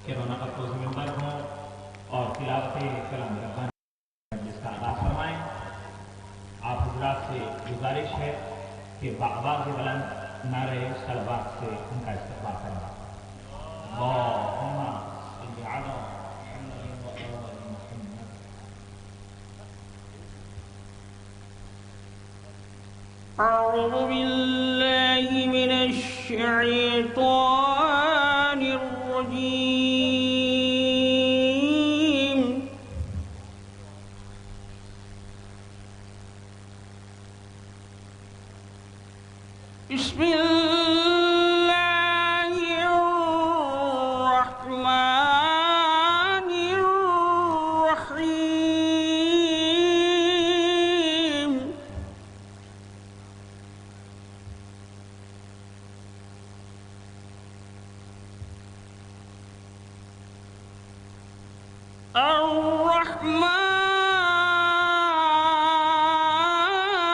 کہ رونق افروز ممبر ہوں اور تلاوت کلام ربانی جس کا آغاز فرمائیں۔ آپ حضرات سے گزارش ہے کہ بآواز بلند نعرہ صلوات سے ان کا استقبال کریں۔ اللہم صل علی محمد و آل محمد۔ أعوذ بالله من الشيطان الرجيم بسم الله الرحمن الرحيم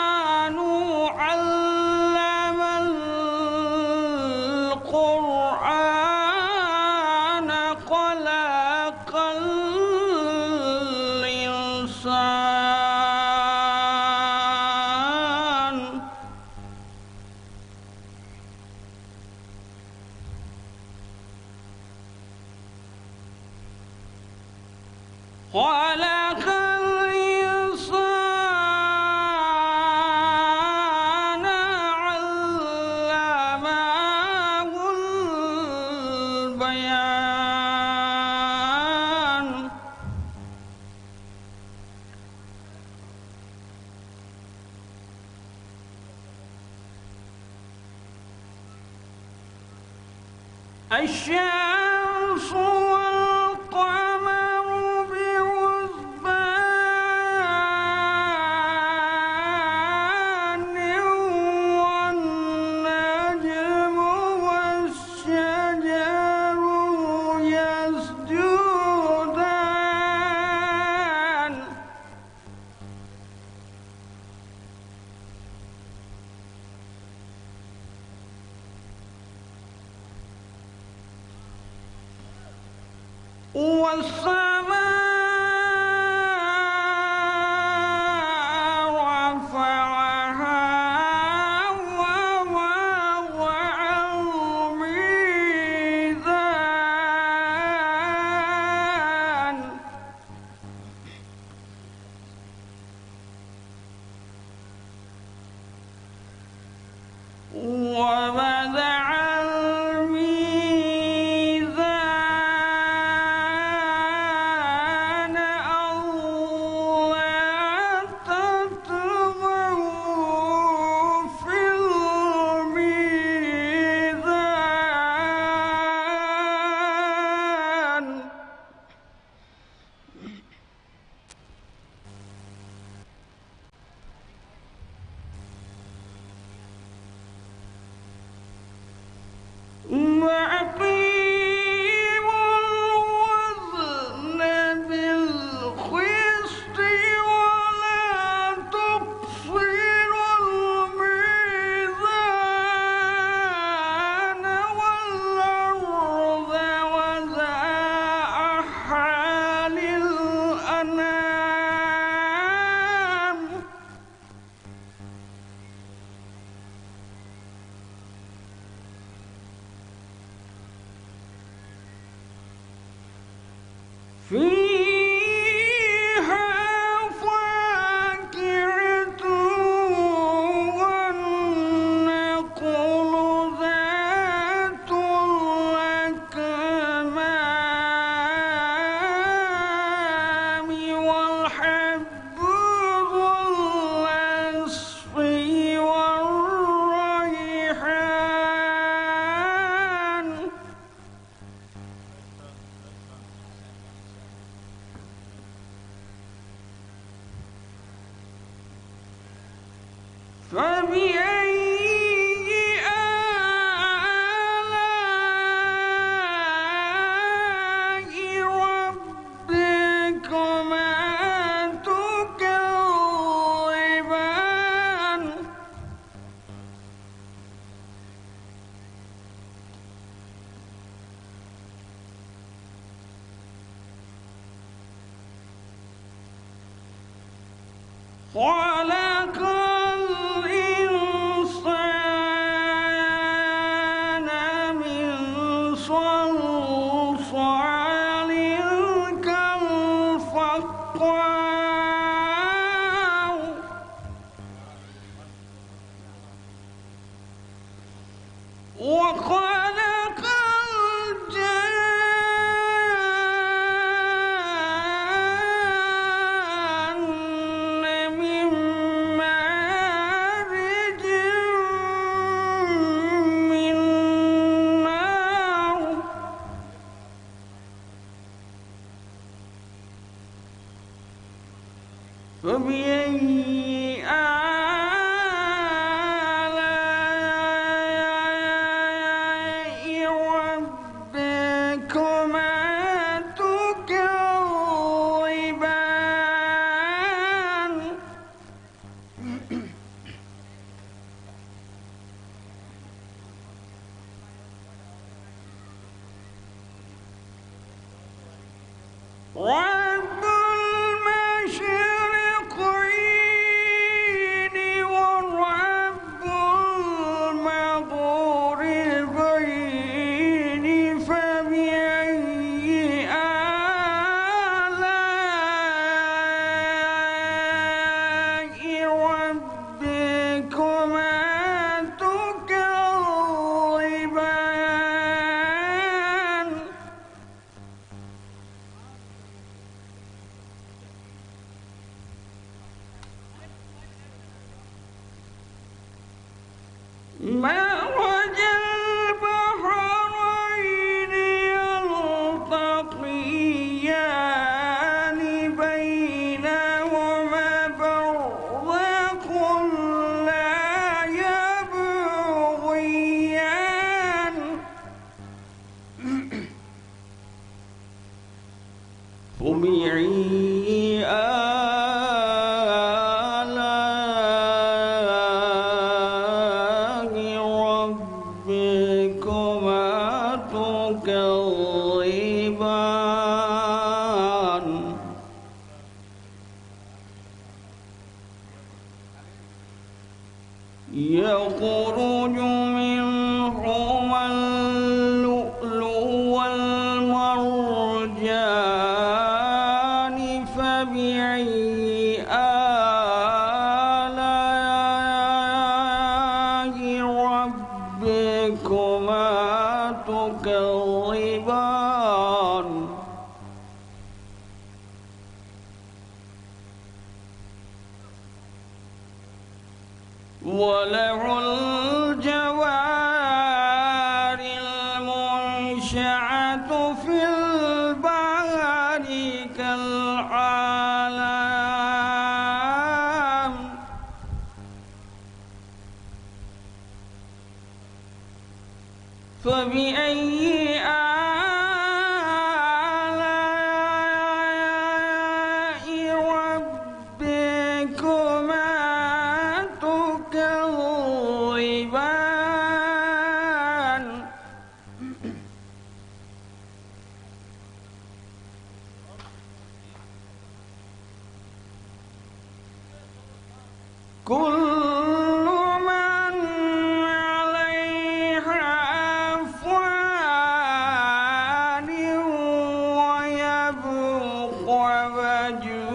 الرحمن علم القرآن خلق الإنسان خلق الإنسان علمه البيان الشمس والقمر بحسبان والنجم والشجر يسجدان والسماء رفعها ووضع الميزان ووضع الميزان ألا تطغوا في الميزان وأقيموا الوزن بالقسط ولا تخسروا الميزان والأرض وضعها للأنام فيها فاكهة والنخل ذات الأكمام والحب ذو العصف والريحان فبأي آلاء ربكما تكذبان خلق الإنسان من صلصال كالفخار وخلق الجن من مارج من نار فبأي آلاء ربكما تكذبان رب المشرقين ورب المغربين فبأي آلاء ربكما تكذبان مرج البحرين يلتقيان بينهما برزخ لا يبغيان فبأي آلاء ربكما تكذبان يخرج منهما اللؤلؤ والمرجان فبأي آلاء ربكما تكذبان وله الجوار المنشآت في البحر كالأعلام فبأي آلاء ربكما تكذبان كل من عليها فان ويبقى وجه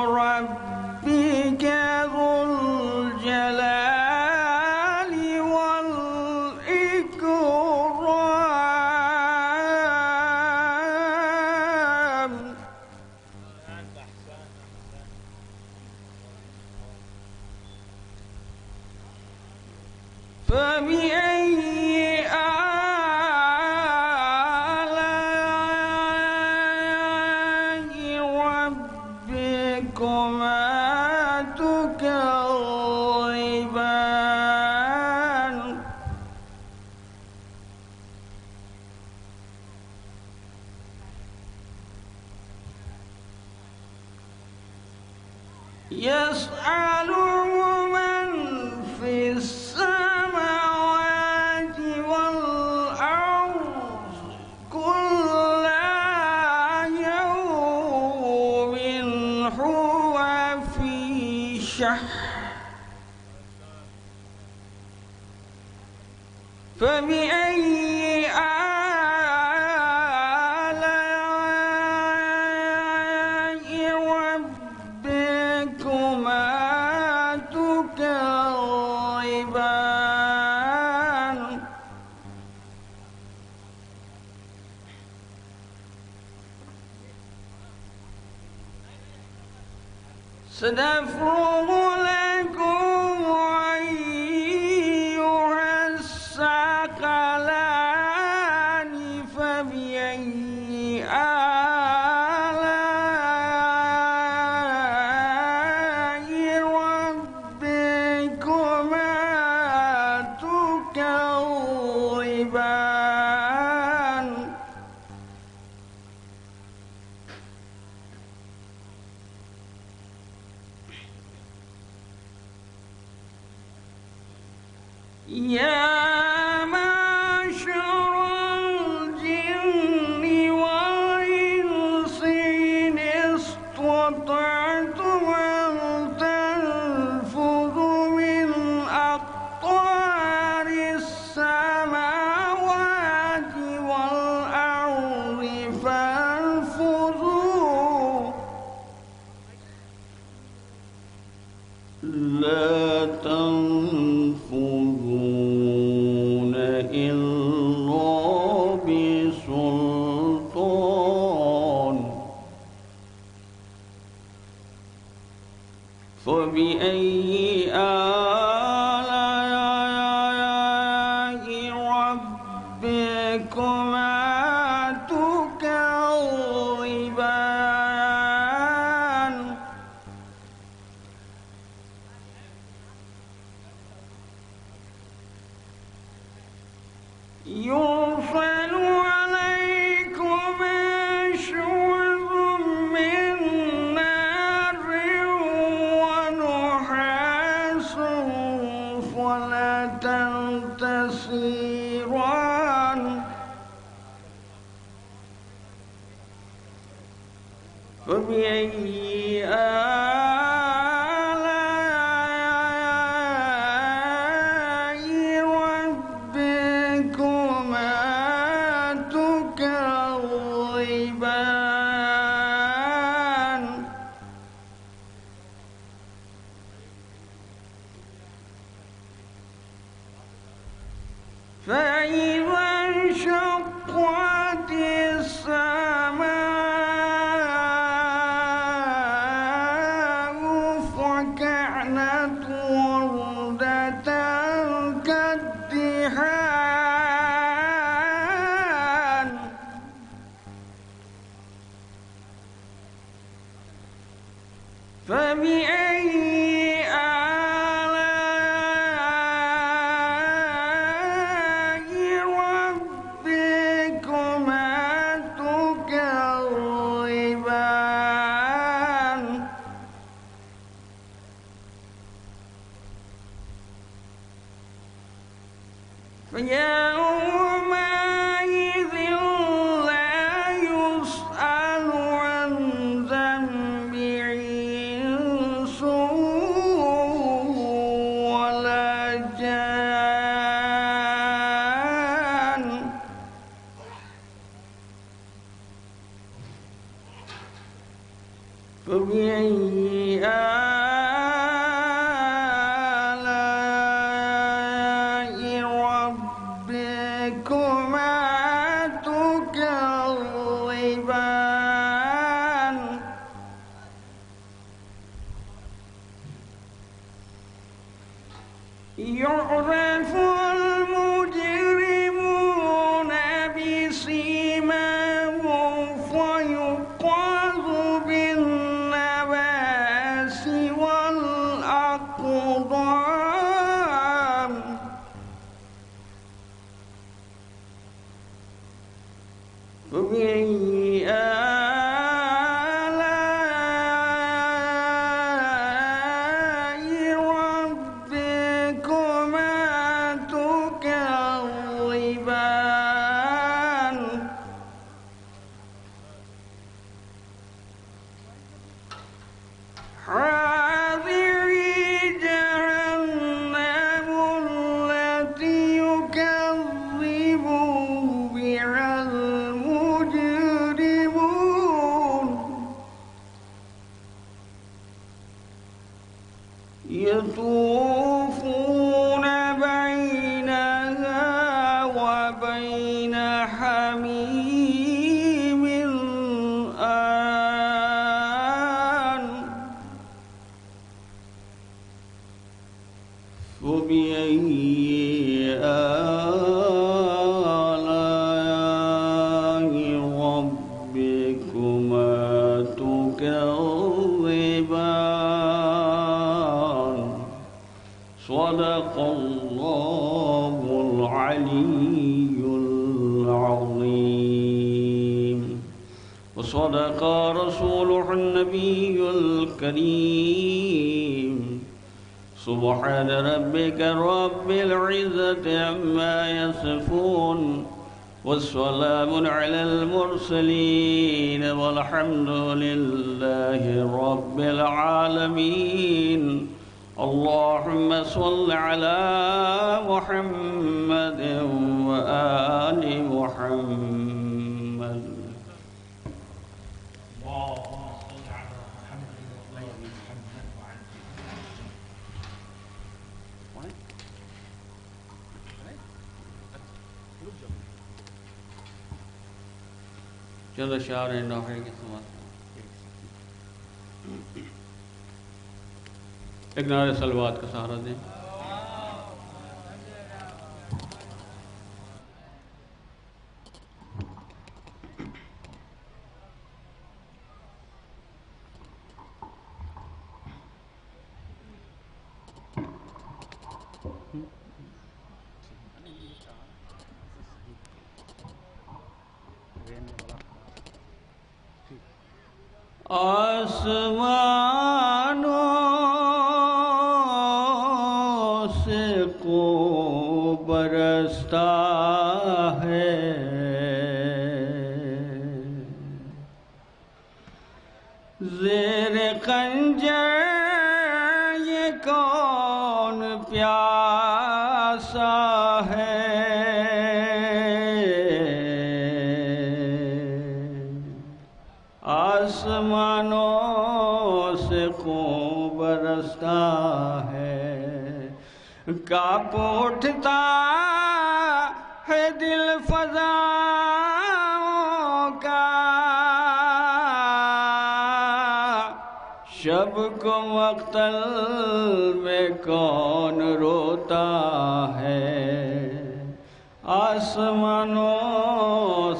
ربك ذو الجلال والإكرام فبأي آلاء ربكما تكذبان يسأله من في السماوات والأرض كل يوم هو في الشح فبأي آلاء ربكما تكذبان سنفرغ لكم أيها الثقلان فبأي آلاء ربكما تكذبان يا معشر الجن والإنس إن استطعتم أن تنفذوا من أقطار السماوات والأرض فانفذوا لا تنفذون إلا بسلطان فبأي آلاء ربكما تكذبان يرسل عليكما شواظ من نار ونحاس فلا تنتصران فبأي آلاء ربكما تكذبان فإذا انشقت السماء فكانت وردة كالدهان فبأي آلاء ربكما تكذبان فيومئذ لا يسأل عن ذنبه إنس ولا جان فبأي آلاء ربكما تكذبان يعرف المجرمون بسيماهم فيقال بالنباس يطوفون بينها وبين حميم آن فبأي آلاء ربكما تكذبان صدق الله العلي العظيم وصدق رسوله النبي الكريم سبحان ربك رب العزة عما يصفون والسلام على المرسلين والحمد لله رب العالمين اللهم صل على محمد وآل محمد اللهم صل على محمد وآل محمد وعلى چلو شعر نوحے کے سماعت ایک نعرہ صلوات کا سہارا دیں آسمانوں سے کو برستا ہے زیر خنجر یہ کون پیاسا ہے آسمانوں سے خون برستا ہے کانپ اٹھتا ہے دل فضاؤں کا شب کو مقتل میں کون روتا ہے آسمانوں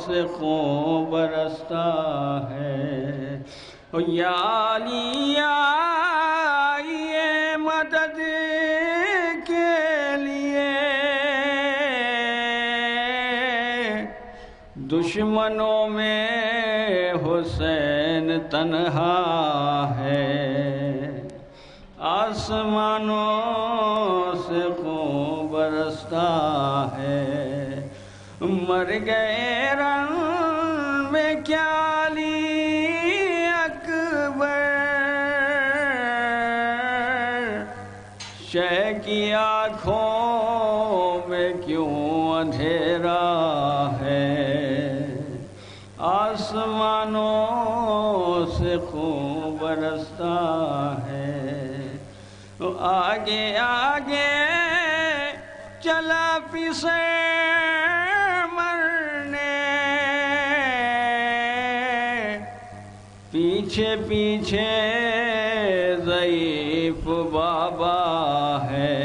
سے خون برستا ہے یا علی آئیے مدد کے لیے دشمنوں میں حسین تنہا ہے آسمانوں سے خون برستا ہے مر گئے رن میں کیا علی اکبر شہ کی آنکھوں میں کیوں اندھیرا ہے آسمانوں سے خون برستا ہے آگے آگے چلا پیسے مرنے پیچھے پیچھے ضعیف بابا ہے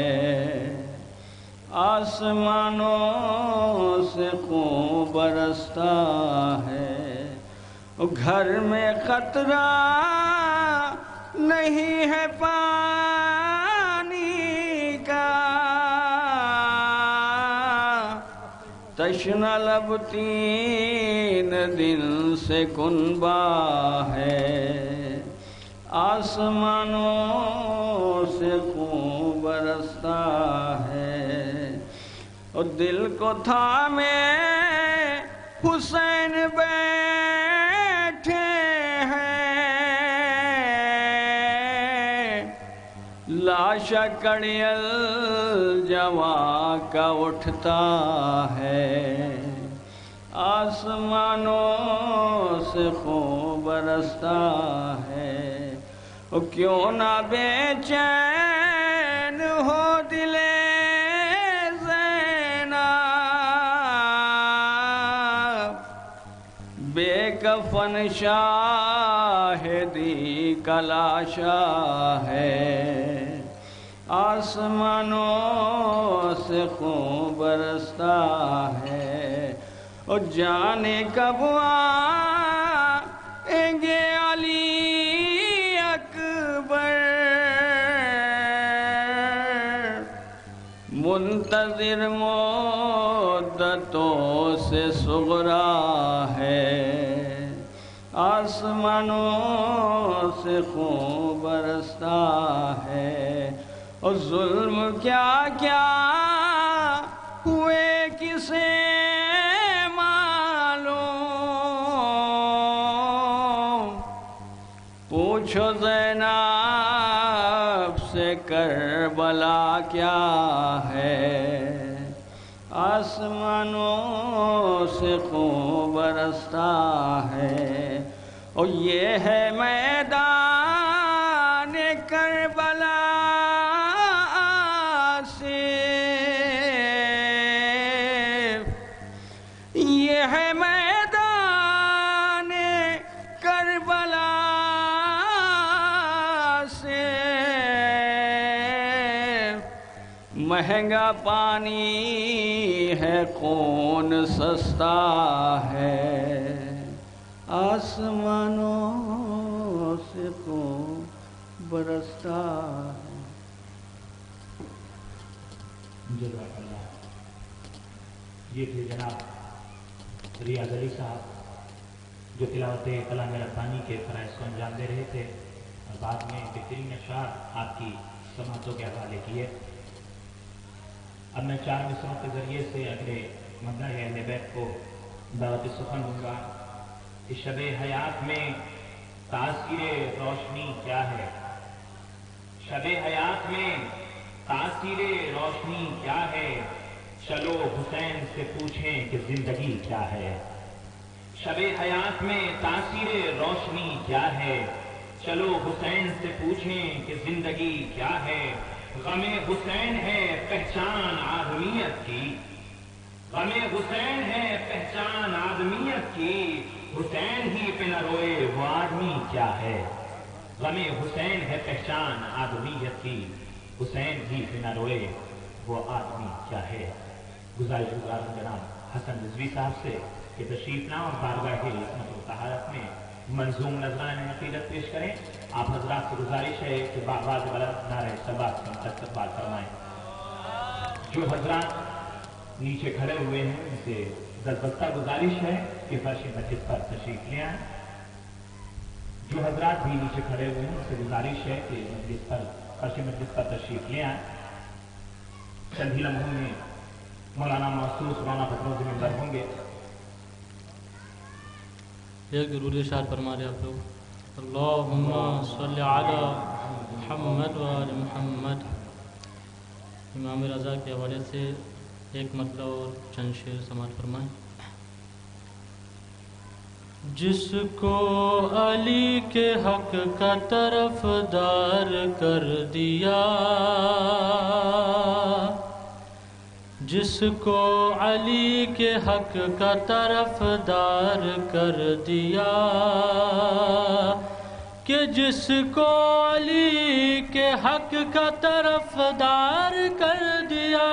آسمانوں سے خون برستا ہے گھر میں خطرہ نہیں ہے پانی کا تشنہ لب 3 دن سے کنبا ہے آسمانوں سے خون برستا ہے اور دل کو تھامے حسین بیٹھے ہیں لاش کڑیل جواں کا اٹھتا ہے آسمانوں سے خون برستا ہے کیوں نہ بے چین کفن شاہدی کا لاشا ہے، آسمانوں سے خون برستا ہے، اور جانے کب آئیں گے علی اکبر، منتظر مدتوں سے صغرا ہے، آسمانوں سے خون برستا ہے، اور ظلم کیا کیا ہوئے کسے معلوم، پوچھو زینب سے کربلا کیا ہے، آسمانوں سے خون برستا ہے، اور یہ ہے میدان کربلا صرف، یہ ہے میدان کربلا صرف، مہنگا پانی ہے خون سستا ہے، آسمانوں سے خون برستا ہے۔ جزاک اللہ۔ یہ تھے جناب ریاض علی صاحب جو تلاوت کلام ربانی کے فرائض کو انجام دے رہے تھے، اور بعد میں بہترین اشعار آپ کی سماعتوں کے حوالے کیے۔ اب میں 4 مصروں کے ذریعے سے اگلے مداح اہل بیت کو دعوت سخن دوں گا۔ اس شب حیات میں تاثیر روشنی کیا ہے؟ شب حیات میں تاثیر روشنی کیا ہے؟ چلو حسین سے پوچھیں کہ زندگی کیا ہے؟ شب حیات میں تاثیر روشنی کیا ہے؟ چلو حسین سے پوچھیں کہ زندگی کیا ہے؟ غم حسین ہے پہچان آدمیت کی، غم حسین ہے پہچان آدمیت کی، حسین ہی پہ نہ روئے وہ آدمی کیا ہے؟ غم حسین ہے پہچان آدمیت کی، حسین ہی پہ نہ روئے وہ آدمی کیا ہے۔ گزارش گزار جناب حسن رضوی صاحب سے کہ تشریف لائیں اور بارگاہ عصمت و طہارت میں منظوم نذران عقیدت پیش کریں۔ آپ حضرات سے گزارش ہے کہ بآواز بلند نعرہ صلوات کا استقبال فرمائیں۔ جو حضرات نیچے کھڑے ہوئے ہیں ان سے دستبستہ گزارش ہے کہ فرش مجلس پر تشریف لے آئیں۔ جو حضرات بھی نیچے کھڑے ہوئے ہیں ان سے گزارش ہے کہ فرش مجلس پر تشریف لے آئیں۔ چند ہی لمحوں میں مولانا محسوس رانا پتروز ممبر ہوں گے۔ ایک ضروری اشارہ فرما رہے آپ لوگ، اللہم صلی علی محمد و آل محمد۔ امام رضا کے حوالے سے ایک مطلب اور چند شعر سماعت فرمائیں۔ جس کو علی کے حق کا طرف دار کر دیا، جس کو علی کے حق کا طرف دار کر دیا، کہ جس کو علی کے حق کا طرف دار کر دیا،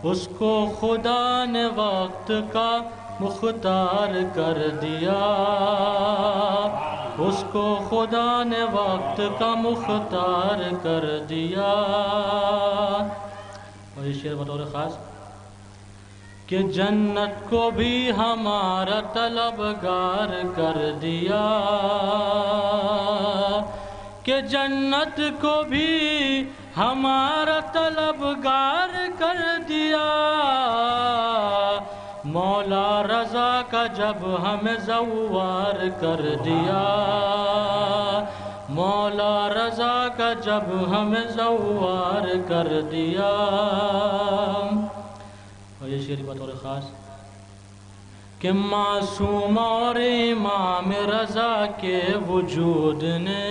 اس کو خدا نے وقت کا مختار کر دیا، اس کو خدا نے وقت کا مختار کر دیا۔ اور یہ شعر بطور خاص کہ جنت کو بھی ہمارا طلبگار کر دیا، کہ جنت کو بھی ہمارا طلبگار کر دیا، مولا رضا کا جب ہمیں زوار کر دیا، مولا رضا کا جب ہمیں زوار کر دیا۔ اور یہ شعر بطور خاص کہ معصوم اور امام رضا کے وجود نے،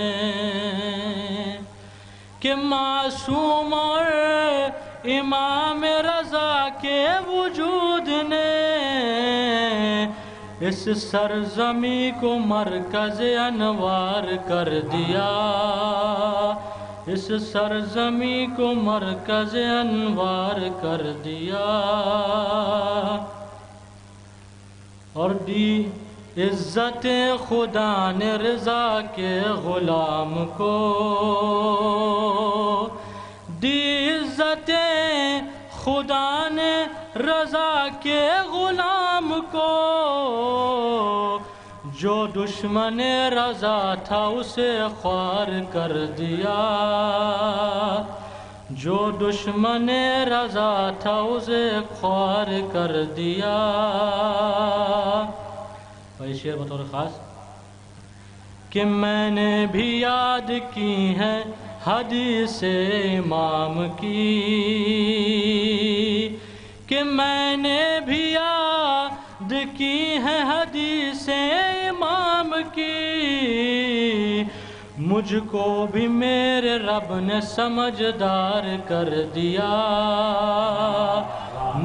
کہ معصوم اور امام رضا کے وجود نے اس سرزمی کو مرکز انوار کر دیا، اس سرزمی کو مرکز انوار کر دیا، اور دی عزت خدا نے رضا کے غلام کو، دی عزت خدا نے رضا کے غلام کو، جو دشمن رضا تھا اسے خوار کر دیا، جو دشمن رضا تھا اسے خوار کر دیا۔ اور یہ شعر بطور خاص کہ میں نے بھی یاد کی ہے حدیث امام کی، کہ میں نے بھی یاد کی ہے حدیث امام کی، مجھ کو بھی میرے رب نے سمجھدار کر دیا،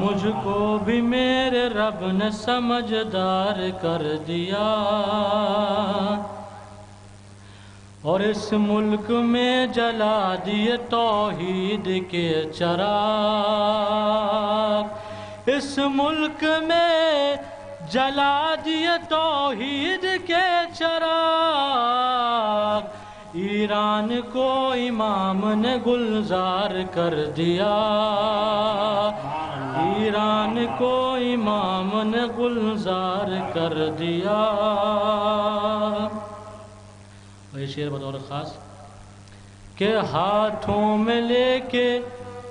مجھ کو بھی میرے رب نے سمجھدار کر دیا۔ اور اس ملک میں جلا دیے توحید کے چراغ، اس ملک میں جلا دیے توحید کے چراغ، ایران کو امام نے گلزار کر دیا، ایران کو امام نے گلزار کر دیا۔ اور یہ شعر بطور خاص کہ ہاتھوں میں لے کے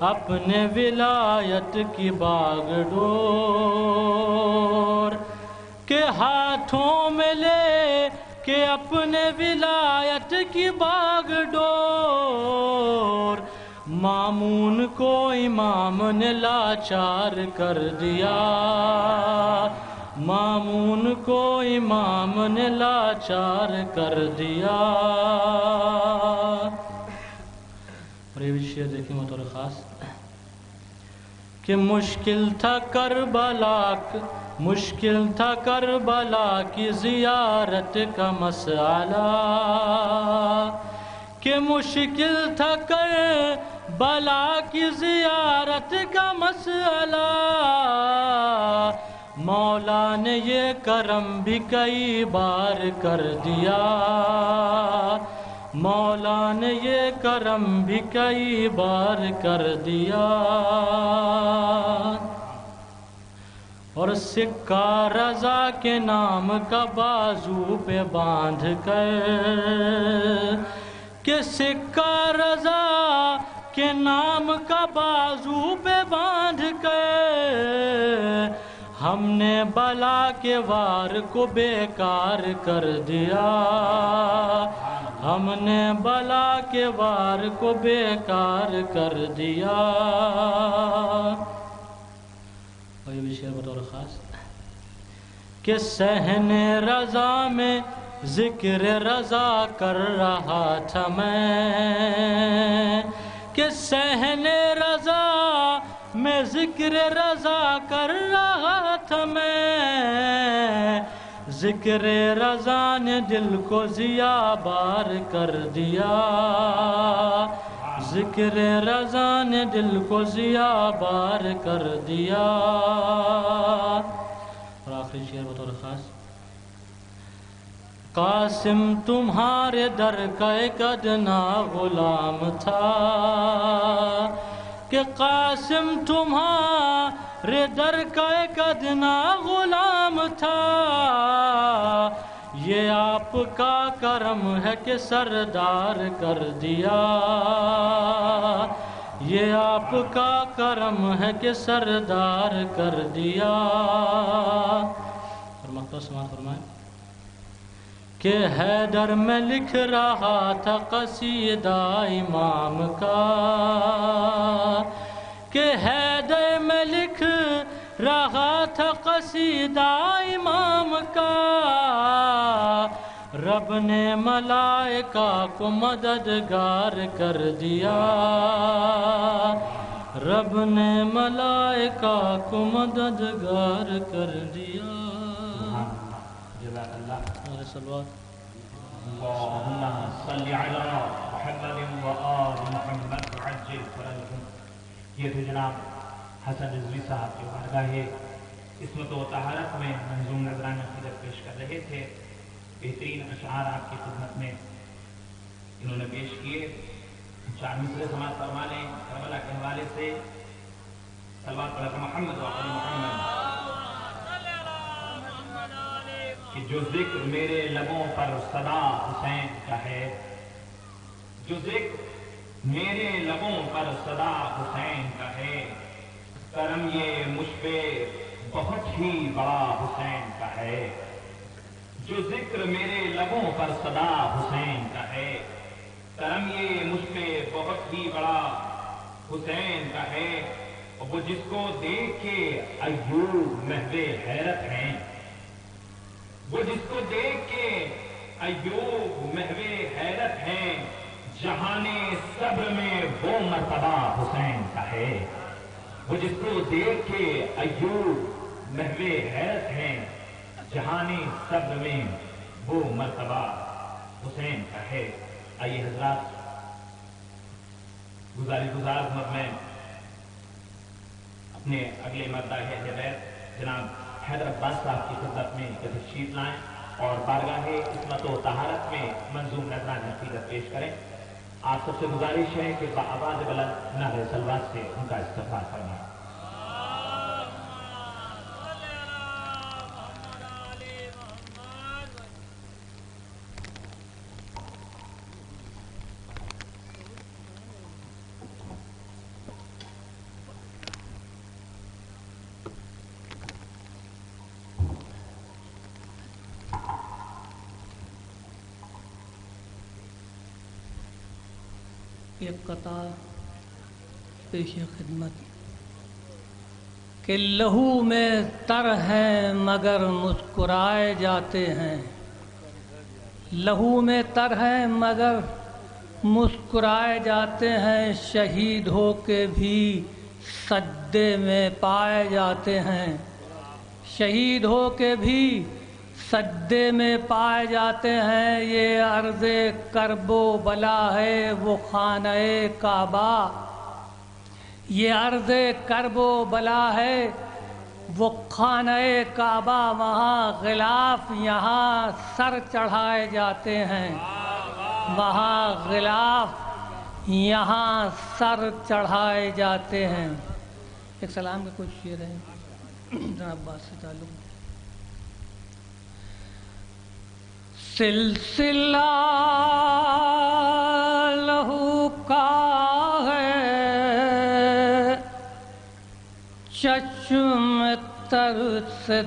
اپنے ولایت کی باغ ڈور، کہ ہاتھوں میں لے کہ اپنے ولایت کی باغ ڈور، مامون کو امام نے لاچار کر دیا، مامون کو امام نے لاچار کر دیا۔ اور یہ بھی شعر دیکھیں بطور خاص کہ مشکل تھا کربلا کی زیارت کا مسئلہ، کہ مشکل تھا کربلا کی زیارت کا مسئلہ، مولا نے یہ کرم بھی کئی بار کر دیا، مولا نے یہ کرم بھی کئی بار کر دیا۔ اور سکہ رضا کے نام کا بازو پہ باندھ کر، کہ سکہ رضا کے نام کا بازو پہ باندھ کر، ہم نے بلا کے وار کو بیکار کر دیا، ہم نے بلا کے وار کو بیکار کر دیا۔ اور یہ بھی شعر بطور خاص کہ صحن رضا میں ذکر رضا کر رہا تھا میں، کہ صحن رضا میں ذکر رضا کر رہا تھا میں، ذکر رضا نے دل کو ضیا بار کر دیا، ذکر رضا نے دل کو ضیا بار کر دیا۔ اور آخری شعر بطور خاص قاسم تمہارے در کا ایک ادنا غلام تھا، کہ قاسم تمہارے در کا ایک ادنا غلام تھا، یہ آپ کا کرم ہے کہ سردار کر دیا، یہ آپ کا کرم ہے کہ سردار کر دیا۔ اور مقطع سماعت فرمائیں کہ حیدر میں لکھ رہا تھا قصیدہ امام کا، کہ حیدر میں لکھ رہا تھا قصیدہ امام کا، رب نے ملائکہ کو مددگار کر دیا، رب نے ملائکہ کو مددگار کر دیا۔ جزاک اللہ. اور صلوات. اللهم صل على محمد وآل محمد وعجل فرجهم. یہ تھے جناب حسن رضوی صاحب جو بارگاہ عصمت و طہارت میں منظوم نذرانہ عقیدت پیش کر رہے تھے. بہترین اشعار آپ کی خدمت میں انہوں نے پیش کیے. 4 مصرے سماعت فرما لیں کربلا کے حوالے سے. صلوات علی محمد و آل محمد. کہ جو ذکر میرے لبوں پر صدا حسین کا ہے، جو ذکر میرے لبوں پر صدا حسین کا ہے، کرم یہ مجھ پہ بہت ہی بڑا حسین کا ہے. جو ذکر میرے لبوں پر صدا حسین کا ہے، کرم یہ مجھ پہ بہت ہی بڑا حسین کا ہے. اور وہ جس کو دیکھ کے ایوب محو حیرت ہیں، وہ جس کو دیکھ کے ایوب محو حیرت ہیں، جہان صبر میں وہ مرتبہ حسین کا ہے. وہ جس کو دیکھ کے ایوب محو حیرت ہیں، جہان صبر میں وہ مرتبہ حسین کا ہے. آئیے حضرات گزار میں اپنے اگلے مردہ بیت جناب حیدر عباس صاحب کی خدمت میں تشریف لائیں اور بارگاہ عصمت و طہارت میں منظوم نذرانہ عقیدت پیش کریں. آپ سب سے گزارش ہے کہ بآواز بلند نعرہ صلوات سے ان کا استقبال فرمائیں. ایک قطع پیش خدمت کہ لہو میں تر ہیں مگر مسکرائے جاتے ہیں. لہو میں تر ہیں مگر مسکرائے جاتے ہیں. شہید ہو کے بھی سجدے میں پائے جاتے ہیں. شہید ہو کے بھی سجدے میں پائے جاتے ہیں. یہ عرض کرب و بلا ہے وہ خانہ کعبہ. یہ عرض کرب و بلا ہے وہ خانہ کعبہ. وہاں غلاف یہاں سر چڑھائے جاتے ہیں. وہاں غلاف یہاں سر چڑھائے جاتے ہیں. ایک سلام کا کچھ شعر ہے جناب عباس سے تعلق. سلسلہ لہو کا ہے چشم تر سے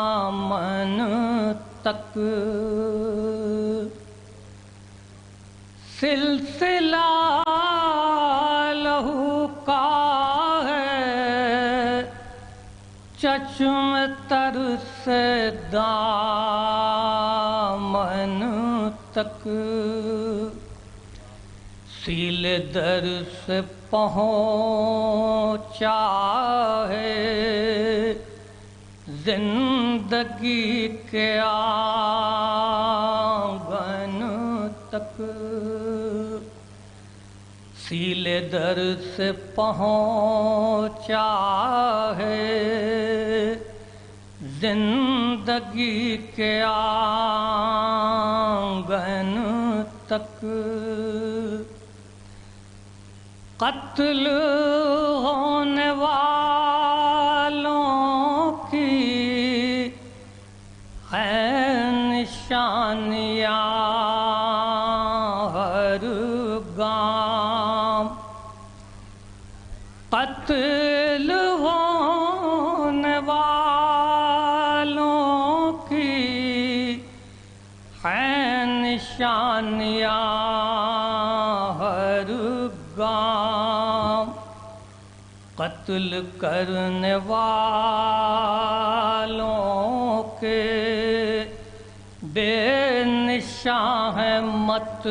دامن تک. سلسلہ لہو کا ہے چشم تر سے دامن تک. سیل در سے پہنچا ہے زندگی کے آنگن تک. سیل در سے پہنچا ہے زندگی کے آنگن تک. قتل ہونے والوں کی ہے نشانیاں ہر گام. قتل ہونے والوں کی ہے نشانیاں ہر گام. قتل کرنے والوں کے بے نشاں ہے مدفن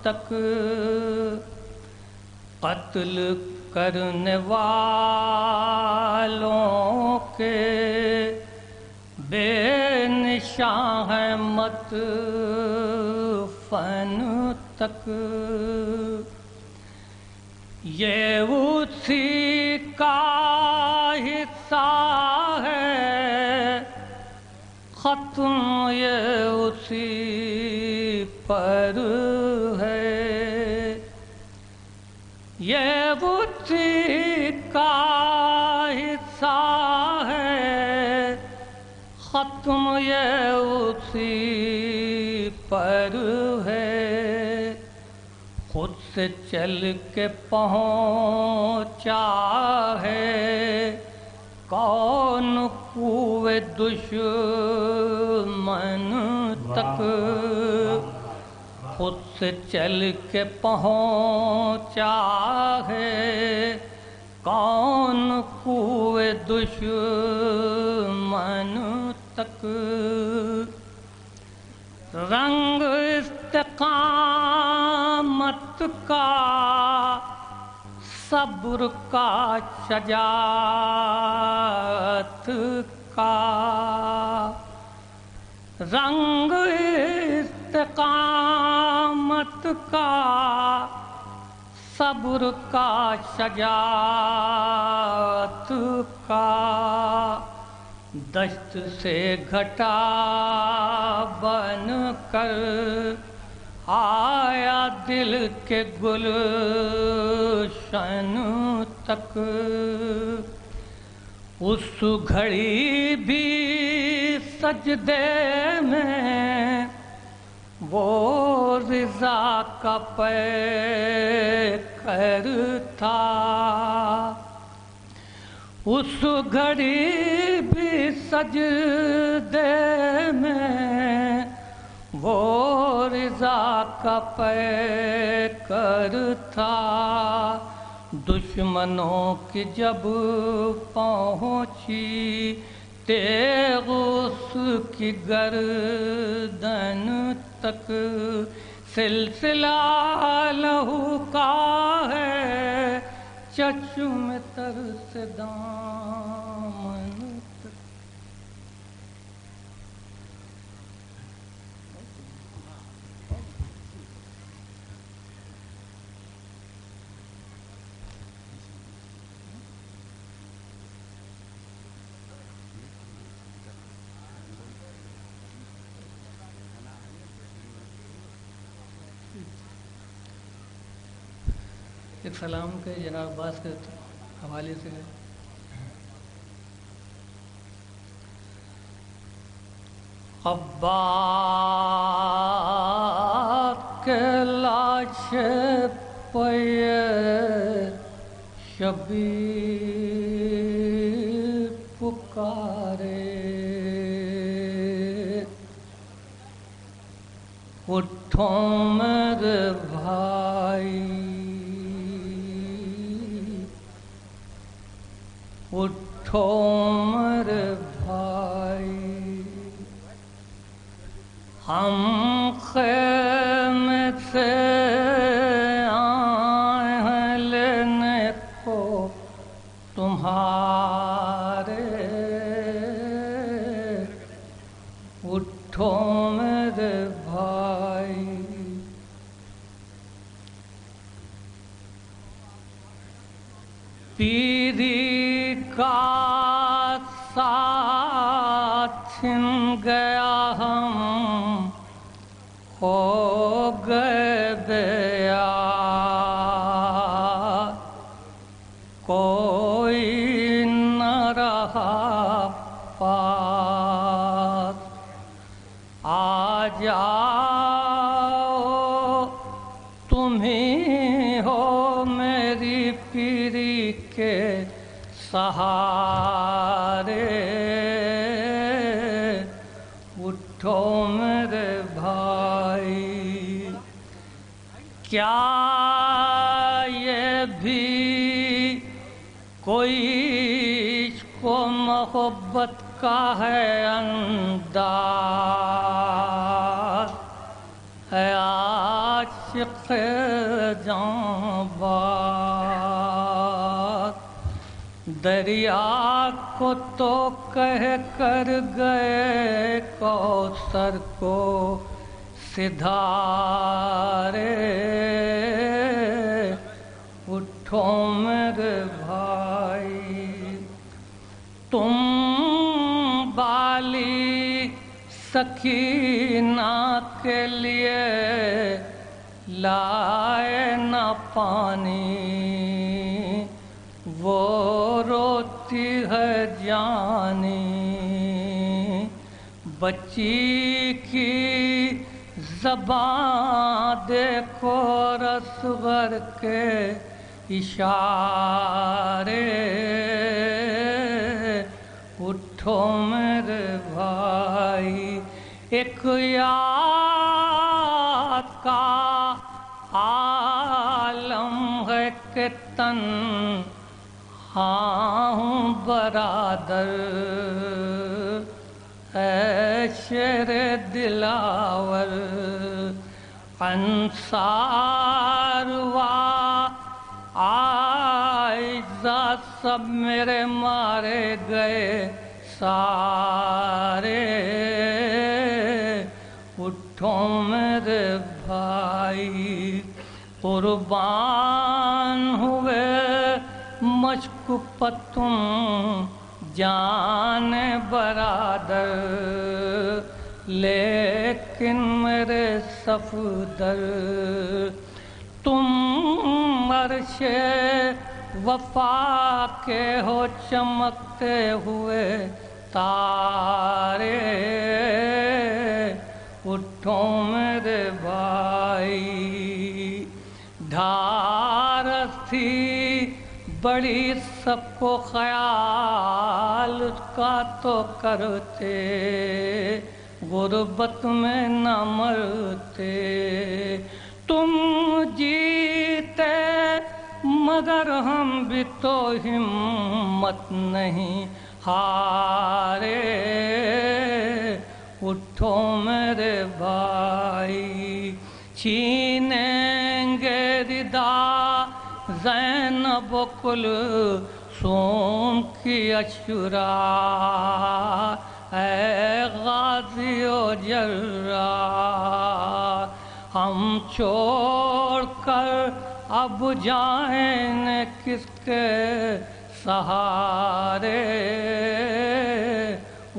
تک. قتل کرنے والوں کے بے نشاں ہے مت فن تک، یہ اسی کا حصہ ہے ختم یہ اسی پر ہے، یہ اسی کا حصہ ہے ختم یہ اسی پر ہے، خود سے چل کے پہنچا ہے کون کوئے دشمن تک، خود سے چل کے پہنچا ہے کون کوئے دشمن تک، رنگ استقامت کا صبر کا شجاعت کا، رنگ استقامت کا صبر کا شجاعت کا، دشت سے گھٹا بن کر آیا دل کے گلشن تک، اس گھڑی بھی سجدے میں وہ رضا کا پیکر تھا، اس گھڑی بھی سجدے میں وہ رضا کا پیکر تھا، دشمنوں کی جب پہنچی تیغ اس کی گردن تک، سلسلہ لہو کا ہے چشم تر سے دامن تک۔ ایک سلام کے جناب عباس کے حوالے سے ہے۔ عباس کے لاش پہ شبیر پکارے، اٹھو میرے بھائی، اٹھو میرے بھائی، ہم خیمے سے آئے ہیں لینے کو تمہارے، اٹھو میرے بھائی، پیری کا ساتھ چھن گیا ہم ہو گئے بے یار، کوئی نہ رہا پاس، آ جاؤ تم ہی ہو میری پیری کے سہارے، اٹھو میرے بھائی، کیا یہ بھی کوئی عشق و محبت کا ہے انداز، ہے عاشق جاں باز، دریا کو تو کہہ کر گئے کوثر کو سدھارے، اٹھو میرے بھائی تم بالی سکینہ کے لیے لائے نہ پانی، وہ روتی ہے جانی، بچی کی زبان دیکھو رسغر کے اشارے، اٹھو میرے بھائی ایک یاد کا عالم ہے کہ تن ہوں برادر، اے شیر دلاور انصار و اعزا سب میرے مارے گئے سارے، اٹھو میرے بھائی قربان ہوئے مشک پتم جان برادر، لیکن میرے صفدر تم عرش وفا کے ہو چمکتے ہوئے تارے، اٹھو میرے بھائی ڈھارس تھی بڑی سب کو خیال اس کا تو کرتے، غربت میں نہ مرتے، تم جیتے مگر ہم بھی تو ہمت نہیں ہارے، اٹھو میرے بھائی چھینیں گے ردا زینب و کلثوم کی اشرار، اے غازی و جراح ہم چھوڑ کر اب جائیں کس کے سہارے،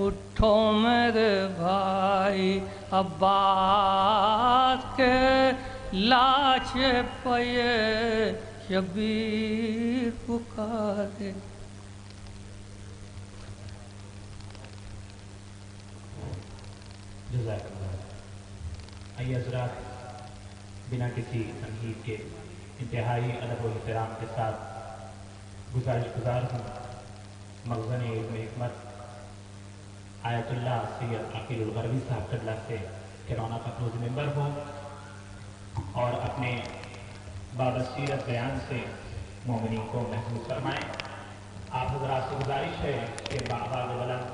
اٹھو میرے بھائی عباس کے لاش پہ شبیر پکارے۔ جزاک اللہ۔ آئیے حضرات بنا کسی تنقید کے انتہائی ادب و احترام کے ساتھ گزارش گزار ہوں مخزن علم حکمت آیت اللہ سید عقیل الغربی صاحب قبلہ سے کہ رونق افروز ممبر ہو اور اپنے بابصیرت بیان سے مومنین کو محفوظ فرمائیں۔ آپ حضرات سے گزارش ہے کہ بآواز بلند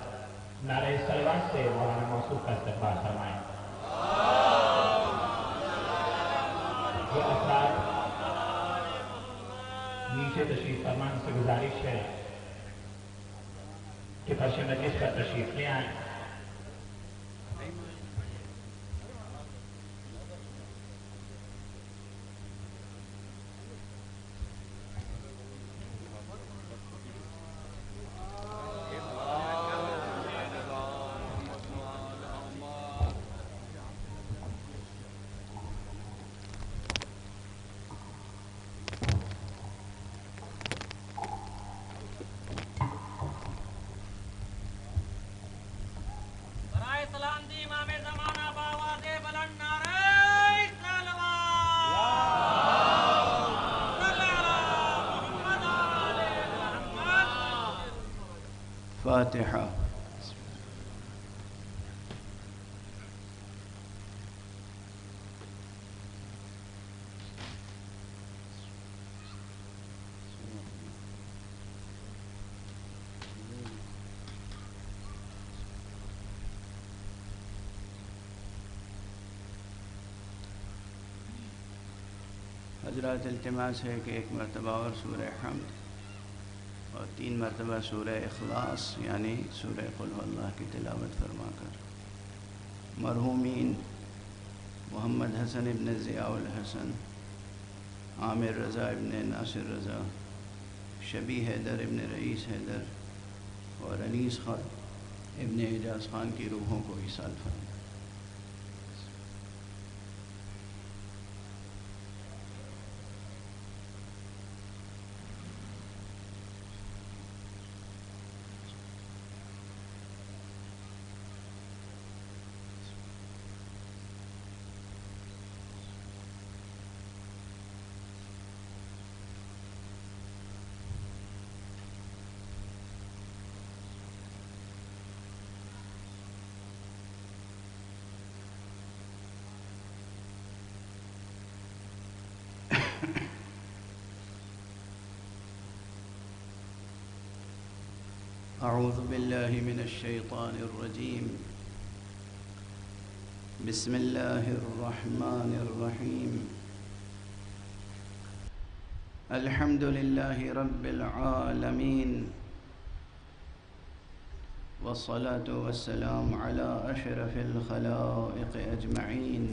نعرہ صلوات سے مولانا موصوف کا استقبال فرمائیں۔ یہ افراد نیچے تشریف فرمان سے گزارش ہے کہ فرش مجلس پر تشریف لے آئیں۔ فاتحہ۔ حضرات التماس ہے کہ ایک مرتبہ اور سورہ حمد اور 3 مرتبہ سورہ اخلاص یعنی سورہ قل هو اللہ کی تلاوت فرما کر مرحومین محمد حسن ابن ضیاء الحسن، عامر رضا ابن ناصر رضا، شبی حیدر ابن رئیس حیدر اور انیس خان ابن اعجاز خان کی روحوں کو ایصال فرمائے۔ اعوذ باللہ من الشیطان الرجیم، بسم اللہ الرحمن الرحیم، الحمد للہ رب العالمین، والصلاة والسلام علی اشرف الخلائق اجمعین،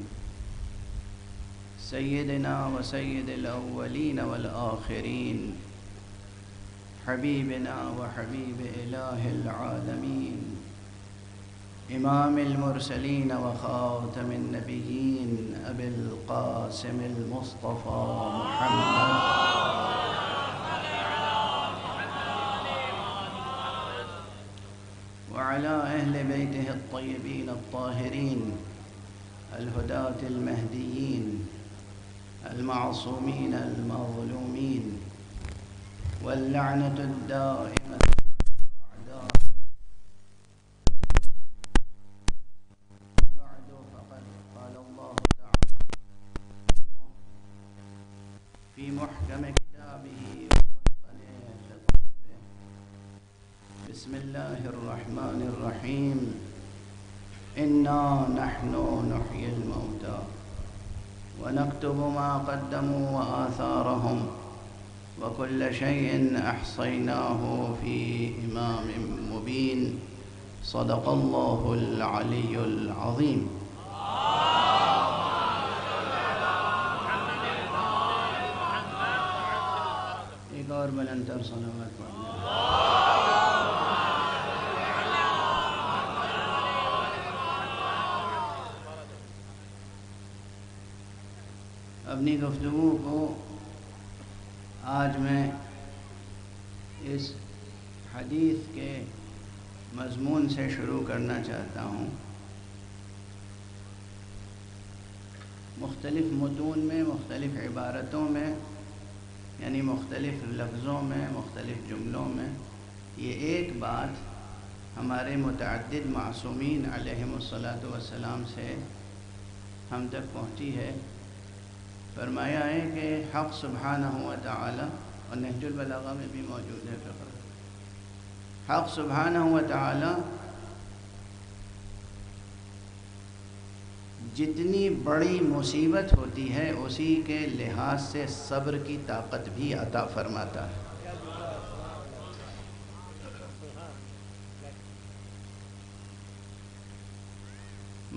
سیدنا و سید الاولین والآخرین، حبیبنا و حبیب الہ العالمین، امام المرسلین و خاتم النبیین، ابی القاسم المصطفى محمد وعلى اہل بیتہ الطیبین الطاہرین الہداة المہدیین المعصومین المظلومین، واللعنة الدائمة على الأعداء. بعد فقد قال الله تعالى في محكم كتابه ومتقن خطابه، بسم الله الرحمن الرحيم، إنا نحن نحيي الموتى ونكتب ما قدموا وآثارهم وكل شيء أحصيناه في إمام مبين، صدق الله العلي العظيم۔ ایک اور بلندتر صلوات پڑھیں۔ اپنی گفتگو کو آج میں اس حدیث کے مضمون سے شروع کرنا چاہتا ہوں۔ مختلف متون میں، مختلف عبارتوں میں، یعنی مختلف لفظوں میں، مختلف جملوں میں یہ ایک بات ہمارے متعدد معصومین علیہم الصلاۃ والسلام سے ہم تک پہنچی ہے۔ فرمایا ہے کہ حق سبحانہ و تعالی، اور نہج البلاغہ میں بھی موجود ہے فقرہ، حق سبحانہ و تعالی جتنی بڑی مصیبت ہوتی ہے اسی کے لحاظ سے صبر کی طاقت بھی عطا فرماتا ہے۔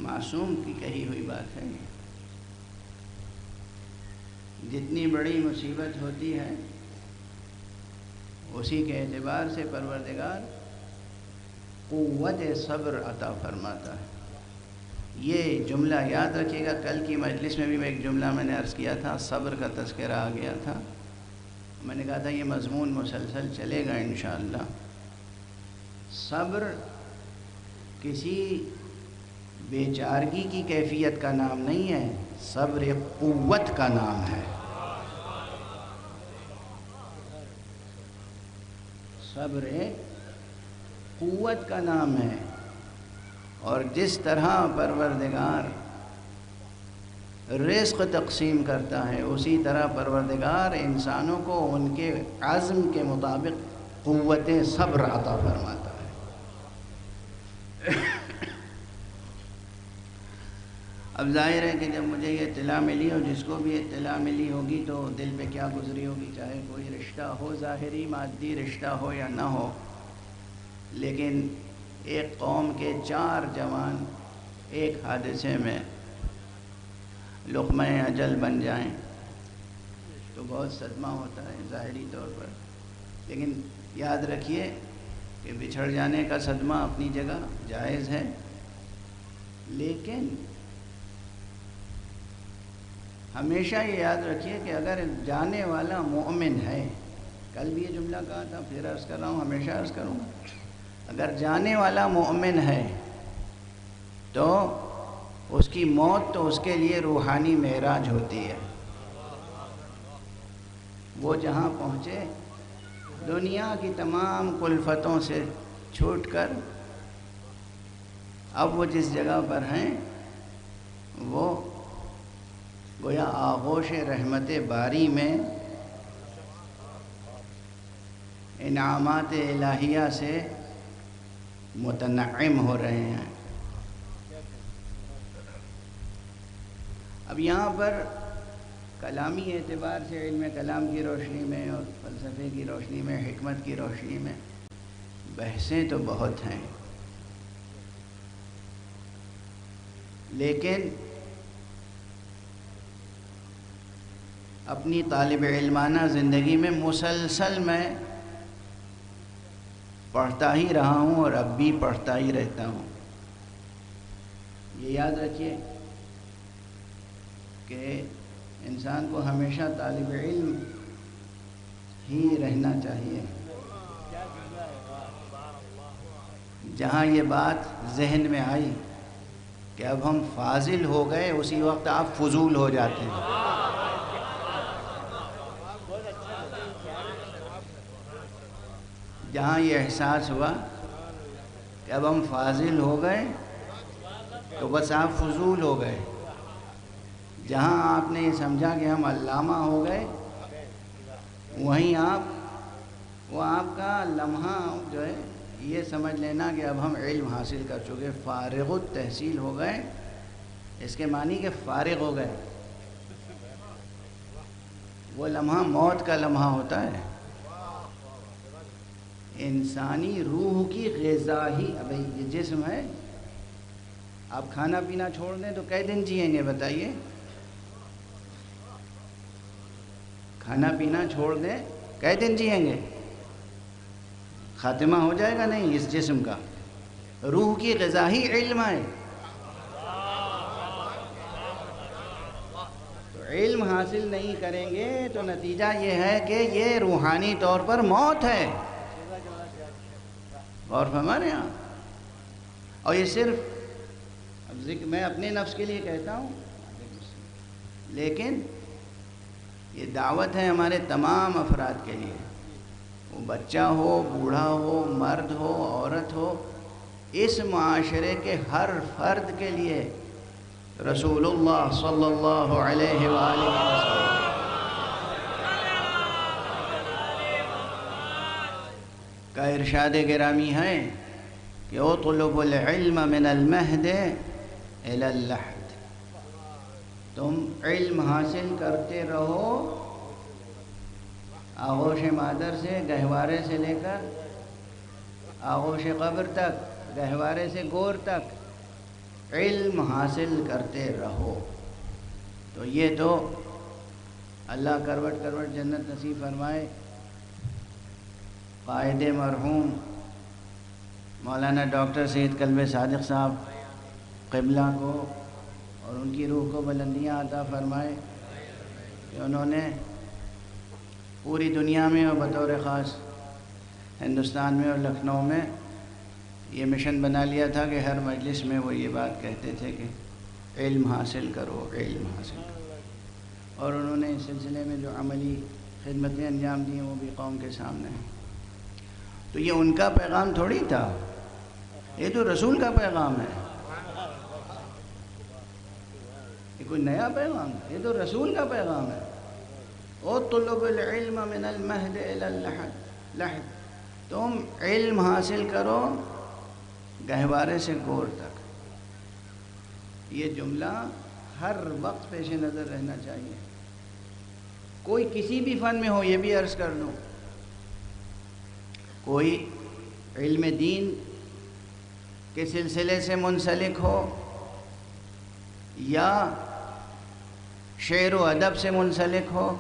معصوم کی کہی ہوئی بات ہے۔ جتنی بڑی مصیبت ہوتی ہے اسی کے اعتبار سے پروردگار قوت صبر عطا فرماتا ہے۔ یہ جملہ یاد رکھیے گا، کل کی مجلس میں بھی میں ایک جملہ میں نے عرض کیا تھا، صبر کا تذکرہ آ گیا تھا، میں نے کہا تھا یہ مضمون مسلسل چلے گا انشاءاللہ۔ صبر کسی بیچارگی کی کیفیت کا نام نہیں ہے، صبر ایک قوت کا نام ہے۔ صبر ایک قوت کا نام ہے، اور جس طرح پروردگار رزق تقسیم کرتا ہے اسی طرح پروردگار انسانوں کو ان کے عزم کے مطابق قوت صبر عطا فرماتا ہے۔ اب ظاہر ہے کہ جب مجھے یہ اطلاع ملی اور جس کو بھی اطلاع ملی ہوگی تو دل پہ کیا گزری ہوگی، چاہے کوئی رشتہ ہو، ظاہری مادی رشتہ ہو یا نہ ہو، لیکن ایک قوم کے 4 جوان ایک حادثے میں لقمہ اجل بن جائیں تو بہت صدمہ ہوتا ہے ظاہری طور پر. لیکن یاد رکھیے کہ بچھڑ جانے کا صدمہ اپنی جگہ جائز ہے، لیکن ہمیشہ یہ یاد رکھیے کہ اگر جانے والا مومن ہے، کل بھی یہ جملہ کہا تھا، پھر عرض کر رہا ہوں، ہمیشہ عرض کروں گا، اگر جانے والا مومن ہے تو اس کی موت تو اس کے لیے روحانی معراج ہوتی ہے. وہ جہاں پہنچے دنیا کی تمام کلفتوں سے چھوٹ کر اب وہ جس جگہ پر ہیں وہ گویا آغوش رحمت باری میں انعامات الہیہ سے متنعم ہو رہے ہیں. اب یہاں پر کلامی اعتبار سے علم کلام کی روشنی میں اور فلسفے کی روشنی میں، حکمت کی روشنی میں بحثیں تو بہت ہیں، لیکن اپنی طالب علمانہ زندگی میں مسلسل میں پڑھتا ہی رہا ہوں اور اب بھی پڑھتا ہی رہتا ہوں. یہ یاد رکھیے کہ انسان کو ہمیشہ طالب علم ہی رہنا چاہیے. جہاں یہ بات ذہن میں آئی کہ اب ہم فاضل ہو گئے، اسی وقت آپ فضول ہو جاتے ہیں. جہاں یہ احساس ہوا کہ اب ہم فاضل ہو گئے تو بس آپ فضول ہو گئے. جہاں آپ نے یہ سمجھا کہ ہم علامہ ہو گئے، وہیں وہ آپ کا لمحہ جو ہے یہ سمجھ لینا کہ اب ہم علم حاصل کر چکے، فارغ التحصیل ہو گئے. اس کے معنی کہ فارغ ہو گئے. وہ لمحہ موت کا لمحہ ہوتا ہے. انسانی روح کی غذا ہی، اب یہ جسم ہے، آپ کھانا پینا چھوڑ دیں تو کئی دن جئیں گے بتائیے؟ کھانا پینا چھوڑ دیں کئی دن جئیں گے؟ خاتمہ ہو جائے گا نہیں اس جسم کا. روح کی غذا ہی علم ہے. تو علم حاصل نہیں کریں گے تو نتیجہ یہ ہے کہ یہ روحانی طور پر موت ہے. غور فرما رہے ہیں آپ؟ اور یہ صرف اب ذکر میں اپنے نفس کے لیے کہتا ہوں، لیکن یہ دعوت ہے ہمارے تمام افراد کے لیے، وہ بچہ ہو، بوڑھا ہو، مرد ہو، عورت ہو، اس معاشرے کے ہر فرد کے لیے رسول اللہ صلی اللہ علیہ وآلہ وسلم کا ارشاد گرامی ہے کہ اطلب العلم من المہد الی اللحد. تم علم حاصل کرتے رہو آغوش مادر سے، گہوارے سے لے کر آغوش قبر تک، گہوارے سے گور تک علم حاصل کرتے رہو. تو یہ تو اللہ کروٹ کروٹ جنت نصیب فرمائے قائد مرحوم مولانا ڈاکٹر سید کلب صادق صاحب قبلہ کو، اور ان کی روح کو بلندیاں عطا فرمائے کہ انہوں نے پوری دنیا میں اور بطور خاص ہندوستان میں اور لکھنؤ میں یہ مشن بنا لیا تھا کہ ہر مجلس میں وہ یہ بات کہتے تھے کہ علم حاصل کرو، علم حاصل کرو. اور انہوں نے اس سلسلے میں جو عملی خدمتیں انجام دی ہیں وہ بھی قوم کے سامنے ہیں. تو یہ ان کا پیغام تھوڑی تھا، یہ تو رسول کا پیغام ہے. یہ کوئی نیا پیغام ہے، یہ تو رسول کا پیغام ہے. اطلب العلم من المہد الی اللحد. تم علم حاصل کرو گہوارے سے گور تک. یہ جملہ ہر وقت پیش نظر رہنا چاہیے، کوئی کسی بھی فن میں ہو. یہ بھی عرض کر دوں، کوئی علم دین کے سلسلے سے منسلک ہو یا شعر و ادب سے منسلک ہو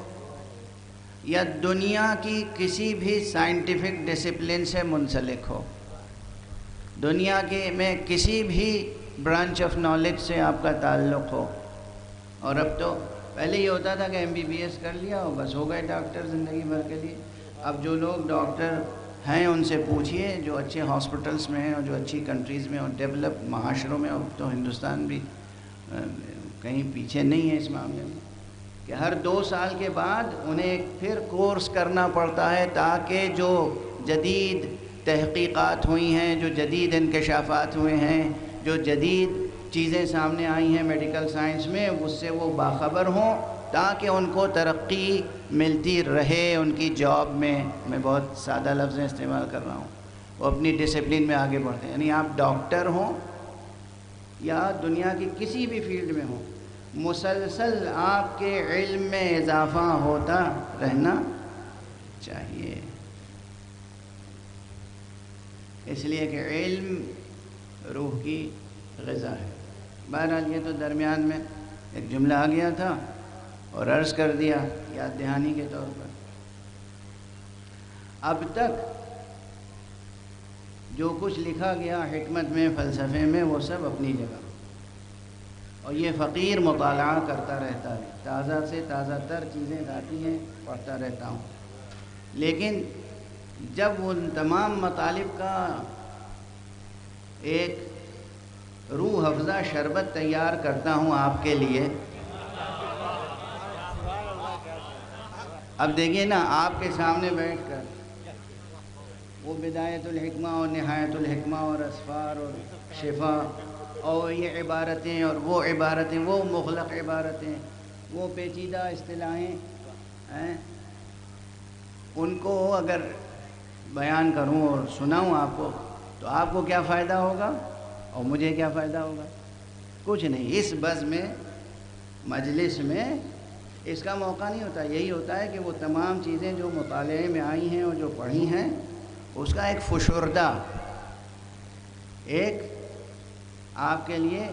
یا دنیا کی کسی بھی سائنٹیفک ڈسپلن سے منسلک ہو، دنیا کے میں کسی بھی برانچ آف نالج سے آپ کا تعلق ہو. اور اب تو پہلے یہ ہوتا تھا کہ MBBS کر لیا اور بس ہو گئے ڈاکٹر زندگی بھر کے لیے. اب جو لوگ ڈاکٹر ہیں ان سے پوچھئے جو اچھے ہاسپٹلس میں ہیں اور جو اچھی کنٹریز میں اور ڈیولپ معاشروں میں، اب تو ہندوستان بھی کہیں پیچھے نہیں ہے اس معاملے میں، کہ ہر 2 سال کے بعد انہیں پھر کورس کرنا پڑتا ہے تاکہ جو جدید تحقیقات ہوئی ہیں، جو جدید انکشافات ہوئے ہیں، جو جدید چیزیں سامنے آئی ہیں میڈیکل سائنس میں، اس سے وہ باخبر ہوں تاکہ ان کو ترقی ملتی رہے ان کی جاب میں. میں بہت سادہ لفظیں استعمال کر رہا ہوں. وہ اپنی ڈسپلن میں آگے بڑھتے ہیں. یعنی آپ ڈاکٹر ہوں یا دنیا کی کسی بھی فیلڈ میں ہوں، مسلسل آپ کے علم میں اضافہ ہوتا رہنا چاہیے، اس لیے کہ علم روح کی غذا ہے. بہرحال یہ تو درمیان میں ایک جملہ آ گیا تھا اور عرض کر دیا یاد دہانی کے طور پر. اب تک جو کچھ لکھا گیا حکمت میں، فلسفے میں، وہ سب اپنی جگہ، اور یہ فقیر مطالعہ کرتا رہتا ہے، تازہ سے تازہ تر چیزیں آتی ہیں پڑھتا رہتا ہوں. لیکن جب ان تمام مطالب کا ایک روح افزا شربت تیار کرتا ہوں آپ کے لیے، اب دیکھیے نا آپ کے سامنے بیٹھ کر وہ بدایت الحکمہ اور نہایت الحکمہ اور اسفار اور شفا اور یہ عبارتیں اور وہ عبارتیں، وہ مغلق عبارتیں، وہ پیچیدہ اصطلاحیں ہیں، ان کو اگر بیان کروں اور سناؤں آپ کو تو آپ کو کیا فائدہ ہوگا اور مجھے کیا فائدہ ہوگا؟ کچھ نہیں. اس بزم میں مجلس میں اس کا موقع نہیں ہوتا. یہی ہوتا ہے کہ وہ تمام چیزیں جو مطالعے میں آئی ہیں اور جو پڑھی ہیں اس کا ایک فشردہ، ایک آپ کے لیے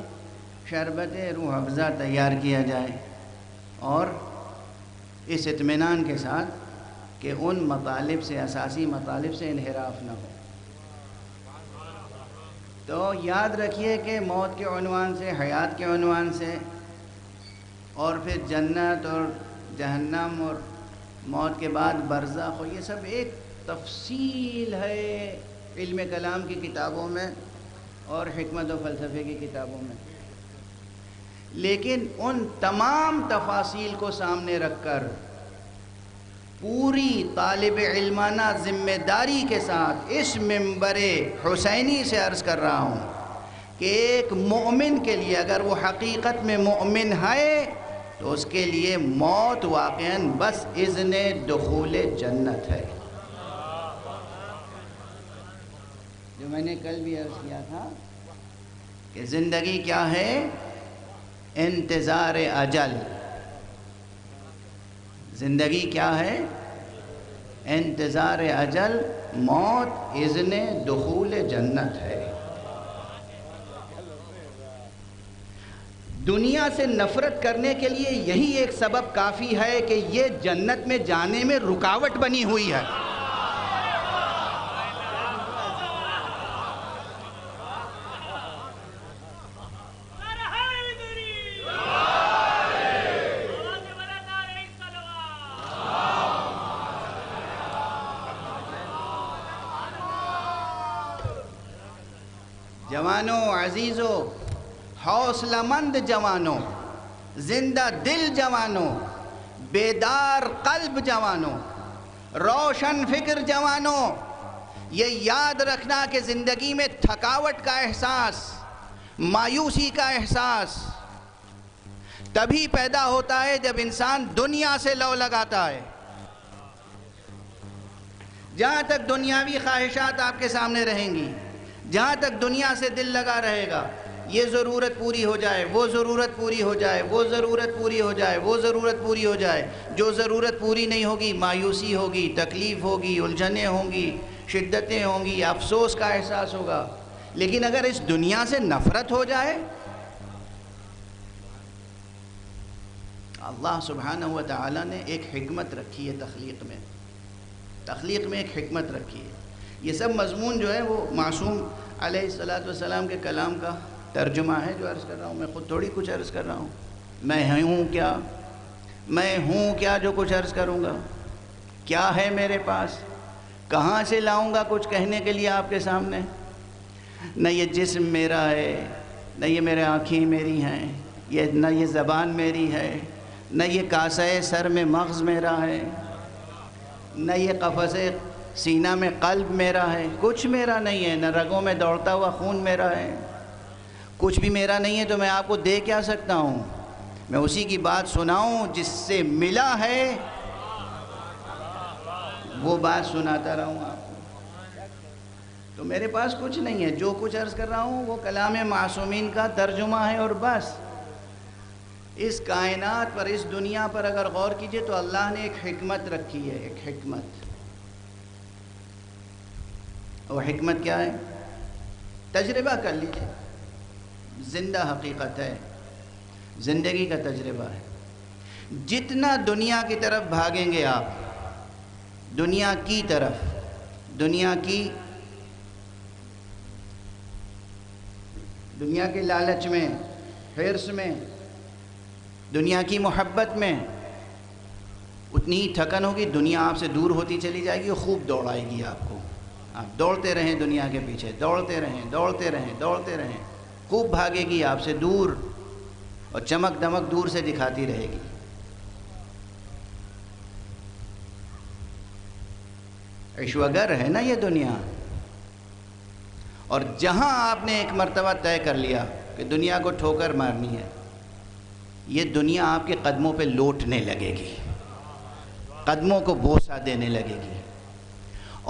شربت روح افزا تیار کیا جائے، اور اس اطمینان کے ساتھ کہ ان مطالب سے، اساسی مطالب سے انحراف نہ ہو. تو یاد رکھیے کہ موت کے عنوان سے، حیات کے عنوان سے، اور پھر جنت اور جہنم اور موت کے بعد برزخ، یہ سب ایک تفصیل ہے علم کلام کی کتابوں میں اور حکمت و فلسفے کی کتابوں میں. لیکن ان تمام تفاصیل کو سامنے رکھ کر پوری طالب علمانہ ذمہ داری کے ساتھ اس منبر حسینی سے عرض کر رہا ہوں کہ ایک مومن کے لیے اگر وہ حقیقت میں مومن ہے تو اس کے لیے موت واقعاً بس اذن دخول جنت ہے. جو میں نے کل بھی عرض کیا تھا کہ زندگی کیا ہے؟ انتظار اجل. زندگی کیا ہے؟ انتظار اجل. موت اذن دخول جنت ہے. دنیا سے نفرت کرنے کے لیے یہی ایک سبب کافی ہے کہ یہ جنت میں جانے میں رکاوٹ بنی ہوئی ہے. جوانوں، عزیزوں، حوصلہ مند جوانوں، زندہ دل جوانوں، بیدار قلب جوانوں، روشن فکر جوانوں، یہ یاد رکھنا کہ زندگی میں تھکاوٹ کا احساس، مایوسی کا احساس تبھی پیدا ہوتا ہے جب انسان دنیا سے لو لگاتا ہے. جہاں تک دنیاوی خواہشات آپ کے سامنے رہیں گی، جہاں تک دنیا سے دل لگا رہے گا، یہ ضرورت پوری ہو جائے، وہ ضرورت پوری ہو جائے، وہ ضرورت پوری ہو جائے، وہ ضرورت پوری ہو جائے۔ جو ضرورت پوری نہیں ہوگی مایوسی ہوگی، تکلیف ہوگی، الجھنیں ہوں گی، شدتیں ہوں گی، افسوس کا احساس ہوگا۔ لیکن اگر اس دنیا سے نفرت ہو جائے، اللہ سبحانہ و تعالیٰ نے ایک حکمت رکھی ہے تخلیق میں ایک حکمت رکھی ہے۔ یہ سب مضمون جو ہے وہ معصوم علیہ السلام کے کلام کا ترجمہ ہے جو عرض کر رہا ہوں، میں خود تھوڑی کچھ عرض کر رہا ہوں۔ میں ہوں کیا جو کچھ عرض کروں گا؟ کیا ہے میرے پاس؟ کہاں سے لاؤں گا کچھ کہنے کے لیے آپ کے سامنے؟ نہ یہ جسم میرا ہے، نہ یہ میرے آنکھیں میری ہیں، نہ یہ زبان میری ہے، نہ یہ کاسہ سر میں مغز میرا ہے، نہ یہ قفس سینہ میں قلب میرا ہے۔ کچھ میرا نہیں ہے، نہ رگوں میں دوڑتا ہوا خون میرا ہے۔ کچھ بھی میرا نہیں ہے تو میں آپ کو دے کیا سکتا ہوں؟ میں اسی کی بات سناؤں جس سے ملا ہے، وہ بات سناتا رہوں آپ کو۔ تو میرے پاس کچھ نہیں ہے، جو کچھ عرض کر رہا ہوں وہ کلام معصومین کا ترجمہ ہے اور بس۔ اس کائنات پر، اس دنیا پر اگر غور کیجئے تو اللہ نے ایک حکمت رکھی ہے، ایک حکمت۔ وہ حکمت کیا ہے؟ تجربہ کر لیجئے، زندہ حقیقت ہے، زندگی کا تجربہ ہے۔ جتنا دنیا کی طرف بھاگیں گے آپ، دنیا کی طرف، دنیا کے لالچ میں، حرص میں، دنیا کی محبت میں، اتنی ہی تھکن ہوگی، دنیا آپ سے دور ہوتی چلی جائے گی اور خوب دوڑائے گی آپ کو۔ آپ دوڑتے رہیں دنیا کے پیچھے، دوڑتے رہیں، خوب بھاگے گی آپ سے دور اور چمک دمک دور سے دکھاتی رہے گی۔ عشوگر ہے نا یہ دنیا۔ اور جہاں آپ نے ایک مرتبہ طے کر لیا کہ دنیا کو ٹھوکر مارنی ہے، یہ دنیا آپ کے قدموں پہ لوٹنے لگے گی، قدموں کو بوسہ دینے لگے گی،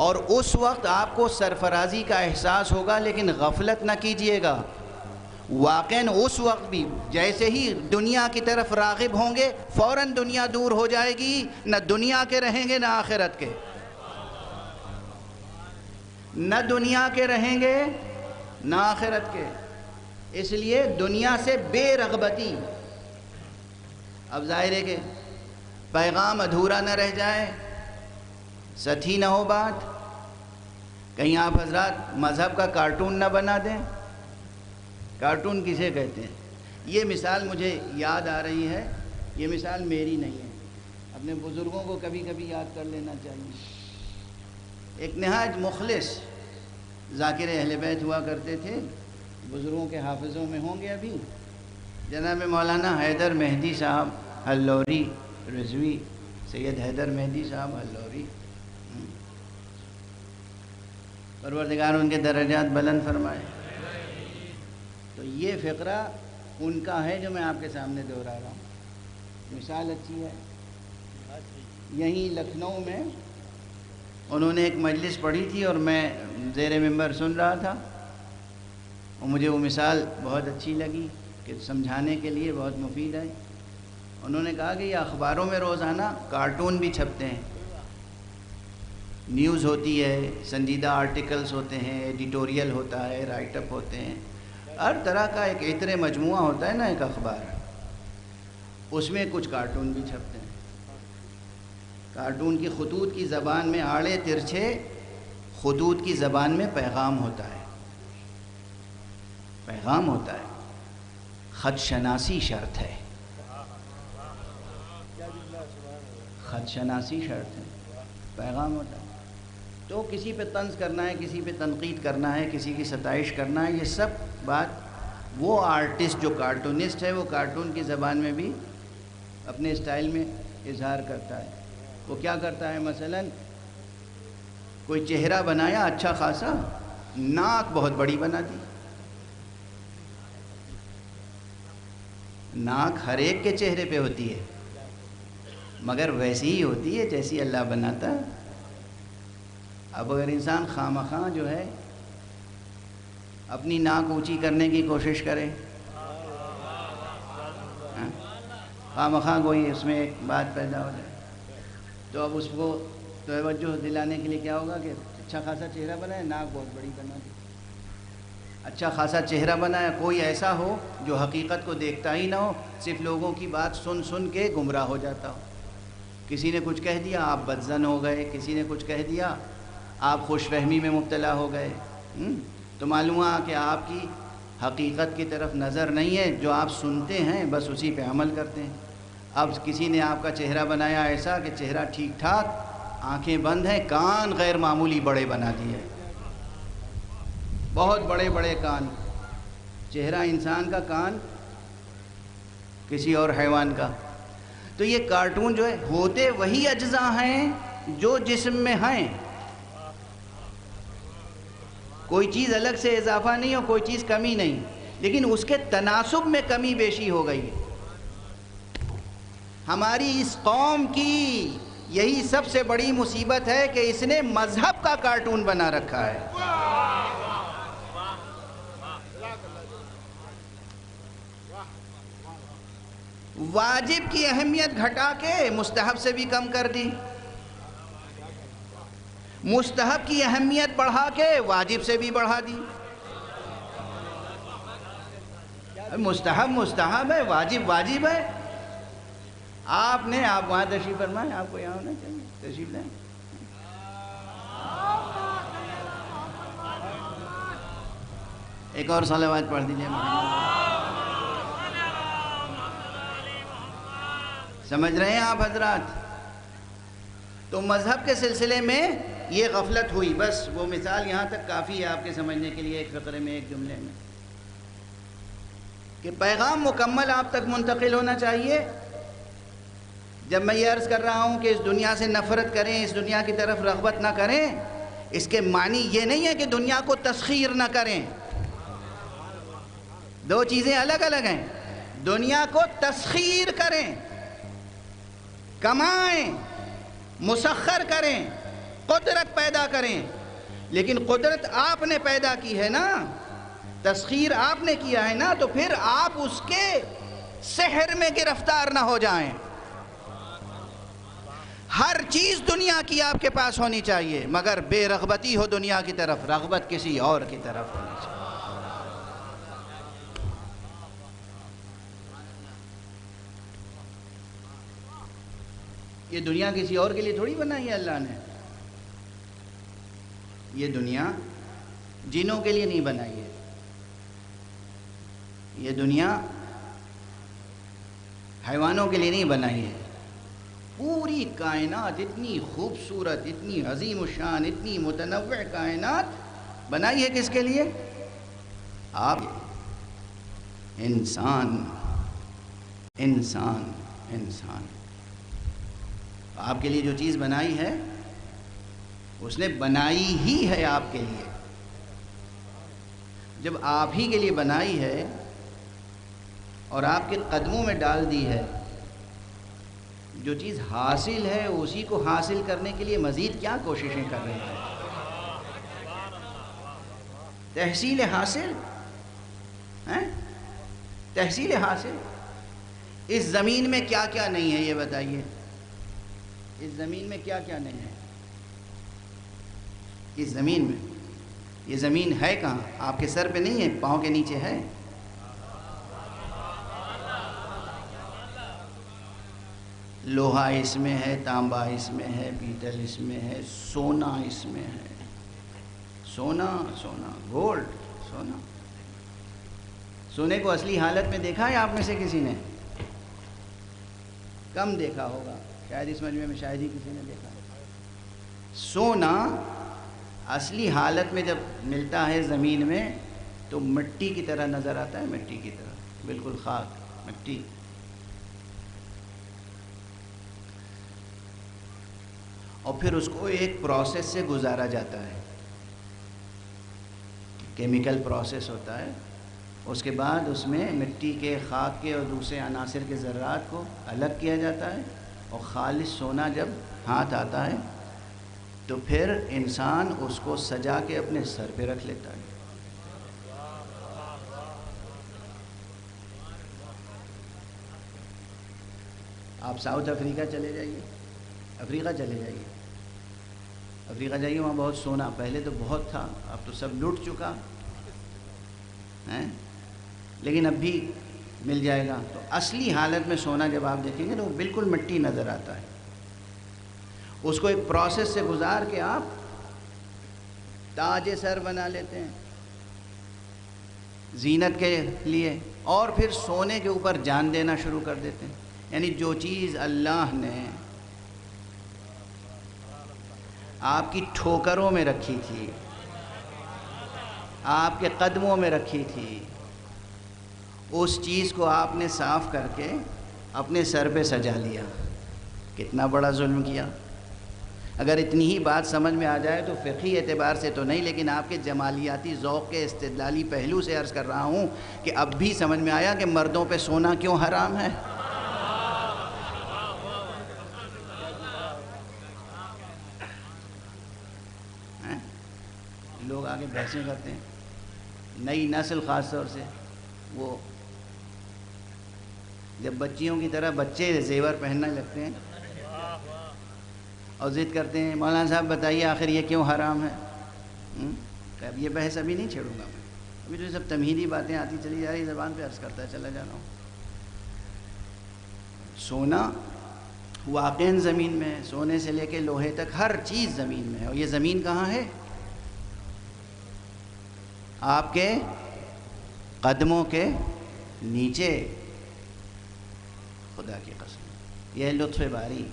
اور اس وقت آپ کو سرفرازی کا احساس ہوگا۔ لیکن غفلت نہ کیجئے گا، واقعاً اس وقت بھی جیسے ہی دنیا کی طرف راغب ہوں گے فوراً دنیا دور ہو جائے گی، نہ دنیا کے رہیں گے نہ آخرت کے، نہ دنیا کے رہیں گے نہ آخرت کے۔ اس لیے دنیا سے بے رغبتی۔ اب ظاہر ہے کہ پیغام ادھورا نہ رہ جائے، سچی نہ ہو بات، کہیں آپ حضرات مذہب کا کارٹون نہ بنا دیں۔ کارٹون کسے کہتے ہیں؟ یہ مثال مجھے یاد آ رہی ہے، یہ مثال میری نہیں ہے، اپنے بزرگوں کو کبھی کبھی یاد کر لینا چاہیے۔ ایک نہایت مخلص ذاکر اہل بیت ہوا کرتے تھے، بزرگوں کے حافظوں میں ہوں گے ابھی، جناب مولانا حیدر مہدی صاحب ہلوری رضوی، سید حیدر مہدی صاحب ہلوری، پروردگار ان کے درجات بلند فرمائے۔ تو یہ فقرہ ان کا ہے جو میں آپ کے سامنے دہرا رہا ہوں، مثال اچھی ہے۔ یہیں لکھنؤ میں انہوں نے ایک مجلس پڑھی تھی اور میں زیر ممبر سن رہا تھا، اور مجھے وہ مثال بہت اچھی لگی کہ سمجھانے کے لیے بہت مفید ہے۔ انہوں نے کہا کہ یہ اخباروں میں روزانہ کارٹون بھی چھپتے ہیں، نیوز ہوتی ہے، سنجیدہ آرٹیکلز ہوتے ہیں، ایڈیٹوریل ہوتا ہے، رائٹ اپ ہوتے ہیں، ہر طرح کا ایک عطر مجموعہ ہوتا ہے نا ایک اخبار، اس میں کچھ کارٹون بھی چھپتے ہیں۔ کارٹون کی خطوط کی زبان میں آڑے ترچھے، خطوط کی زبان میں پیغام ہوتا ہے، پیغام ہوتا ہے، خط شناسی شرط ہے، خط شناسی شرط ہے، پیغام ہوتا ہے۔ تو کسی پہ طنز کرنا ہے، کسی پہ تنقید کرنا ہے، کسی کی ستائش کرنا ہے، یہ سب بات وہ آرٹسٹ جو کارٹونسٹ ہے وہ کارٹون کی زبان میں بھی اپنے اسٹائل میں اظہار کرتا ہے۔ وہ کیا کرتا ہے؟ مثلا کوئی چہرہ بنایا اچھا خاصا، ناک بہت بڑی بنا دی۔ ناک ہر ایک کے چہرے پہ ہوتی ہے، مگر ویسی ہی ہوتی ہے جیسی اللہ بناتا ہے۔ اب اگر انسان خواہ مخواہ جو ہے اپنی ناک اونچی کرنے کی کوشش کرے، خواہ کوئی اس میں ایک بات پیدا ہو جائے، تو اب اس کو توجہ دلانے کے لیے کیا ہوگا کہ اچھا خاصا چہرہ بنائے، ناک بہت بڑی بنا دی، اچھا خاصا چہرہ بنایا، کوئی ایسا ہو جو حقیقت کو دیکھتا ہی نہ ہو، صرف لوگوں کی بات سن سن کے گمراہ ہو جاتا ہو۔ کسی نے کچھ کہہ دیا آپ بدظن ہو گئے، کسی نے کچھ کہہ دیا آپ خوش فہمی میں مبتلا ہو گئے، تو معلوم ہوا کہ آپ کی حقیقت کی طرف نظر نہیں ہے، جو آپ سنتے ہیں بس اسی پہ عمل کرتے ہیں۔ اب کسی نے آپ کا چہرہ بنایا ایسا کہ چہرہ ٹھیک ٹھاک، آنکھیں بند ہیں، کان غیر معمولی بڑے بنا دیے، بہت بڑے بڑے کان، چہرہ انسان کا، کان کسی اور حیوان کا۔ تو یہ کارٹون جو ہے ہوتے وہی اجزاء ہیں جو جسم میں ہیں، کوئی چیز الگ سے اضافہ نہیں اور کوئی چیز کمی نہیں، لیکن اس کے تناسب میں کمی بیشی ہو گئی ہے۔ ہماری اس قوم کی یہی سب سے بڑی مصیبت ہے کہ اس نے مذہب کا کارٹون بنا رکھا ہے۔ واجب کی اہمیت گھٹا کے مستحب سے بھی کم کر دی، مستحب کی اہمیت بڑھا کے واجب سے بھی بڑھا دی۔ مستحب مستحب ہے، واجب واجب ہے۔ آپ وہاں تشریف فرمائیں، آپ کو یہاں ہونا چاہیے، تشریف لیں۔ ایک اور صلوات پڑھ دیجیے۔ سمجھ رہے ہیں آپ حضرات؟ تو مذہب کے سلسلے میں یہ غفلت ہوئی، بس وہ مثال یہاں تک کافی ہے آپ کے سمجھنے کے لیے، ایک فقرے میں، ایک جملے میں، کہ پیغام مکمل آپ تک منتقل ہونا چاہیے۔ جب میں یہ عرض کر رہا ہوں کہ اس دنیا سے نفرت کریں، اس دنیا کی طرف رغبت نہ کریں، اس کے معنی یہ نہیں ہے کہ دنیا کو تسخیر نہ کریں، دو چیزیں الگ الگ ہیں۔ دنیا کو تسخیر کریں، کمائیں، مسخر کریں، قدرت پیدا کریں، لیکن قدرت آپ نے پیدا کی ہے نا، تسخیر آپ نے کیا ہے نا، تو پھر آپ اس کے سحر میں گرفتار نہ ہو جائیں۔ ہر چیز دنیا کی آپ کے پاس ہونی چاہیے، مگر بے رغبتی ہو دنیا کی طرف، رغبت کسی اور کی طرف ہونی چاہیے۔ یہ دنیا کسی اور کے لیے تھوڑی بنائی ہے اللہ نے، یہ دنیا جنوں کے لیے نہیں بنائی ہے، یہ دنیا حیوانوں کے لیے نہیں بنائی ہے۔ پوری کائنات اتنی خوبصورت، اتنی عظیم الشان، اتنی متنوع کائنات بنائی ہے کس کے لیے؟ آپ انسان انسان انسان آپ کے لیے جو چیز بنائی ہے اس نے بنائی ہی ہے آپ کے لیے۔ جب آپ ہی کے لیے بنائی ہے اور آپ کے قدموں میں ڈال دی ہے، جو چیز حاصل ہے اسی کو حاصل کرنے کے لیے مزید کیا کوششیں کر رہے ہیں؟ تحصیل حاصل تحصیل حاصل۔ اس زمین میں کیا کیا نہیں ہے یہ بتائیے، اس زمین میں کیا کیا نہیں ہے؟ اس زمین میں، یہ زمین ہے کہاں؟ آپ کے سر پہ نہیں ہے، پاؤں کے نیچے ہے۔ لوہا اس میں ہے، تانبا اس میں ہے، پیتل اس میں ہے، سونا اس میں ہے، سونا سونا گولڈ سونا۔ سونے کو اصلی حالت میں دیکھا ہے آپ میں سے کسی نے؟ کم دیکھا ہوگا، شاید اس مجمع میں شاید ہی کسی نے دیکھا۔ سونا اصلی حالت میں جب ملتا ہے زمین میں تو مٹی کی طرح نظر آتا ہے، مٹی کی طرح، بالکل خاک، مٹی۔ اور پھر اس کو ایک پروسیس سے گزارا جاتا ہے، کیمیکل پروسیس ہوتا ہے، اس کے بعد اس میں مٹی کے، خاک کے اور دوسرے عناصر کے ذرات کو الگ کیا جاتا ہے، اور خالص سونا جب ہاتھ آتا ہے تو پھر انسان اس کو سجا کے اپنے سر پہ رکھ لیتا ہے۔ آپ ساؤتھ افریقہ چلے جائیے، افریقہ چلے جائیے، افریقہ جائیے، وہاں بہت سونا، پہلے تو بہت تھا، اب تو سب لٹ چکا ہے، لیکن اب بھی مل جائے گا۔ تو اصلی حالت میں سونا جب آپ دیکھیں گے تو وہ بالکل مٹی نظر آتا ہے، اس کو ایک پروسیس سے گزار کے آپ تاج سر بنا لیتے ہیں زینت کے لیے، اور پھر سونے کے اوپر جان دینا شروع کر دیتے ہیں۔ یعنی جو چیز اللہ نے آپ کی ٹھوکروں میں رکھی تھی، آپ کے قدموں میں رکھی تھی، اس چیز کو آپ نے صاف کر کے اپنے سر پہ سجا لیا۔ کتنا بڑا ظلم کیا۔ اگر اتنی ہی بات سمجھ میں آ جائے تو فقہی اعتبار سے تو نہیں، لیکن آپ کے جمالیاتی ذوق کے استدلالی پہلو سے عرض کر رہا ہوں کہ اب بھی سمجھ میں آیا کہ مردوں پہ سونا کیوں حرام ہے۔ لوگ آگے بحثیں کرتے ہیں، نئی نسل خاص طور سے، وہ جب بچیوں کی طرح بچے زیور پہننے لگتے ہیں اور ضد کرتے ہیں، مولانا صاحب بتائیے آخر یہ کیوں حرام ہے؟ اب یہ بحث ابھی نہیں چھیڑوں گا میں، ابھی تو یہ سب تمہیدی باتیں آتی چلی جا رہی، زبان پہ عرض کرتا چلا جا رہا ہوں۔ سونا واقعاً زمین میں ہے، سونے سے لے کے لوہے تک ہر چیز زمین میں ہے، اور یہ زمین کہاں ہے؟ آپ کے قدموں کے نیچے۔ خدا کی قسم، یہ لطف باری،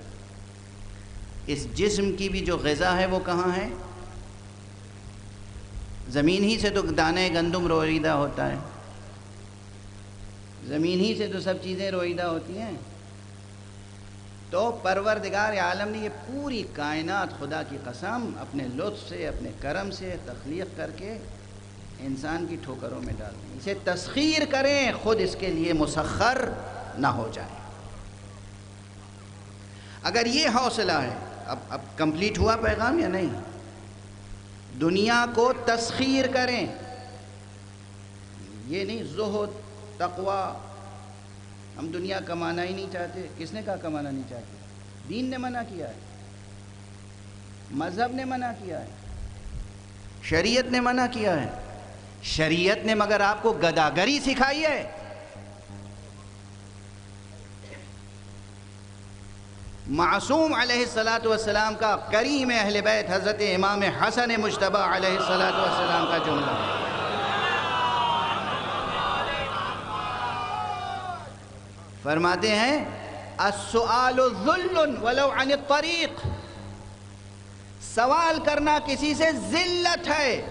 اس جسم کی بھی جو غذا ہے وہ کہاں ہے؟ زمین ہی سے تو دانے گندم روئیدہ ہوتا ہے، زمین ہی سے تو سب چیزیں روئیدہ ہوتی ہیں۔ تو پروردگار عالم نے یہ پوری کائنات خدا کی قسم اپنے لطف سے، اپنے کرم سے تخلیق کر کے انسان کی ٹھوکروں میں ڈال دیں۔ اسے تسخیر کریں، خود اس کے لیے مسخر نہ ہو جائے۔ اگر یہ حوصلہ ہے، اب کمپلیٹ ہوا پیغام یا نہیں؟ دنیا کو تسخیر کریں، یہ نہیں زہد تقوی، ہم دنیا کمانا ہی نہیں چاہتے۔ کس نے کہا کمانا نہیں چاہتے؟ دین نے منع کیا ہے، مذہب نے منع کیا ہے، شریعت نے منع کیا ہے۔ شریعت نے مگر آپ کو گداگری سکھائی ہے؟ معصوم علیہ السلام کا کریم اہل بیت حضرت امام حسن مجتبی علیہ السلام کا جملہ، فرماتے ہیں السؤال ذل ولو عن الطریق، سوال کرنا کسی سے ذلت ہے،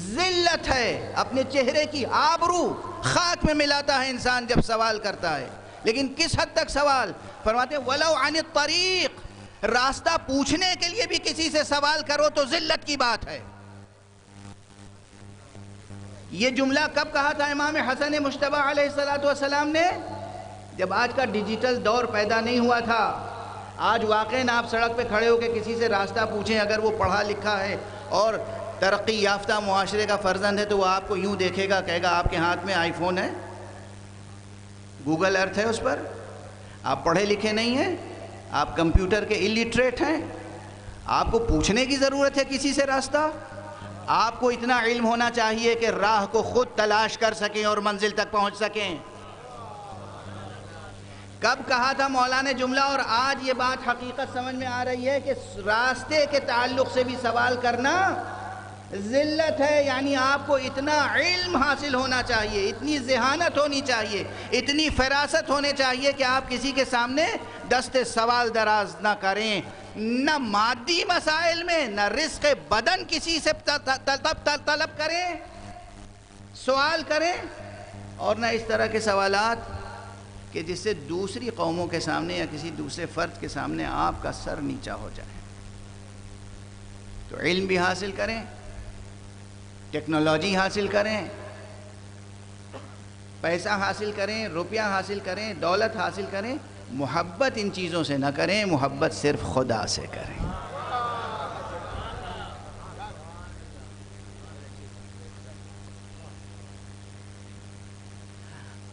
ذلت ہے، اپنے چہرے کی آبرو خاک میں ملاتا ہے انسان جب سوال کرتا ہے۔ لیکن کس حد تک سوال؟ فرماتے ہیں ولو عن الطریق، راستہ پوچھنے کے لیے بھی کسی سے سوال کرو تو ذلت کی بات ہے۔ یہ جملہ کب کہا تھا امام حسن مجتبی علیہ السلام نے؟ جب آج کا ڈیجیٹل دور پیدا نہیں ہوا تھا۔ آج واقعاً آپ سڑک پہ کھڑے ہو کے کسی سے راستہ پوچھیں، اگر وہ پڑھا لکھا ہے اور ترقی یافتہ معاشرے کا فرزند ہے تو وہ آپ کو یوں دیکھے گا، کہے گا آپ کے ہاتھ میں آئی فون ہے، گوگل ارتھ ہے اس پر، آپ پڑھے لکھے نہیں ہیں، آپ کمپیوٹر کے الٹریٹ ہیں، آپ کو پوچھنے کی ضرورت ہے کسی سے راستہ؟ آپ کو اتنا علم ہونا چاہیے کہ راہ کو خود تلاش کر سکیں اور منزل تک پہنچ سکیں۔ کب کہا تھا مولا نے جملہ؟ اور آج یہ بات حقیقت سمجھ میں آ رہی ہے کہ راستے کے تعلق سے بھی سوال کرنا ذلت ہے۔ یعنی آپ کو اتنا علم حاصل ہونا چاہیے، اتنی ذہانت ہونی چاہیے، اتنی فراست ہونے چاہیے کہ آپ کسی کے سامنے دست سوال دراز نہ کریں، نہ مادی مسائل میں، نہ رزق بدن کسی سے طلب کریں، سوال کریں، اور نہ اس طرح کے سوالات کہ جس سے دوسری قوموں کے سامنے یا کسی دوسرے فرد کے سامنے آپ کا سر نیچا ہو جائے۔ تو علم بھی حاصل کریں، ٹیکنالوجی حاصل کریں، پیسہ حاصل کریں، روپیہ حاصل کریں، دولت حاصل کریں، محبت ان چیزوں سے نہ کریں، محبت صرف خدا سے کریں۔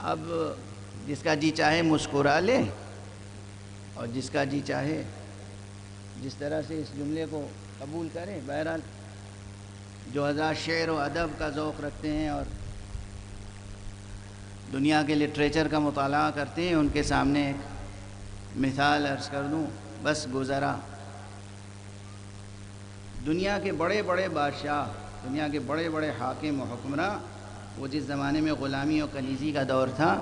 اب جس کا جی چاہے مسکرا لے، اور جس کا جی چاہے جس طرح سے اس جملے کو قبول کریں. بہرحال جو حضرات شعر و ادب کا ذوق رکھتے ہیں اور دنیا کے لٹریچر کا مطالعہ کرتے ہیں، ان کے سامنے ایک مثال عرض کر دوں. بس گزرا دنیا کے بڑے بڑے بادشاہ، دنیا کے بڑے بڑے حاکم و حکمراں، وہ جس زمانے میں غلامی اور کنیزی کا دور تھا،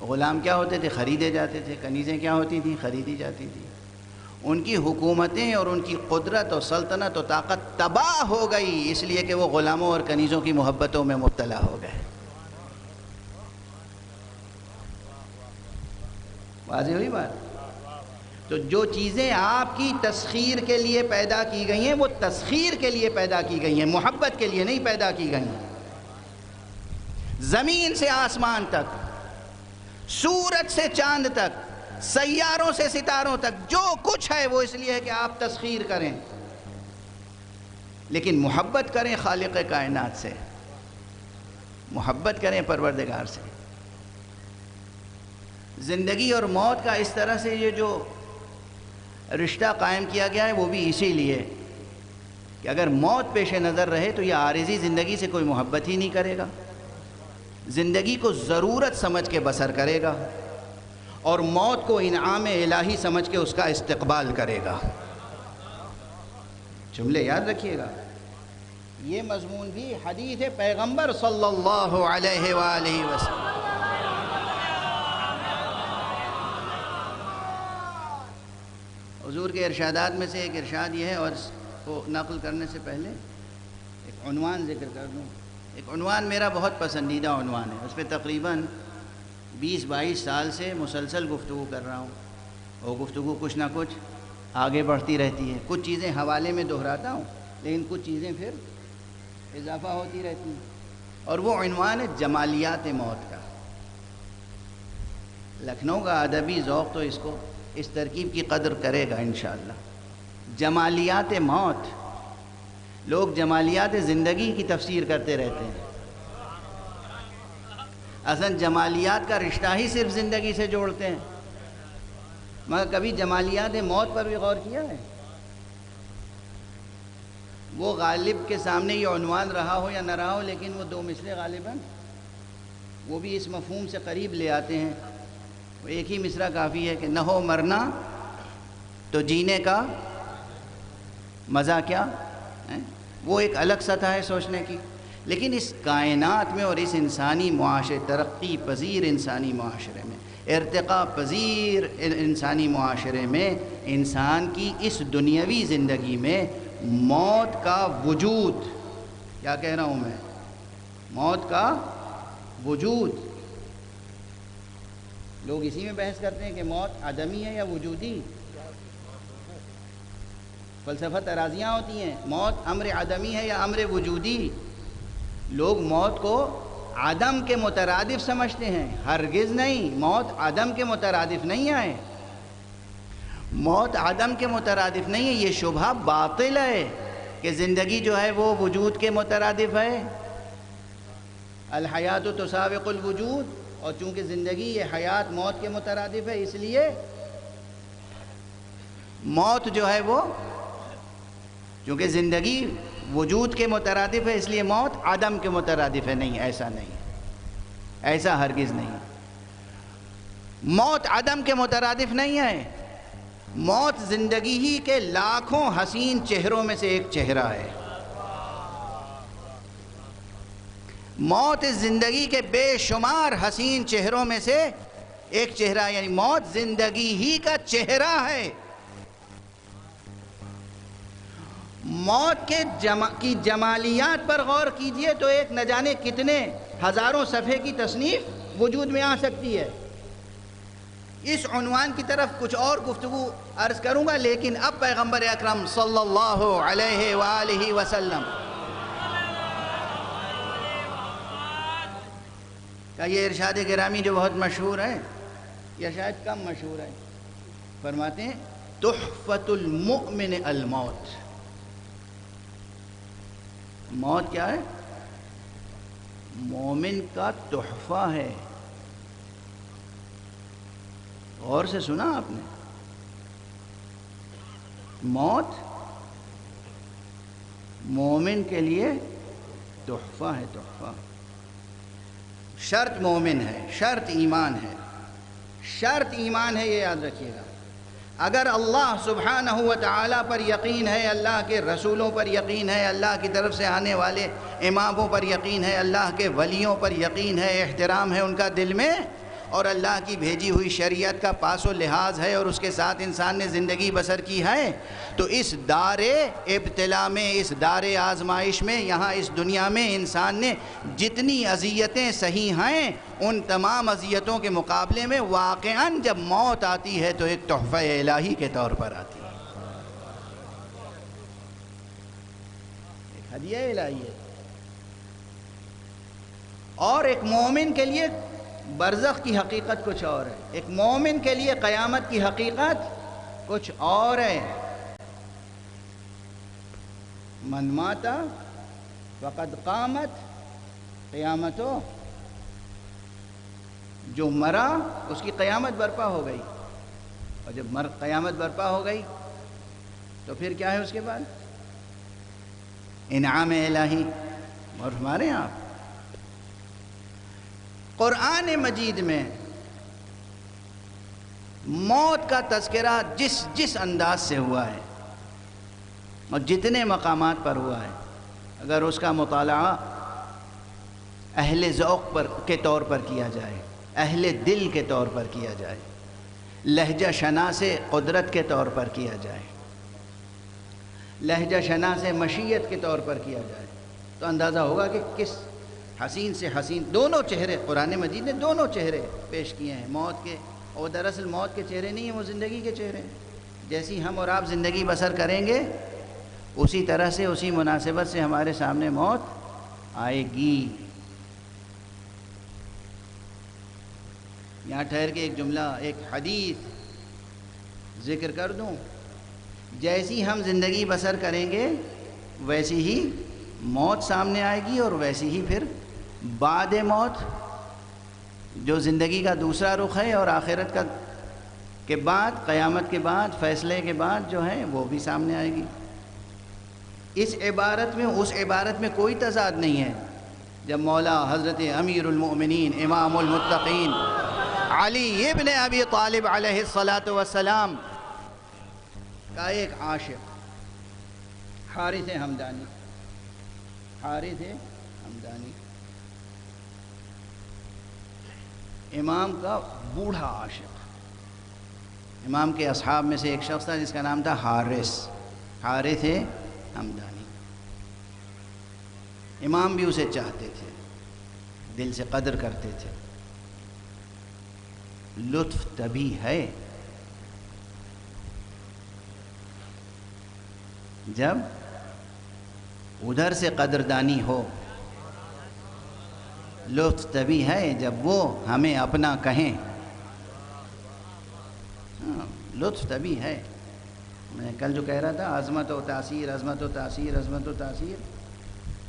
غلام کیا ہوتے تھے؟ خریدے جاتے تھے. کنیزیں کیا ہوتی تھیں؟ خریدی جاتی تھیں. ان کی حکومتیں اور ان کی قدرت اور سلطنت و طاقت تباہ ہو گئی، اس لیے کہ وہ غلاموں اور کنیزوں کی محبتوں میں مبتلا ہو گئے. واضح ہوئی بات؟ تو جو چیزیں آپ کی تسخیر کے لیے پیدا کی گئی ہیں وہ تسخیر کے لیے پیدا کی گئی ہیں، محبت کے لیے نہیں پیدا کی گئی ہیں. زمین سے آسمان تک، سورج سے چاند تک، سیاروں سے ستاروں تک جو کچھ ہے وہ اس لیے ہے کہ آپ تسخیر کریں، لیکن محبت کریں خالق کائنات سے، محبت کریں پروردگار سے. زندگی اور موت کا اس طرح سے یہ جو رشتہ قائم کیا گیا ہے وہ بھی اسی لیے کہ اگر موت پیش نظر رہے تو یہ عارضی زندگی سے کوئی محبت ہی نہیں کرے گا، زندگی کو ضرورت سمجھ کے بسر کرے گا اور موت کو انعام الہی سمجھ کے اس کا استقبال کرے گا. جملے یاد رکھیے گا. یہ مضمون بھی حدیث پیغمبر صلی اللہ علیہ وآلہ وسلم. حضور کے ارشادات میں سے ایک ارشاد یہ ہے، اور اس کو نقل کرنے سے پہلے ایک عنوان ذکر کر دوں. ایک عنوان میرا بہت پسندیدہ عنوان ہے، اس پہ تقریباً 20-22 سال سے مسلسل گفتگو کر رہا ہوں، اور گفتگو کچھ نہ کچھ آگے بڑھتی رہتی ہے. کچھ چیزیں حوالے میں دہراتا ہوں لیکن کچھ چیزیں پھر اضافہ ہوتی رہتی ہیں، اور وہ عنوان ہے جمالیات موت کا. لکھنؤ کا ادبی ذوق تو اس ترکیب کی قدر کرے گا انشاءاللہ. جمالیات موت. لوگ جمالیات زندگی کی تفسیر کرتے رہتے ہیں، اصلاً جمالیات کا رشتہ ہی صرف زندگی سے جوڑتے ہیں، مگر کبھی جمالیات موت پر بھی غور کیا ہے؟ وہ غالب کے سامنے یہ عنوان رہا ہو یا نہ رہا ہو، لیکن وہ دو مصرے غالباً وہ بھی اس مفہوم سے قریب لے آتے ہیں. وہ ایک ہی مصرع کافی ہے کہ نہ ہو مرنا تو جینے کا مزہ کیا ہے. وہ ایک الگ سطح ہے سوچنے کی، لیکن اس کائنات میں اور اس انسانی معاشرے، ترقی پذیر انسانی معاشرے میں، ارتقاء پذیر انسانی معاشرے میں، انسان کی اس دنیاوی زندگی میں موت کا وجود، کیا کہہ رہا ہوں میں، موت کا وجود. لوگ اسی میں بحث کرتے ہیں کہ موت عدمی ہے یا وجودی. فلسفہ ترازیاں ہوتی ہیں، موت امر عدمی ہے یا امر وجودی. لوگ موت کو عدم کے مترادف سمجھتے ہیں، ہرگز نہیں. موت عدم کے مترادف نہیں ہے، موت عدم کے مترادف نہیں ہے. یہ شبہ باطل ہے کہ زندگی جو ہے وہ وجود کے مترادف ہے. الحیات تسابق الوجود، اور چونکہ زندگی یہ حیات موت کے مترادف ہے، اس لیے موت جو ہے وہ، چونکہ زندگی وجود کے مترادف ہے، اس لیے موت عدم کے مترادف ہے. نہیں، ایسا نہیں، ایسا ہرگز نہیں. موت عدم کے مترادف نہیں ہے. موت زندگی ہی کے لاکھوں حسین چہروں میں سے ایک چہرہ ہے. موت زندگی کے بے شمار حسین چہروں میں سے ایک چہرہ، یعنی موت زندگی ہی کا چہرہ ہے. موت کی جمالیات پر غور کیجئے تو ایک نہ جانے کتنے ہزاروں صفحے کی تصنیف وجود میں آ سکتی ہے. اس عنوان کی طرف کچھ اور گفتگو عرض کروں گا، لیکن اب پیغمبر اکرم صلی اللہ علیہ وآلہ وسلم کا یہ ارشاد گرامی جو بہت مشہور ہے یا شاید کم مشہور ہے، فرماتے ہیں تحفۃ المؤمن الموت. موت کیا ہے؟ مومن کا تحفہ ہے. غور سے سنا آپ نے؟ موت مومن کے لیے تحفہ ہے، تحفہ۔ شرط مومن ہے، شرط ایمان ہے، شرط ایمان ہے، یہ یاد رکھیے گا۔ اگر اللہ سبحانہ و تعالیٰ پر یقین ہے، اللہ کے رسولوں پر یقین ہے، اللہ کی طرف سے آنے والے اماموں پر یقین ہے، اللہ کے ولیوں پر یقین ہے، احترام ہے ان کا دل میں، اور اللہ کی بھیجی ہوئی شریعت کا پاس و لحاظ ہے، اور اس کے ساتھ انسان نے زندگی بسر کی ہے، تو اس دار ابتلا میں، اس دار آزمائش میں، یہاں اس دنیا میں انسان نے جتنی اذیتیں سہی ہیں، ان تمام اذیتوں کے مقابلے میں واقعاً جب موت آتی ہے تو ایک تحفہ الہی کے طور پر آتی ہے، ایک ہدیہ الہی ہے۔ اور ایک مومن کے لیے برزخ کی حقیقت کچھ اور ہے، ایک مومن کے لیے قیامت کی حقیقت کچھ اور ہے۔ من مات فقد قامت قیامتو، جو مرا اس کی قیامت برپا ہو گئی، اور جب قیامت برپا ہو گئی تو پھر کیا ہے اس کے بعد؟ انعام الہی۔ اور ہمارے یہاں قرآن مجید میں موت کا تذکرہ جس انداز سے ہوا ہے اور جتنے مقامات پر ہوا ہے، اگر اس کا مطالعہ اہل ذوق کے طور پر کیا جائے، اہل دل کے طور پر کیا جائے، لہجہ شناس قدرت کے طور پر کیا جائے، لہجہ شناس مشیت کے طور پر کیا جائے، تو اندازہ ہوگا کہ کس حسین سے حسین دونوں چہرے قرآن مجید نے دونوں چہرے پیش کیے ہیں موت کے، اور دراصل موت کے چہرے نہیں ہیں، وہ زندگی کے چہرے ہیں۔ جیسی ہم اور آپ زندگی بسر کریں گے اسی طرح سے، اسی مناسبت سے ہمارے سامنے موت آئے گی۔ یہاں ٹھہر کے ایک جملہ، ایک حدیث ذکر کر دوں۔ جیسی ہم زندگی بسر کریں گے ویسی ہی موت سامنے آئے گی، اور ویسی ہی پھر بعد موت جو زندگی کا دوسرا رخ ہے، اور آخرت کے بعد، قیامت کے بعد، فیصلے کے بعد جو ہے وہ بھی سامنے آئے گی۔ اس عبارت میں اس عبارت میں کوئی تضاد نہیں ہے جب مولا حضرت امیر المؤمنین امام المتقین علی ابن ابی طالب علیہ السلام کا ایک عاشق حارث ہمدانی، حارث ہمدانی امام کا بوڑھا عاشق، امام کے اصحاب میں سے ایک شخص تھا جس کا نام تھا حارث ہمدانی۔ امام بھی اسے چاہتے تھے، دل سے قدر کرتے تھے۔ لطف تبھی ہے جب ادھر سے قدردانی ہو، لطف تبھی ہے جب وہ ہمیں اپنا کہیں، لطف تبھی ہے۔ میں کل جو کہہ رہا تھا عظمت و تاثیر، عظمت و تاثیر، عظمت و تاثیر،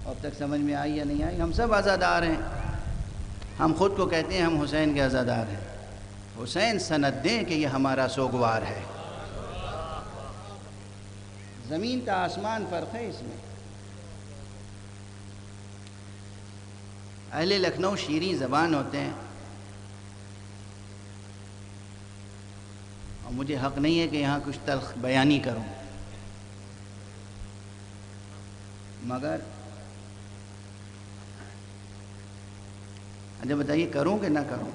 اب تک سمجھ میں آئی یا نہیں آئی؟ ہم سب عزادار ہیں، ہم خود کو کہتے ہیں ہم حسین کے عزادار ہیں۔ حسین سند دیں کہ یہ ہمارا سوگوار ہے۔ زمین تا آسمان فرق ہے اس میں۔ اہل لکھنؤ شیریں زبان ہوتے ہیں، اور مجھے حق نہیں ہے کہ یہاں کچھ تلخ بیانی کروں، مگر اچھا بتائیے کروں کہ نہ کروں؟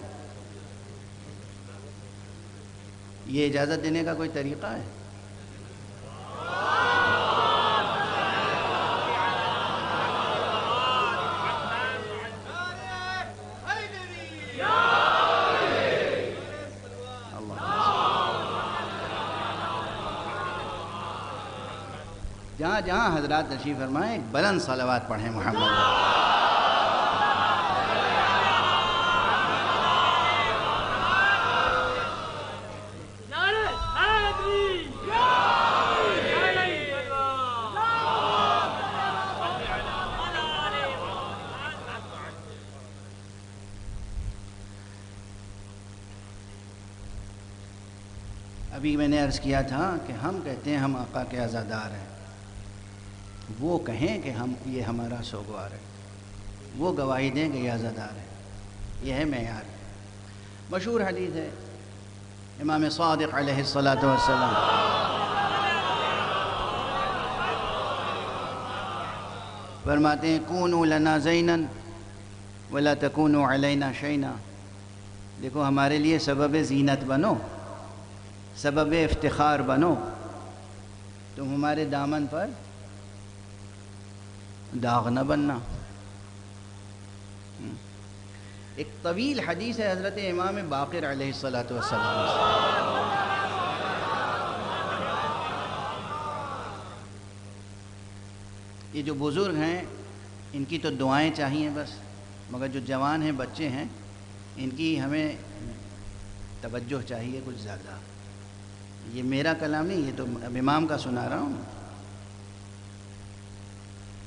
یہ اجازت دینے کا کوئی طریقہ ہے؟ جہاں جہاں حضرات تشریف فرمائیں ایک بلند صلوات پڑھیں محمد۔ ابھی میں نے عرض کیا تھا کہ ہم کہتے ہیں ہم آقا کے عزادار ہیں، وہ کہیں کہ یہ ہمارا سوگوار ہے، وہ گواہی دیں کہ یہ عزادار ہے، یہ ہے معیار۔ مشہور حدیث ہے امام صادق علیہ الصلاۃ والسلام فرماتے ہیں کونوا لنا زینا ولا تکونوا علینا شینا، دیکھو ہمارے لیے سبب زینت بنو، سبب افتخار بنو، تم ہمارے دامن پر داغ نہ بننا۔ ایک طویل حدیث ہے حضرت امام باقر علیہ الصلاۃ والسلام سے۔ یہ جو بزرگ ہیں ان کی تو دعائیں چاہیے بس، مگر جو جوان ہیں بچے ہیں ان کی ہمیں توجہ چاہیے کچھ زیادہ۔ یہ میرا کلام نہیں، یہ تو اب امام کا سنا رہا ہوں،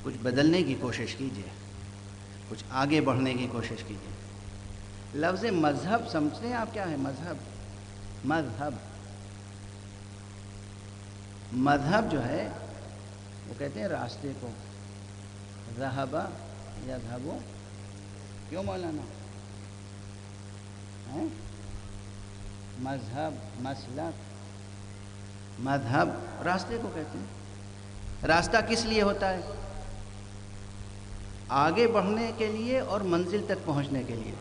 کچھ بدلنے کی کوشش کیجیے، کچھ آگے بڑھنے کی کوشش کیجیے۔ لفظ مذہب سمجھتے ہیں آپ کیا ہے؟ مذہب، مذہب مذہب جو ہے وہ کہتے ہیں راستے کو، ذہب یذہب، کیوں مولانا؟ مذہب، مسلک، مذہب راستے کو کہتے ہیں۔ راستہ کس لیے ہوتا ہے؟ آگے بڑھنے کے لیے اور منزل تک پہنچنے کے لیے۔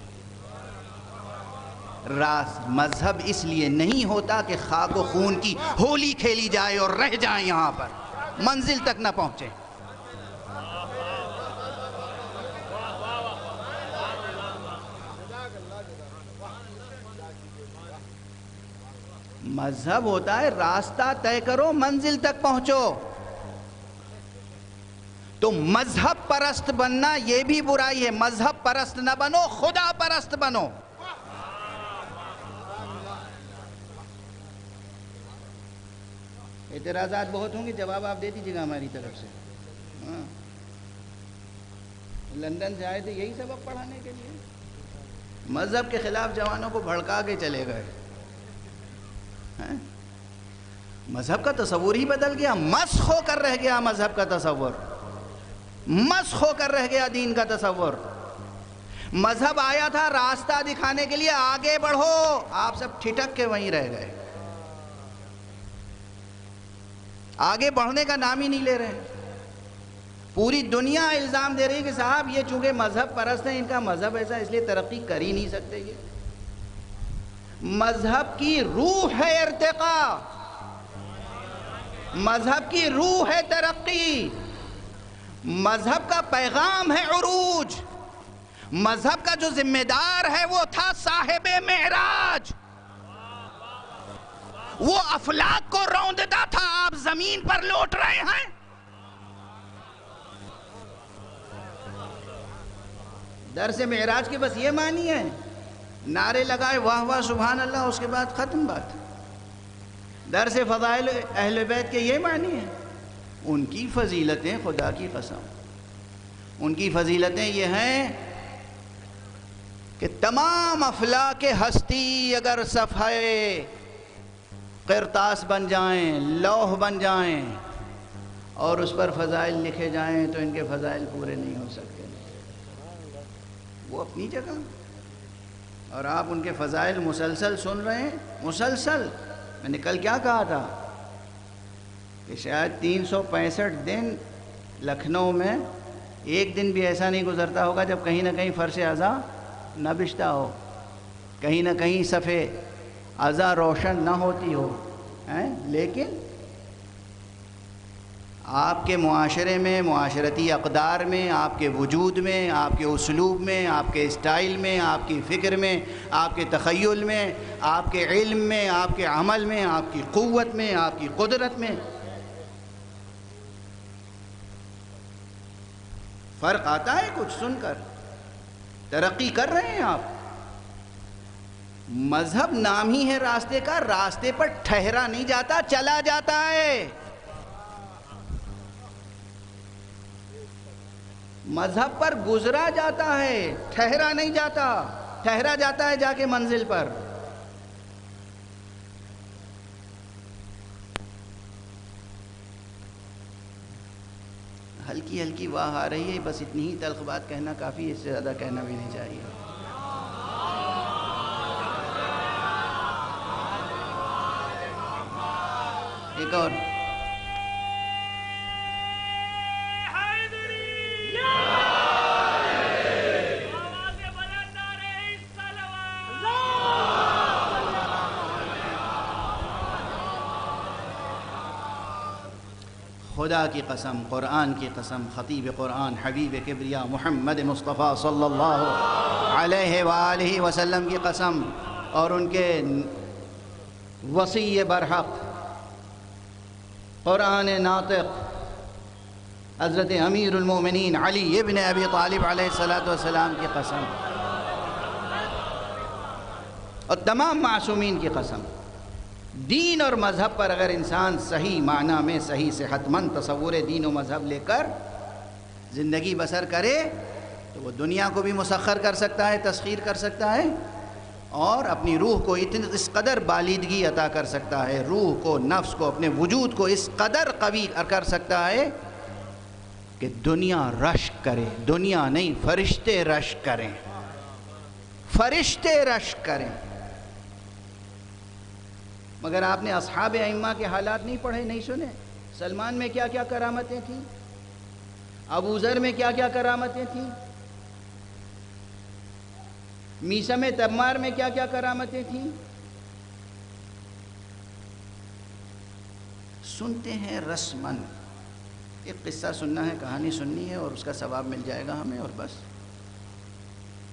مذہب اس لیے نہیں ہوتا کہ خاک و خون کی ہولی کھیلی جائے اور رہ جائیں یہاں پر، منزل تک نہ پہنچے۔ مذہب ہوتا ہے راستہ طے کرو، منزل تک پہنچو۔ تو مذہب پرست بننا یہ بھی برائی ہے، مذہب پرست نہ بنو، خدا پرست بنو۔ اعتراضات بہت ہوں گے، جواب آپ دے دیجیے گا ہماری طرف سے۔ لندن سے آئے تھے یہی سبق پڑھانے کے لیے، مذہب کے خلاف جوانوں کو بھڑکا کے چلے گئے۔ مذہب کا تصور ہی بدل گیا، مسخ ہو کر رہ گیا مذہب کا تصور، مسخ ہو کر رہ گیا دین کا تصور۔ مذہب آیا تھا راستہ دکھانے کے لیے، آگے بڑھو، آپ سب ٹھٹک کے وہیں رہ گئے، آگے بڑھنے کا نام ہی نہیں لے رہے۔ پوری دنیا الزام دے رہی کہ صاحب یہ چونکہ مذہب پرست ہیں، ان کا مذہب ایسا، اس لیے ترقی کر ہی نہیں سکتے۔ یہ مذہب کی روح ہے ارتقاء، مذہب کی روح ہے ترقی، مذہب کا پیغام ہے عروج، مذہب کا جو ذمہ دار ہے وہ تھا صاحب معراج، وہ افلاک کو روندتا تھا، آپ زمین پر لوٹ رہے ہیں۔ درس معراج کے بس یہ معنی ہے، نعرے لگائے واہ واہ سبحان اللہ، اس کے بعد ختم بات۔ درس فضائل اہل بیت کے یہ معنی ہے، ان کی فضیلتیں خدا کی قسم، ان کی فضیلتیں یہ ہیں کہ تمام افلاک ہستی اگر صفحے قرطاس بن جائیں، لوح بن جائیں اور اس پر فضائل لکھے جائیں تو ان کے فضائل پورے نہیں ہو سکتے۔ وہ اپنی جگہ، اور آپ ان کے فضائل مسلسل سن رہے ہیں، مسلسل۔ میں نے کل کیا کہا تھا کہ شاید 365 دن لکھنؤ میں ایک دن بھی ایسا نہیں گزرتا ہوگا جب کہیں نہ کہیں فرش اعضا نہ بچھتا ہو، کہیں نہ کہیں صفحے اعضا روشن نہ ہوتی ہو، لیکن آپ کے معاشرے میں، معاشرتی اقدار میں، آپ کے وجود میں، آپ کے اسلوب میں، آپ کے اسٹائل میں، آپ کی فکر میں، آپ کے تخیل میں، آپ کے علم میں، آپ کے عمل میں، آپ کی قوت میں، آپ کی قدرت میں فرق آتا ہے کچھ سن کر؟ ترقی کر رہے ہیں آپ؟ مذہب نام ہی ہے راستے کا، راستے پر ٹھہرا نہیں جاتا، چلا جاتا ہے۔ مذہب پر گزرا جاتا ہے، ٹھہرا نہیں جاتا، ٹھہرا جاتا ہے جا کے منزل پر۔ ہلکی ہلکی واہ آ رہی ہے، بس اتنی ہی تلخ بات کہنا کافی ہے، اس سے زیادہ کہنا بھی نہیں چاہیے۔ ایک اور خدا کی قسم، قرآن کی قسم، خطیب قرآن حبیب کبریا محمد مصطفیٰ صلی اللہ علیہ وآلہ وسلم کی قسم، اور ان کے وصی برحق قرآن ناطق حضرت امیر المومنین علی ابن ابی طالب علیہ السلام کی قسم، اور تمام معصومین کی قسم، دین اور مذہب پر اگر انسان صحیح معنی میں صحیح صحت مند تصور دین و مذہب لے کر زندگی بسر کرے تو وہ دنیا کو بھی مسخر کر سکتا ہے، تسخیر کر سکتا ہے، اور اپنی روح کو اس قدر بالیدگی عطا کر سکتا ہے، روح کو، نفس کو، اپنے وجود کو اس قدر قوی کر سکتا ہے کہ دنیا رشک کرے، دنیا نہیں فرشتے رشک کریں، فرشتے رشک کریں۔ مگر آپ نے اصحاب ائمہ کے حالات نہیں پڑھے، نہیں سنے؟ سلمان میں کیا کیا کرامتیں تھیں، ابو ذر میں کیا کیا کرامتیں تھیں، میثم تمار میں کیا کیا کرامتیں تھیں؟ سنتے ہیں رسماً، ایک قصہ سننا ہے، کہانی سننی ہے، اور اس کا ثواب مل جائے گا ہمیں، اور بس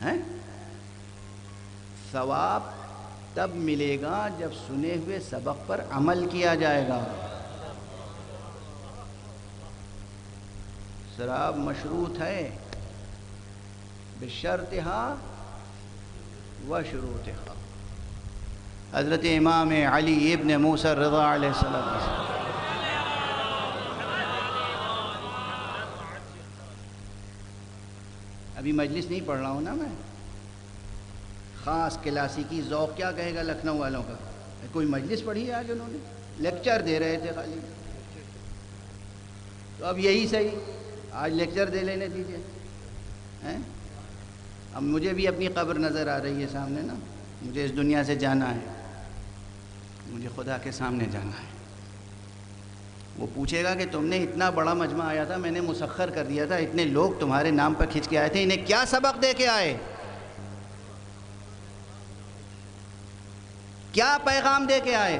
ہیں۔ ثواب تب ملے گا جب سنے ہوئے سبق پر عمل کیا جائے گا۔ شراب مشروط ہے بشرطہا و شروطہا۔ حضرت امام علی ابن موسیٰ الرضا علیہ السلام۔ ابھی مجلس نہیں پڑھ رہا ہوں نا میں، خاص کلاسیکی ذوق کیا کہے گا لکھنؤ والوں کا، کوئی مجلس پڑھی ہے آج انہوں نے؟ لیکچر دے رہے تھے خالی، تو اب یہی صحیح، آج لیکچر دے لینے دیجیے ہیں۔ اب مجھے بھی اپنی قبر نظر آ رہی ہے سامنے نا، مجھے اس دنیا سے جانا ہے، مجھے خدا کے سامنے جانا ہے۔ وہ پوچھے گا کہ تم نے اتنا بڑا مجمع آیا تھا، میں نے مسخر کر دیا تھا، اتنے لوگ تمہارے نام پر کھنچ کے آئے تھے، انہیں کیا سبق دے کے آئے، کیا پیغام دے کے آئے،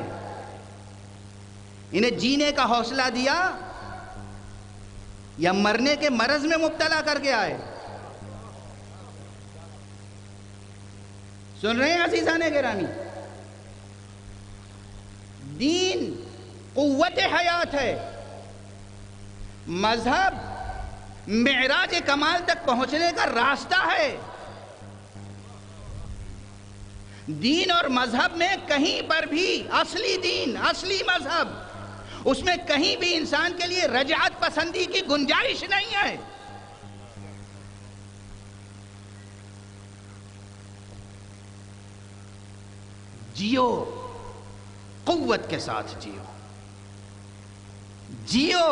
انہیں جینے کا حوصلہ دیا یا مرنے کے مرض میں مبتلا کر کے آئے؟ سن رہے ہیں عزیزان گرامی؟ دین قوت حیات ہے، مذہب معراج کمال تک پہنچنے کا راستہ ہے۔ دین اور مذہب میں کہیں پر بھی اصلی دین، اصلی مذہب، اس میں کہیں بھی انسان کے لیے رجعت پسندی کی گنجائش نہیں ہے۔ جیو، قوت کے ساتھ جیو، جیو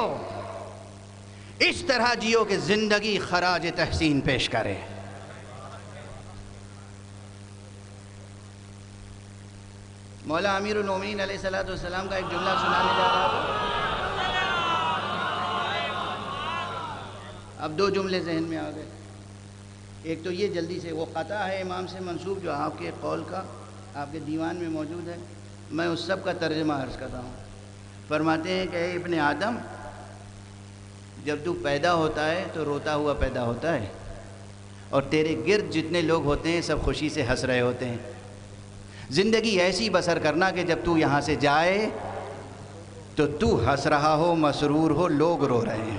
اس طرح جیو کہ زندگی خراج تحسین پیش کرے۔ مولا امیر المومنین علیہ السلام کا ایک جملہ سنانے جا رہا تھا، اب دو جملے ذہن میں آ گئے۔ ایک تو یہ جلدی سے، وہ قطع ہے امام سے منسوب جو آپ کے قول کا آپ کے دیوان میں موجود ہے، میں اس سب کا ترجمہ عرض کرتا ہوں۔ فرماتے ہیں کہ اے ابن آدم، جب تو پیدا ہوتا ہے تو روتا ہوا پیدا ہوتا ہے، اور تیرے گرد جتنے لوگ ہوتے ہیں سب خوشی سے ہنس رہے ہوتے ہیں۔ زندگی ایسی بسر کرنا کہ جب تو یہاں سے جائے تو تو ہنس رہا ہو، مسرور ہو، لوگ رو رہے ہیں۔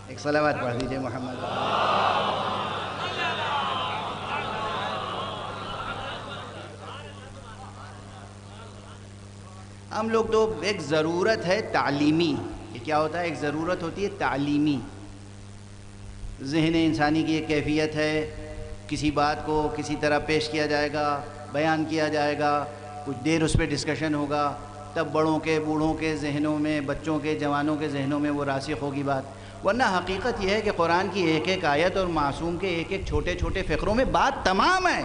ایک صلوات پڑھ دیجئے محمد۔ ہم لوگ تو ایک ضرورت ہے تعلیمی، یہ کیا ہوتا ہے؟ ایک ضرورت ہوتی ہے تعلیمی، ذہن انسانی کی ایک کیفیت ہے، کسی بات کو کسی طرح پیش کیا جائے گا، بیان کیا جائے گا، کچھ دیر اس پہ ڈسکشن ہوگا، تب بڑوں کے بوڑھوں کے ذہنوں میں، بچوں کے جوانوں کے ذہنوں میں وہ راسخ ہوگی بات، ورنہ حقیقت یہ ہے کہ قرآن کی ایک ایک آیت اور معصوم کے ایک ایک چھوٹے چھوٹے فقروں میں بات تمام ہے۔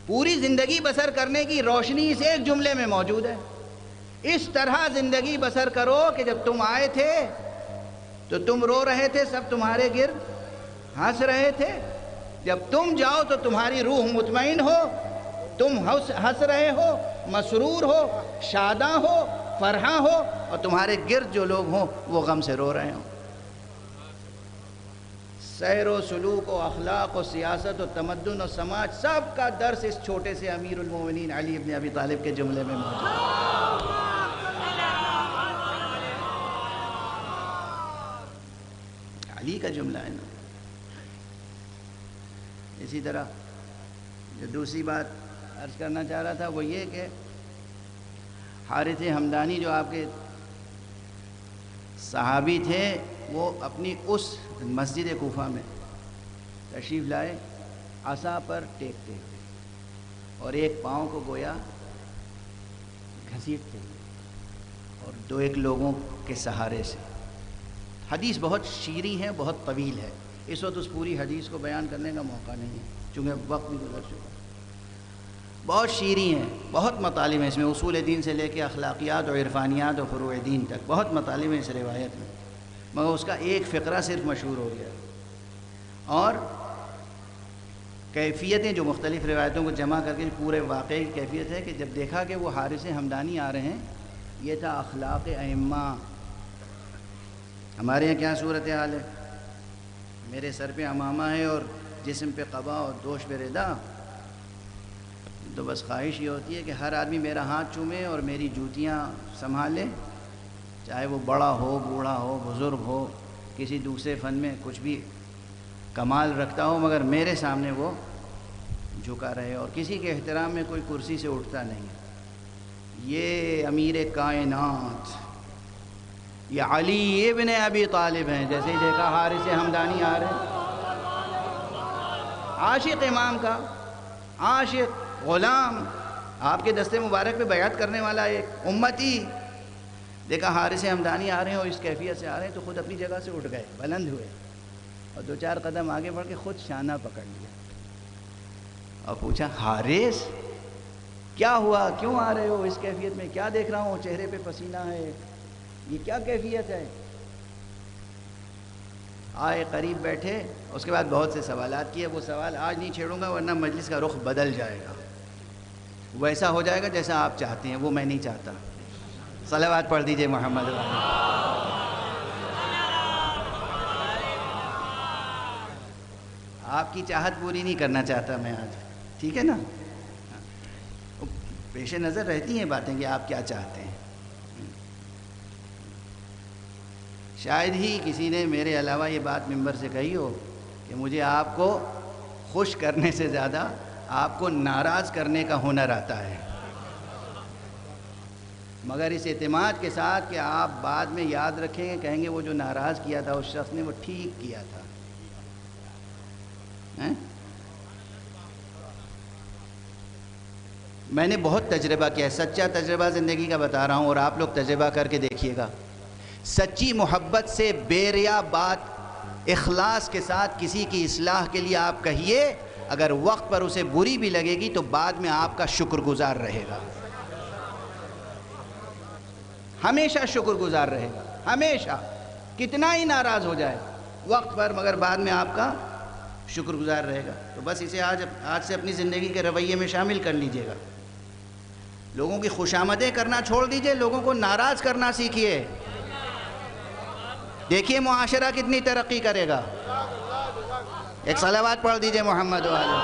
پوری زندگی بسر کرنے کی روشنی اس ایک جملے میں موجود ہے۔ اس طرح زندگی بسر کرو کہ جب تم آئے تھے تو تم رو رہے تھے، سب تمہارے گرد ہنس رہے تھے، جب تم جاؤ تو تمہاری روح مطمئن ہو، تم ہنس رہے ہو، مسرور ہو، شاداں ہو، فرحاں ہو، اور تمہارے گرد جو لوگ ہوں وہ غم سے رو رہے ہوں۔ سیر و سلوک و اخلاق و سیاست و تمدن و سماج، سب کا درس اس چھوٹے سے امیر المومنین علی ابن ابی طالب کے جملے میں موجود ہے۔ علی کا جملہ ہے نا۔ اسی طرح جو دوسری بات عرض کرنا چاہ رہا تھا وہ یہ کہ حارث ہمدانی جو آپ کے صحابی تھے، وہ اپنی اس مسجد کوفہ میں تشریف لائے، عصا پر ٹیکتے اور ایک پاؤں کو گویا گھسیٹتے اور دو ایک لوگوں کے سہارے سے۔ حدیث بہت شیریں ہے، بہت طویل ہے، اس وقت اس پوری حدیث کو بیان کرنے کا موقع نہیں ہے چونکہ وقت بھی گزر چکا۔ بہت شیریں ہیں، بہت مطالب ہیں اس میں، اصول دین سے لے کے اخلاقیات اور عرفانیات اور فروع دین تک بہت مطالب ہیں اس روایت میں، مگر اس کا ایک فقرہ صرف مشہور ہو گیا، اور کیفیتیں جو مختلف روایتوں کو جمع کر کے پورے واقعے کی کیفیت ہے کہ جب دیکھا کہ وہ حارث ہمدانی آ رہے ہیں، یہ تھا اخلاق ائمہ۔ ہمارے یہاں کیا صورتحال ہے؟ میرے سر پہ عمامہ ہے اور جسم پہ قبا اور دوش پہ ردا، تو بس خواہش یہ ہوتی ہے کہ ہر آدمی میرا ہاتھ چومے اور میری جوتیاں سنبھالے، چاہے وہ بڑا ہو، بوڑھا ہو، بزرگ ہو، کسی دوسرے فن میں کچھ بھی کمال رکھتا ہو، مگر میرے سامنے وہ جھکا رہے اور کسی کے احترام میں کوئی کرسی سے اٹھتا نہیں۔ یہ امیر کائنات، یہ علی ابن ابی طالب ہیں۔ جیسے ہی دیکھا حارث ہمدانی آ رہے ہیں، عاشق امام کا، عاشق غلام، آپ کے دستے مبارک پہ بیعت کرنے والا ایک امتی، دیکھا حارث ہمدانی آ رہے ہیں اور اس کیفیت سے آ رہے ہیں تو خود اپنی جگہ سے اٹھ گئے، بلند ہوئے اور دو چار قدم آگے بڑھ کے خود شانہ پکڑ لیا اور پوچھا، حارث کیا ہوا، کیوں آ رہے ہو اس کیفیت میں؟ کیا دیکھ رہا ہوں چہرے پہ پسینہ ہے، یہ کیا کیفیت ہے؟ آئے، قریب بیٹھے، اس کے بعد بہت سے سوالات کیے۔ وہ سوال آج نہیں چھیڑوں گا ورنہ مجلس کا رخ بدل جائے گا، ویسا ہو جائے گا جیسا آپ چاہتے ہیں، وہ میں نہیں چاہتا۔ صلوات پڑھ دیجئے محمد علیہ۔ آپ کی چاہت پوری نہیں کرنا چاہتا میں آج، ٹھیک ہے نا؟ پیش نظر رہتی ہیں باتیں کہ آپ کیا چاہتے ہیں۔ شاید ہی کسی نے میرے علاوہ یہ بات ممبر سے کہی ہو کہ مجھے آپ کو خوش کرنے سے زیادہ آپ کو ناراض کرنے کا ہنر آتا ہے، مگر اس اعتماد کے ساتھ کہ آپ بعد میں یاد رکھیں گے، کہیں گے وہ جو ناراض کیا تھا اس شخص نے وہ ٹھیک کیا تھا۔ میں نے بہت تجربہ کیا ہے، سچا تجربہ زندگی کا بتا رہا ہوں، اور آپ لوگ تجربہ کر کے دیکھیے گا۔ سچی محبت سے بے ریا بات اخلاص کے ساتھ کسی کی اصلاح کے لیے آپ کہیے، اگر وقت پر اسے بری بھی لگے گی تو بعد میں آپ کا شکر گزار رہے گا، ہمیشہ شکر گزار رہے گا، ہمیشہ، کتنا ہی ناراض ہو جائے وقت پر، مگر بعد میں آپ کا شکر گزار رہے گا۔ تو بس اسے آج سے اپنی زندگی کے رویے میں شامل کر لیجئے گا۔ لوگوں کی خوشامدیں کرنا چھوڑ دیجئے، لوگوں کو ناراض کرنا سیکھیے، دیکھیے معاشرہ کتنی ترقی کرے گا۔ ایک صلوات پڑھ دیجئے محمد والے۔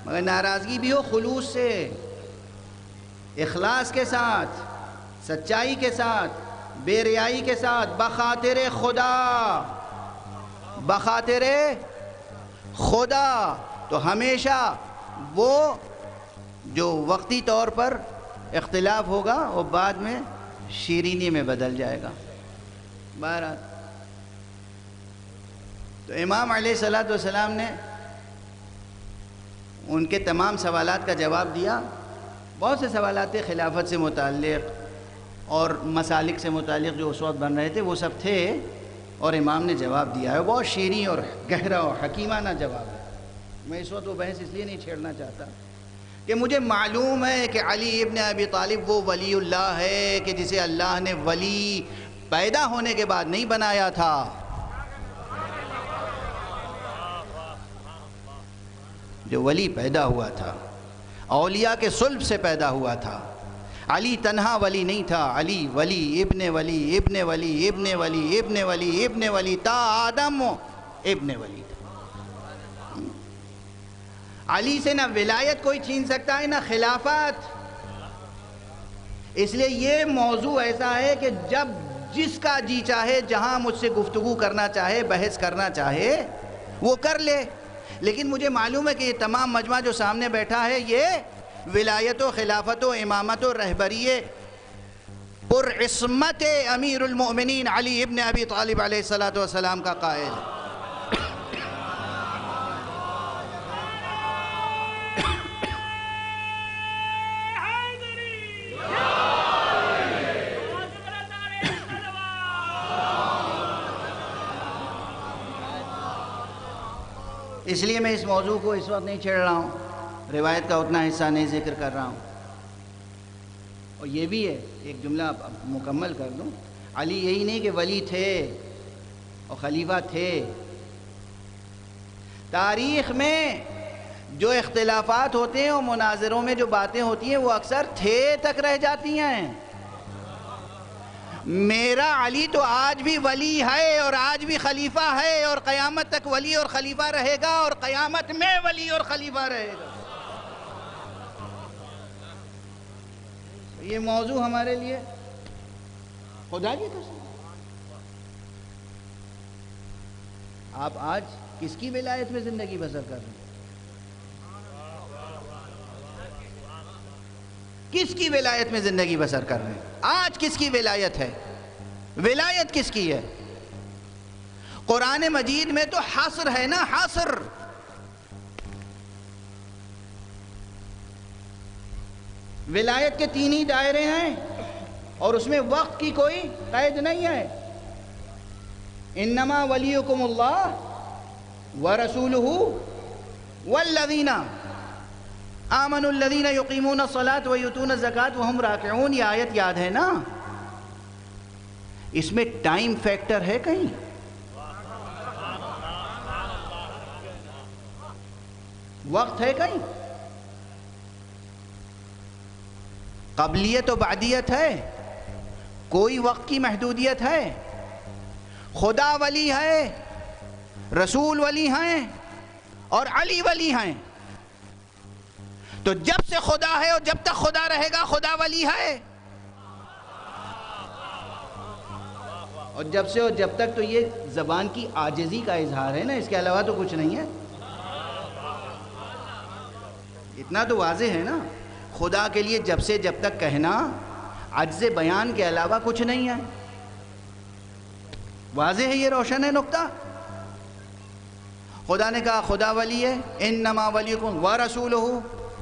مگر ناراضگی بھی ہو خلوص سے، اخلاص کے ساتھ، سچائی کے ساتھ، بے ریائی کے ساتھ، بخاطر خدا، بخاطر خدا، تو ہمیشہ وہ جو وقتی طور پر اختلاف ہوگا وہ بعد میں شیرینی میں بدل جائے گا. بہرحال تو امام علیہ الصلوۃ والسلام نے ان کے تمام سوالات کا جواب دیا. بہت سے سوالات تھے خلافت سے متعلق اور مسالک سے متعلق جو اس وقت بن رہے تھے، وہ سب تھے اور امام نے جواب دیا ہے. بہت شیریں اور گہرا اور حکیمانہ جواب ہے. میں اس وقت وہ بحث اس لیے نہیں چھیڑنا چاہتا کہ مجھے معلوم ہے کہ علی ابن ابی طالب وہ ولی اللہ ہے کہ جسے اللہ نے ولی پیدا ہونے کے بعد نہیں بنایا تھا. جو ولی پیدا ہوا تھا اولیاء کے صلب سے پیدا ہوا تھا. علی تنہا ولی نہیں تھا، علی ولی ابن ولی ابن ولی ابن ولی ابن ولی ابن ولی تا آدم ابن ولی تھا. علی سے نہ ولایت کوئی چھین سکتا ہے نہ خلافت. اس لیے یہ موضوع ایسا ہے کہ جب جس کا جی چاہے جہاں مجھ سے گفتگو کرنا چاہے، بحث کرنا چاہے وہ کر لے. لیکن مجھے معلوم ہے کہ یہ تمام مجمع جو سامنے بیٹھا ہے یہ ولایت و خلافت و امامت و رہبری پر عصمت امیر المؤمنین علی ابن ابی طالب علیہ الصلوۃ والسلام کا قائل ہے. اس لیے میں اس موضوع کو اس وقت نہیں چھیڑ رہا ہوں، روایت کا اتنا حصہ نہیں ذکر کر رہا ہوں. اور یہ بھی ہے، ایک جملہ مکمل کر دوں، علی یہی نہیں کہ ولی تھے اور خلیفہ تھے. تاریخ میں جو اختلافات ہوتے ہیں اور مناظروں میں جو باتیں ہوتی ہیں وہ اکثر تھے تک رہ جاتی ہیں. میرا علی تو آج بھی ولی ہے اور آج بھی خلیفہ ہے اور قیامت تک ولی اور خلیفہ رہے گا اور قیامت میں ولی اور خلیفہ رہے گا. یہ موضوع ہمارے لیے خدا کی قسم. آپ آج کس کی ولایت میں زندگی بسر کر رہے ہیں؟ کس کی ولایت میں زندگی بسر کر رہے ہیں؟ آج کس کی ولایت ہے؟ ولایت کس کی ہے؟ قرآن مجید میں تو حصر ہے نا، حصر. ولایت کے 3 ہی دائرے ہیں اور اس میں وقت کی کوئی قید نہیں ہے. انما ولیکم اللہ ورسولہ والذین آمنوا الذین یقیمون الصلاة ویؤتون الزکاة وہم راکعون. یہ آیت یاد ہے نا؟ اس میں ٹائم فیکٹر ہے کہیں؟ وقت ہے کہیں؟ قبلیت و بعدیت ہے؟ کوئی وقت کی محدودیت ہے؟ خدا ولی ہے، رسول ولی ہیں اور علی ولی ہیں. تو جب سے خدا ہے اور جب تک خدا رہے گا خدا ولی ہے، اور جب سے اور جب تک تو یہ زبان کی عاجزی کا اظہار ہے نا، اس کے علاوہ تو کچھ نہیں ہے. اتنا تو واضح ہے نا، خدا کے لیے جب سے جب تک کہنا عجز بیان کے علاوہ کچھ نہیں ہے. واضح ہے، یہ روشن ہے نقطہ. خدا نے کہا خدا ولی ہے، انما ولیکم ورسولہ،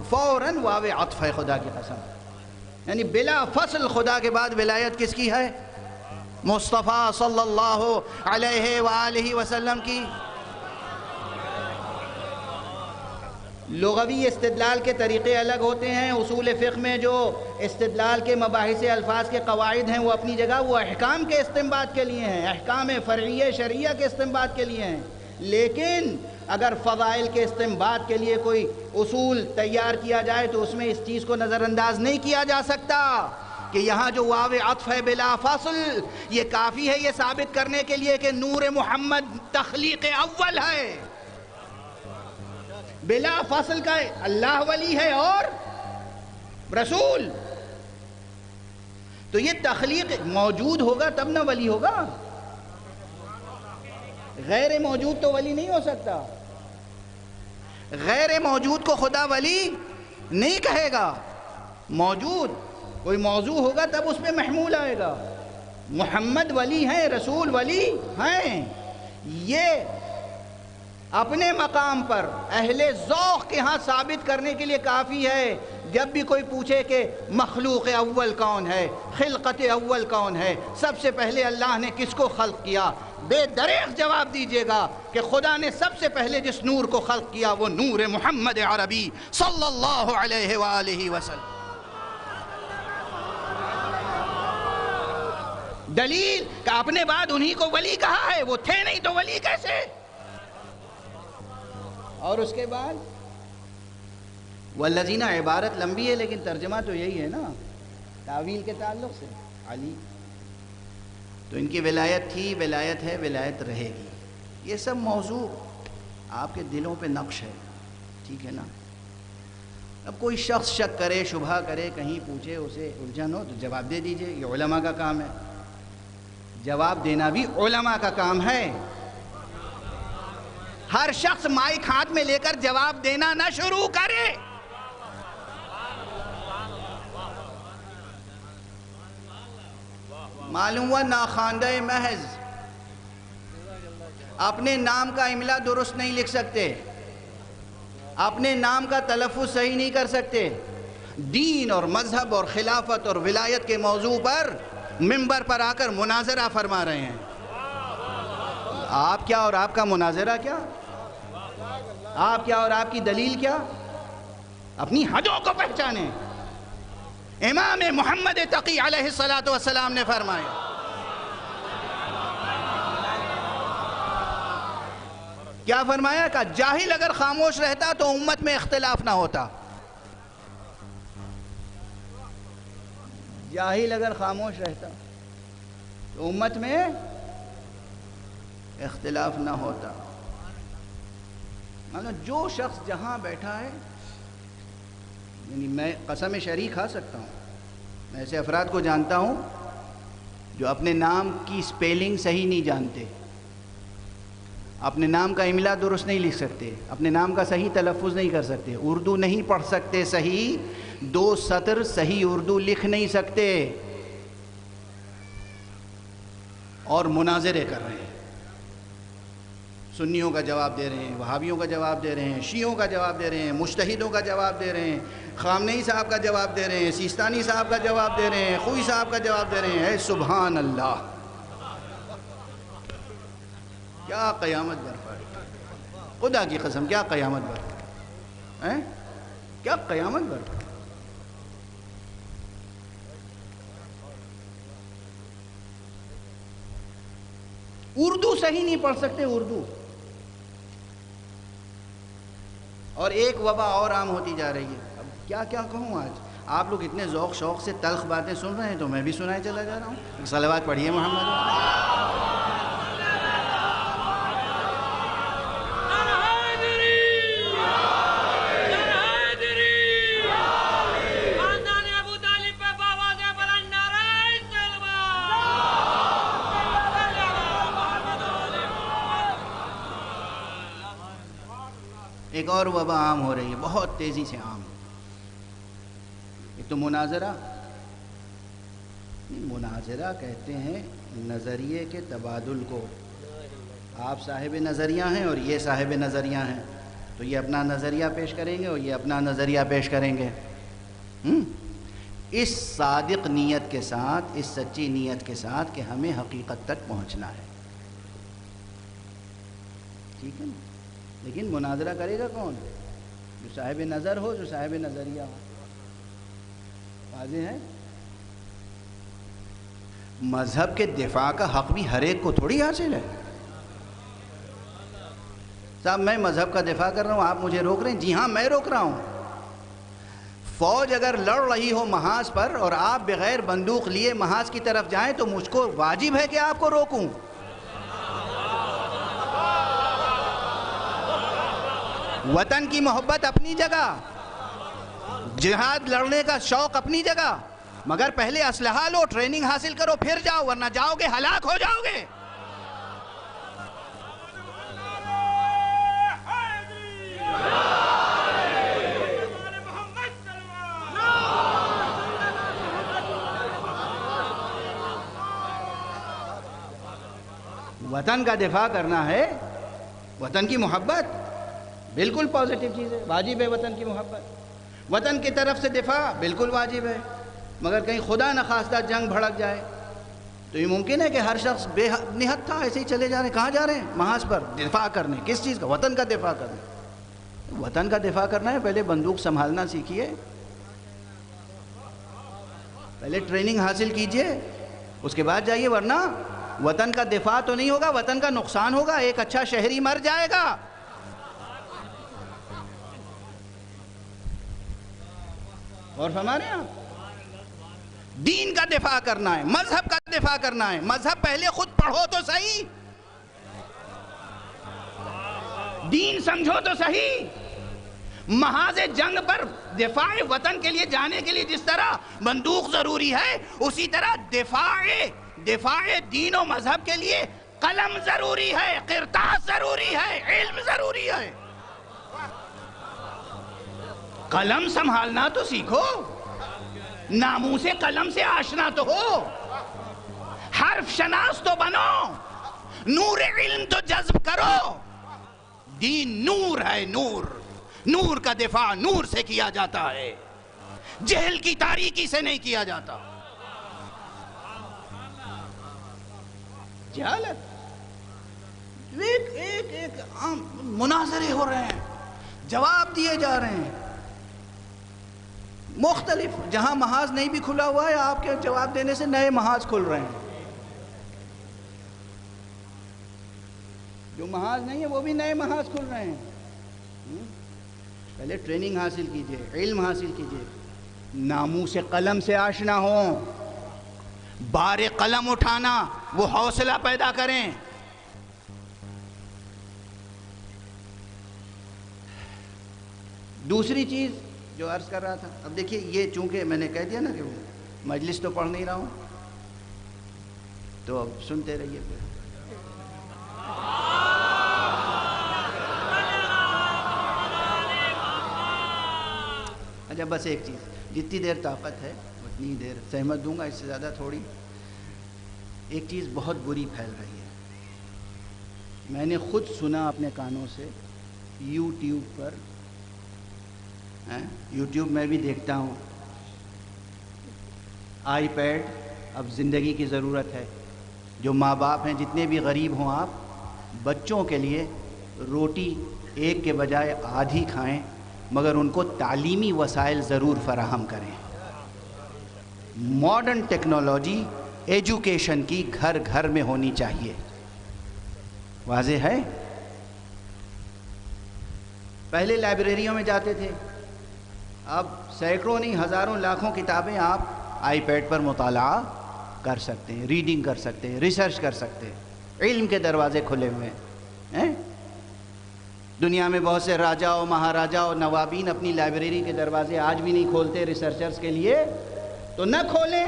فوراً واو عطف ہے خدا کی قسم. یعنی بلا فصل خدا کے بعد ولایت کس کی ہے؟ مصطفیٰ صلی اللہ علیہ وآلہ وسلم کی. لغوی استدلال کے طریقے الگ ہوتے ہیں. اصول فقہ میں جو استدلال کے مباحث الفاظ کے قواعد ہیں وہ اپنی جگہ وہ احکام کے استنباط کے لیے ہیں، احکام فرعیہ شرعیہ کے استنباط کے لیے ہیں. لیکن اگر فضائل کے استنباط کے لیے کوئی اصول تیار کیا جائے تو اس میں اس چیز کو نظر انداز نہیں کیا جا سکتا کہ یہاں جو واو عطف ہے بلا فصل، یہ کافی ہے یہ ثابت کرنے کے لیے کہ نور محمد تخلیق اول ہے. بلا فصل کا اللہ ولی ہے اور رسول. تو یہ تخلیق موجود ہوگا تب نہ ولی ہوگا. غیر موجود تو ولی نہیں ہو سکتا. غیر موجود کو خدا ولی نہیں کہے گا، موجود کوئی موضوع ہوگا تب اس پہ محمول آئے گا۔ محمد ولی ہیں، رسول ولی ہیں، یہ اپنے مقام پر اہل ذوق کے ہاں ثابت کرنے کے لیے کافی ہے۔ جب بھی کوئی پوچھے کہ مخلوق اول کون ہے، خلقت اول کون ہے، سب سے پہلے اللہ نے کس کو خلق کیا، بے دریغ جواب دیجیے گا کہ خدا نے سب سے پہلے جس نور کو خلق کیا وہ نور محمد عربی صلی اللہ علیہ وآلہ وسلم۔ دلیل کہ اپنے بعد انہی کو ولی کہا ہے، وہ تھے نہیں تو ولی کیسے؟ اور اس کے بعد والذین، عبارت لمبی ہے لیکن ترجمہ تو یہی ہے نا، تعویل کے تعلق سے علی، تو ان کی ولایت تھی، ولایت ہے، ولایت رہے گی۔ یہ سب موضوع آپ کے دلوں پہ نقش ہے، ٹھیک ہے نا؟ اب کوئی شخص شک کرے، شبہ کرے، کہیں پوچھے، اسے الجھن ہو تو جواب دے دیجئے، یہ علماء کا کام ہے، جواب دینا بھی علماء کا کام ہے۔ ہر شخص مائک ہاتھ میں لے کر جواب دینا نہ شروع کرے۔ معلوم ہوا ناخواندہ محض اپنے نام کا املا درست نہیں لکھ سکتے، اپنے نام کا تلفظ صحیح نہیں کر سکتے، دین اور مذہب اور خلافت اور ولایت کے موضوع پر منبر پر آ کر مناظرہ فرما رہے ہیں۔ آپ کیا اور آپ کا مناظرہ کیا؟ آپ کیا اور آپ کی دلیل کیا؟ اپنی حدوں کو پہچانیں۔ امام محمد تقی علیہ السلام نے فرمایا، کیا فرمایا؟ کہ جاہل اگر خاموش رہتا تو امت میں اختلاف نہ ہوتا۔ جاہل اگر خاموش رہتا تو امت میں اختلاف نہ ہوتا۔ جو شخص جہاں بیٹھا ہے، یعنی میں قسم شریک کھا سکتا ہوں، میں ایسے افراد کو جانتا ہوں جو اپنے نام کی سپیلنگ صحیح نہیں جانتے، اپنے نام کا املا درست نہیں لکھ سکتے، اپنے نام کا صحیح تلفظ نہیں کر سکتے، اردو نہیں پڑھ سکتے صحیح، 2 سطر صحیح اردو لکھ نہیں سکتے، اور مناظرے کر رہے ہیں، سنیوں کا جواب دے رہے ہیں، وہابیوں کا جواب دے رہے ہیں، شیعوں کا جواب دے رہے ہیں، مجتہدوں کا جواب دے رہے ہیں، خامنئی صاحب کا جواب دے رہے ہیں، سیستانی صاحب کا جواب دے رہے ہیں، خوئی صاحب کا جواب دے رہے ہیں۔ اے سبحان اللہ، کیا قیامت برپا ہے، خدا کی قسم کیا قیامت برپا ہے، کیا قیامت برپا ہے۔ اردو صحیح نہیں پڑھ سکتے، اردو، اور ایک وبا اور عام ہوتی جا رہی ہے۔ اب کیا کہوں، آج آپ لوگ اتنے ذوق شوق سے تلخ باتیں سن رہے ہیں تو میں بھی سنائے چلا جا رہا ہوں۔ صلوات پڑھیے محمد۔ ایک اور وبا عام ہو رہی ہے، بہت تیزی سے عام۔ ایک تو مناظرہ کہتے ہیں نظریے کے تبادل کو۔ آپ صاحب نظریہ ہیں اور یہ صاحب نظریہ ہیں، تو یہ اپنا نظریہ پیش کریں گے اور یہ اپنا نظریہ پیش کریں گے، اس صادق نیت کے ساتھ، اس سچی نیت کے ساتھ کہ ہمیں حقیقت تک پہنچنا ہے، ٹھیک ہے نا؟ لیکن مناظرہ کرے گا کون؟ جو صاحب نظر ہو، جو صاحب نظریہ ہو۔ واضح ہے؟ مذہب کے دفاع کا حق بھی ہر ایک کو تھوڑی حاصل ہے۔ صاحب میں مذہب کا دفاع کر رہا ہوں، آپ مجھے روک رہے ہیں؟ جی ہاں، میں روک رہا ہوں۔ فوج اگر لڑ رہی ہو محاذ پر اور آپ بغیر بندوق لیے محاذ کی طرف جائیں تو مجھ کو واجب ہے کہ آپ کو روکوں۔ وطن کی محبت اپنی جگہ، جہاد لڑنے کا شوق اپنی جگہ، مگر پہلے اسلحہ لو، ٹریننگ حاصل کرو، پھر جاؤ، ورنہ جاؤ گے ہلاک ہو جاؤ گے۔ وطن کا دفاع کرنا ہے، وطن کی محبت بالکل پازیٹیو چیز ہے، واجب ہے وطن کی محبت، وطن کی طرف سے دفاع بالکل واجب ہے، مگر کہیں خدا نخواستہ جنگ بھڑک جائے تو یہ ممکن ہے کہ ہر شخص بے نہت تھا ایسے ہی چلے جا رہے ہیں، کہاں جا رہے ہیں؟ محاذ پر دفاع کرنے، کس چیز کا؟ وطن کا دفاع کرنے۔ وطن کا دفاع کرنا ہے، پہلے بندوق سنبھالنا سیکھیے، پہلے ٹریننگ حاصل کیجئے، اس کے بعد جائیے، ورنہ وطن کا دفاع تو نہیں ہوگا، وطن کا نقصان ہوگا، ایک اچھا شہری مر جائے گا۔ اور فرما رہے ہیں آپ، دین کا دفاع کرنا ہے، مذہب کا دفاع کرنا ہے، مذہب پہلے خود پڑھو تو صحیح، دین سمجھو تو صحیح۔ محاذ جنگ پر دفاع وطن کے لیے جانے کے لیے جس طرح بندوق ضروری ہے، اسی طرح دفاع دین و مذہب کے لیے قلم ضروری ہے، قرطاس ضروری ہے، علم ضروری ہے۔ قلم سنبھالنا تو سیکھو، ناموس قلم سے آشنا تو ہو، حرف شناس تو بنو، نور علم تو جذب کرو۔ دین نور ہے، نور کا دفاع نور سے کیا جاتا ہے، جہل کی تاریکی سے نہیں کیا جاتا۔ جہالت ایک عام مناظرے ہو رہے ہیں، جواب دیے جا رہے ہیں مختلف، جہاں محاذ نہیں بھی کھلا ہوا ہے آپ کے جواب دینے سے نئے محاذ کھل رہے ہیں، جو محاذ نہیں ہے وہ بھی نئے محاذ کھل رہے ہیں۔ پہلے ٹریننگ حاصل کیجئے، علم حاصل کیجئے، ناموس قلم سے آشنا ہوں، بار قلم اٹھانا وہ حوصلہ پیدا کریں۔ دوسری چیز جو عرض کر رہا تھا، اب دیکھیے یہ چونکہ میں نے کہہ دیا نا کہ وہ مجلس تو پڑھ نہیں رہا ہوں، تو اب سنتے رہیے پھر۔ اچھا بس ایک چیز، جتنی دیر طاقت ہے اتنی دیر سہمت دوں گا، اس سے زیادہ تھوڑی۔ ایک چیز بہت بری پھیل رہی ہے، میں نے خود سنا اپنے کانوں سے، یوٹیوب پر، یوٹیوب میں بھی دیکھتا ہوں، آئی پیڈ اب زندگی کی ضرورت ہے۔ جو ماں باپ ہیں جتنے بھی غریب ہوں، آپ بچوں کے لیے روٹی ایک کے بجائے آدھی کھائیں، مگر ان کو تعلیمی وسائل ضرور فراہم کریں۔ ماڈرن ٹیکنالوجی ایجوکیشن کی گھر گھر میں ہونی چاہیے، واضح ہے؟ پہلے لائبریریوں میں جاتے تھے، اب سینکڑوں نہیں ہزاروں لاکھوں کتابیں آپ آئی پیڈ پر مطالعہ کر سکتے ہیں، ریڈنگ کر سکتے ہیں، ریسرچ کر سکتے ہیں، علم کے دروازے کھلے ہوئے ہیں۔ دنیا میں بہت سے راجا اور مہاراجا اور نوابین اپنی لائبریری کے دروازے آج بھی نہیں کھولتے ریسرچرز کے لیے، تو نہ کھولیں۔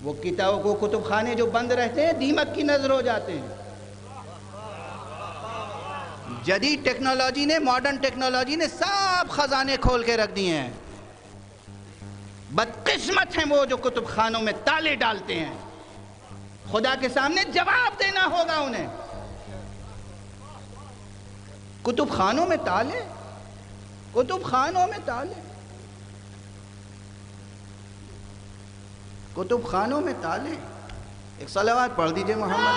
وہ کتابوں کو کتب خانے جو بند رہتے ہیں دیمک کی نظر ہو جاتے ہیں۔ جدید ٹیکنالوجی نے، ماڈرن ٹیکنالوجی نے سب خزانے کھول کے رکھ دیے ہیں۔ بدقسمت ہیں وہ جو کتب خانوں میں تالے ڈالتے ہیں، خدا کے سامنے جواب دینا ہوگا انہیں۔ کتب خانوں میں تالے، کتب خانوں میں تالے، کتب خانوں میں تالے۔ ایک صلوات پڑھ دیجئے محمد۔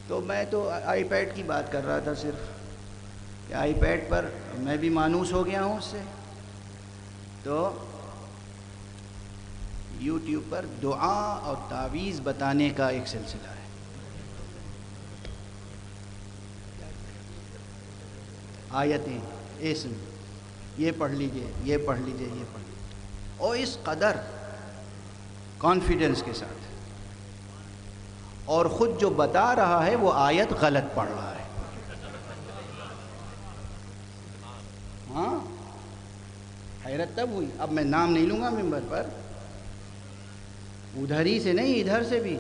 تو میں تو آئی پیڈ کی بات کر رہا تھا صرف، کہ آئی پیڈ پر میں بھی مانوس ہو گیا ہوں اس سے۔ تو یوٹیوب پر دعا اور تعویذ بتانے کا ایک سلسلہ ہے، آیتیں، اسم، یہ پڑھ لیجئے، یہ پڑھ لیجئے، یہ پڑھ لیجئے، اور اس قدر کانفیڈنس کے ساتھ، اور خود جو بتا رہا ہے وہ آیت غلط پڑھ رہا ہے۔ ہاں، حیرت تب ہوئی، اب میں نام نہیں لوں گا ممبر پر، ادھر ہی سے نہیں ادھر سے بھی،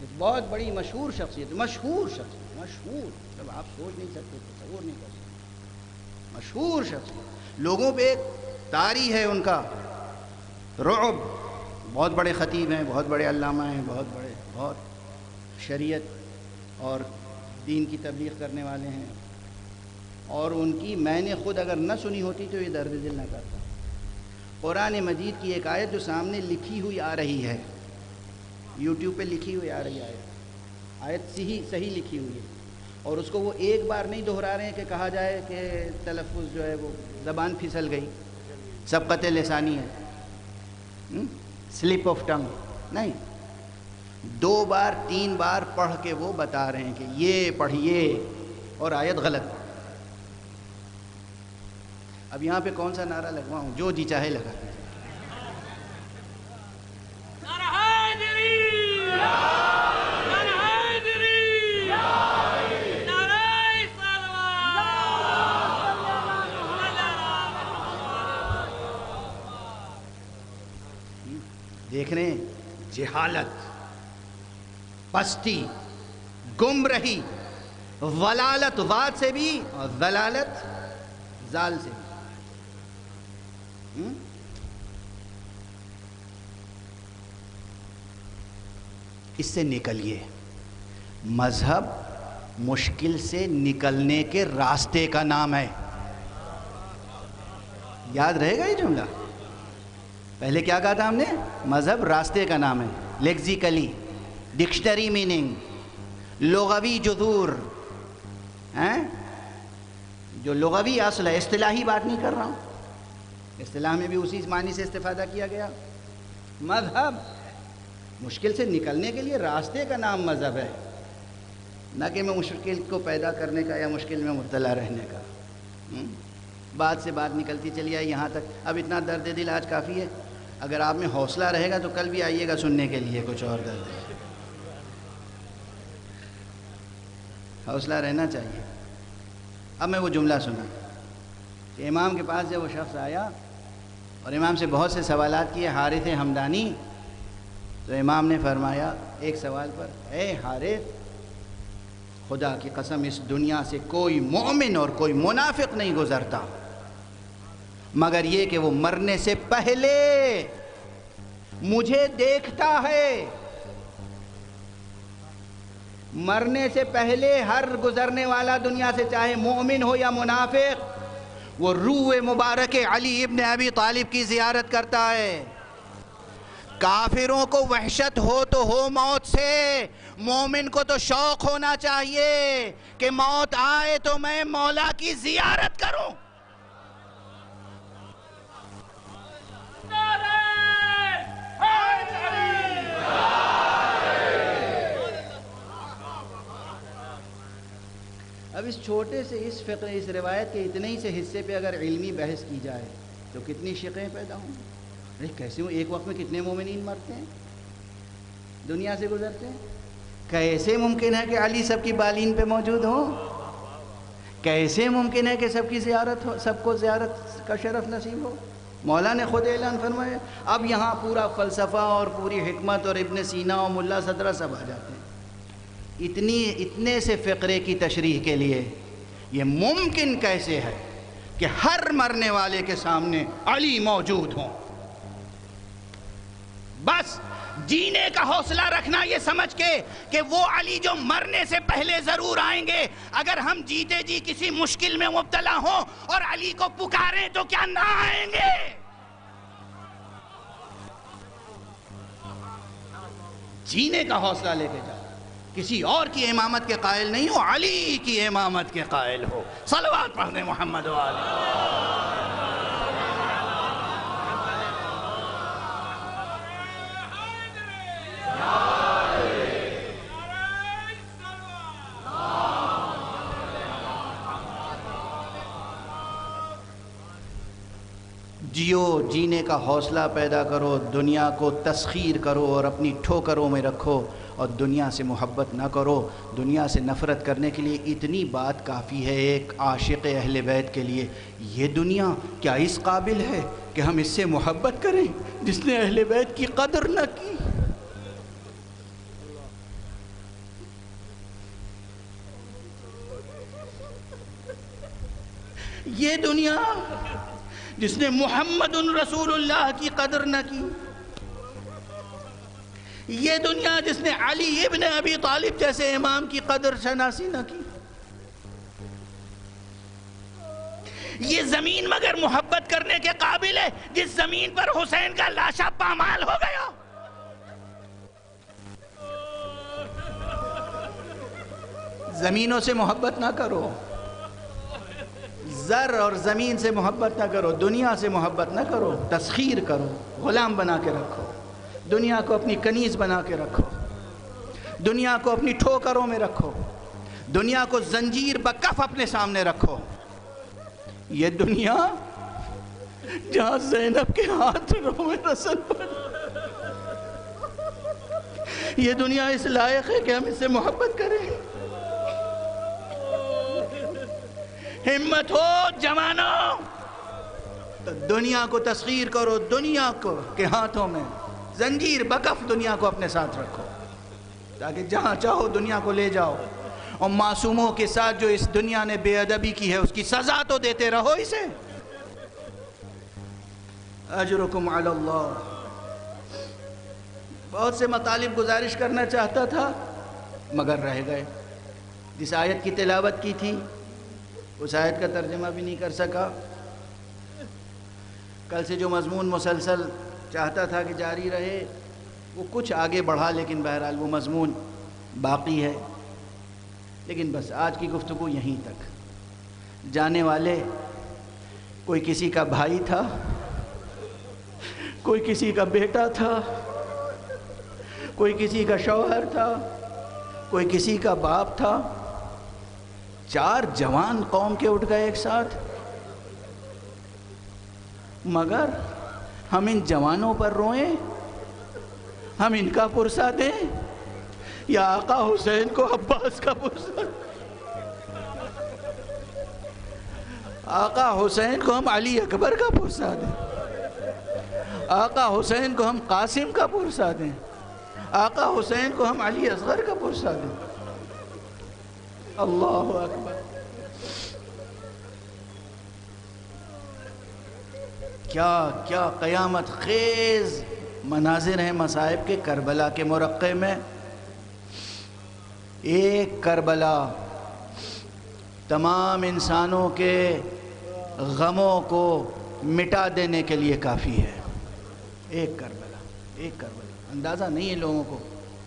ایک بہت بڑی مشہور شخصیت، مشہور شخصیت، مشہور، جب آپ سوچ نہیں سکتے، تصور نہیں کر سکتے، مشہور شخصیت، لوگوں پہ ایک طاری ہے ان کا رعب، بہت بڑے خطیب ہیں، بہت بڑے علامہ ہیں، بہت شریعت اور دین کی تبلیغ کرنے والے ہیں، اور ان کی میں نے خود اگر نہ سنی ہوتی تو یہ درد دل نہ کرتا۔ قرآن مجید کی ایک آیت جو سامنے لکھی ہوئی آ رہی ہے، یوٹیوب پہ لکھی ہوئی آ رہی ہے آیت صحیح لکھی ہوئی ہے، اور اس کو وہ ایک بار نہیں دہرا رہے ہیں کہ کہا جائے کہ تلفظ جو ہے وہ زبان پھسل گئی، سبقت لسانی ہے، سلپ آف ٹنگ، نہیں، 2 بار 3 بار پڑھ کے وہ بتا رہے ہیں کہ یہ پڑھیے اور آیت غلط۔ اب یہاں پہ کون سا نعرہ لگواؤں؟ جو جی چاہے لگا۔ دیکھ رہے ہیں جہالت، پستی، گمرہی، ضلالت واد سے بھی اور ضلالت زال سے بھی۔ اس سے نکلیے۔ مذہب مشکل سے نکلنے کے راستے کا نام ہے، یاد رہے گا یہ جملہ؟ پہلے کیا کہا تھا ہم نے؟ مذہب راستے کا نام ہے، لیکزیکلی، ڈکشنری میننگ، لغوی جذور، جو لغوی اصل ہے، اصطلاحی بات نہیں کر رہا ہوں، اصطلاح میں بھی اسی معنی سے استفادہ کیا گیا۔ مذہب مشکل سے نکلنے کے لیے راستے کا نام مذہب ہے، نہ کہ میں مشکل کو پیدا کرنے کا یا مشکل میں مبتلا رہنے کا۔ بات سے بات نکلتی چلی آئی یہاں تک۔ اب اتنا درد دل آج کافی ہے، اگر آپ میں حوصلہ رہے گا تو کل بھی آئیے گا سننے کے لیے کچھ اور درد ہے، حوصلہ رہنا چاہیے۔ اب میں وہ جملہ سنا کہ امام کے پاس جب وہ شخص آیا اور امام سے بہت سے سوالات کیے، حارث ہمدانی، تو امام نے فرمایا ایک سوال پر، اے حارث، خدا کی قسم اس دنیا سے کوئی مومن اور کوئی منافق نہیں گزرتا مگر یہ کہ وہ مرنے سے پہلے مجھے دیکھتا ہے۔ مرنے سے پہلے ہر گزرنے والا دنیا سے، چاہے مومن ہو یا منافق، وہ روح مبارک علی ابن ابی طالب کی زیارت کرتا ہے۔ کافروں کو وحشت ہو تو ہو موت سے، مومن کو تو شوق ہونا چاہیے کہ موت آئے تو میں مولا کی زیارت کروں۔ اب اس چھوٹے سے اس فقرے، اس روایت کے اتنے ہی سے حصے پہ اگر علمی بحث کی جائے تو کتنی شقیں پیدا ہوں گی۔ کیسے ایک وقت میں کتنے مومنین مرتے ہیں، دنیا سے گزرتے ہیں؟ کیسے ممکن ہے کہ علی سب کی بالین پہ موجود ہو؟ کیسے ممکن ہے کہ سب کی زیارت ہو، سب کو زیارت کا شرف نصیب ہو؟ مولا نے خود اعلان فرمایا۔ اب یہاں پورا فلسفہ اور پوری حکمت اور ابن سینا اور ملا صدرہ سب آ جاتے ہیں۔ اتنے سے فقرے کی تشریح کے لیے یہ ممکن کیسے ہے کہ ہر مرنے والے کے سامنے علی موجود ہوں؟ بس جینے کا حوصلہ رکھنا یہ سمجھ کے کہ وہ علی جو مرنے سے پہلے ضرور آئیں گے۔ اگر ہم جیتے جی کسی مشکل میں مبتلا ہوں اور علی کو پکاریں تو کیا نہ آئیں گے؟ جینے کا حوصلہ لے کے جاؤ، کسی اور کی امامت کے قائل نہیں ہو، علی کی امامت کے قائل ہو۔ صلوات پڑھ دیں محمد و آلہ۔ جیو، جینے کا حوصلہ پیدا کرو، دنیا کو تسخیر کرو اور اپنی ٹھوکروں میں رکھو، اور دنیا سے محبت نہ کرو۔ دنیا سے نفرت کرنے کے لیے اتنی بات کافی ہے ایک عاشق اہل بیت کے لیے۔ یہ دنیا کیا اس قابل ہے کہ ہم اس سے محبت کریں جس نے اہل بیت کی قدر نہ کی؟ یہ دنیا جس نے محمد رسول اللہ کی قدر نہ کی، یہ دنیا جس نے علی ابن ابی طالب جیسے امام کی قدر شناسی نہ کی، یہ زمین مگر محبت کرنے کے قابل ہے جس زمین پر حسین کا لاشا پامال ہو گیا۔ زمینوں سے محبت نہ کرو، زر اور زمین سے محبت نہ کرو، دنیا سے محبت نہ کرو، تسخیر کرو، غلام بنا کے رکھو، دنیا کو اپنی کنیز بنا کے رکھو، دنیا کو اپنی ٹھوکروں میں رکھو، دنیا کو زنجیر بکف اپنے سامنے رکھو۔ یہ دنیا جہاں زینب کے ہاتھ روئے رسل پر، یہ دنیا اس لائق ہے کہ ہم اس سے محبت کریں۔ ہمت ہو جوانوں، تو دنیا کو تسخیر کرو، دنیا کو کے ہاتھوں میں زنجیر بکف دنیا کو اپنے ساتھ رکھو، تاکہ جہاں چاہو دنیا کو لے جاؤ، اور معصوموں کے ساتھ جو اس دنیا نے بے ادبی کی ہے اس کی سزا تو دیتے رہو اسے۔ اجرکم علی اللہ۔ بہت سے مطالب گزارش کرنا چاہتا تھا مگر رہ گئے۔ جس آیت کی تلاوت کی تھی اس آیت کا ترجمہ بھی نہیں کر سکا۔ کل سے جو مضمون مسلسل چاہتا تھا کہ جاری رہے وہ کچھ آگے بڑھا، لیکن بہرحال وہ مضمون باقی ہے۔ لیکن بس آج کی گفتگو یہیں تک۔ جانے والے کوئی کسی کا بھائی تھا، کوئی کسی کا بیٹا تھا، کوئی کسی کا شوہر تھا، کوئی کسی کا باپ تھا۔ 4 جوان قوم کے اٹھ گئے ایک ساتھ، مگر ہم ان جوانوں پر روئیں، ہم ان کا پرسہ دیں، یا آقا حسین کو عباس کا پرسہ؟ آقا حسین کو ہم علی اکبر کا پرسہ دیں، آقا حسین کو ہم قاسم کا پرسہ دیں، آقا حسین کو ہم علی اصغر کا پرسہ دیں؟ اللہ اکبر۔ کیا کیا قیامت خیز مناظر ہیں مصائب کے کربلا کے مرقع میں۔ ایک کربلا تمام انسانوں کے غموں کو مٹا دینے کے لیے کافی ہے۔ ایک کربلا، ایک کربلا۔ اندازہ نہیں ہے لوگوں کو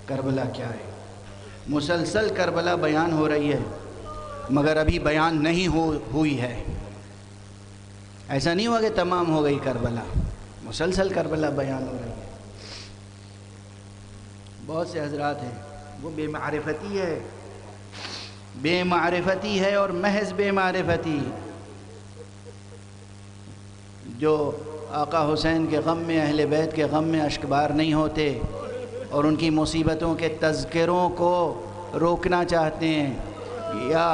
کربلا کیا ہے۔ مسلسل کربلا بیان ہو رہی ہے مگر ابھی بیان نہیں ہوئی ہے۔ ایسا نہیں ہوا کہ تمام ہو گئی کربلا، مسلسل کربلا بیان ہو رہی ہے۔ بہت سے حضرات ہیں وہ بے معرفتی ہے، بے معرفتی ہے اور محض بے معرفتی، جو آقا حسین کے غم میں، اہل بیت کے غم میں اشکبار نہیں ہوتے اور ان کی مصیبتوں کے تذکروں کو روکنا چاہتے ہیں یا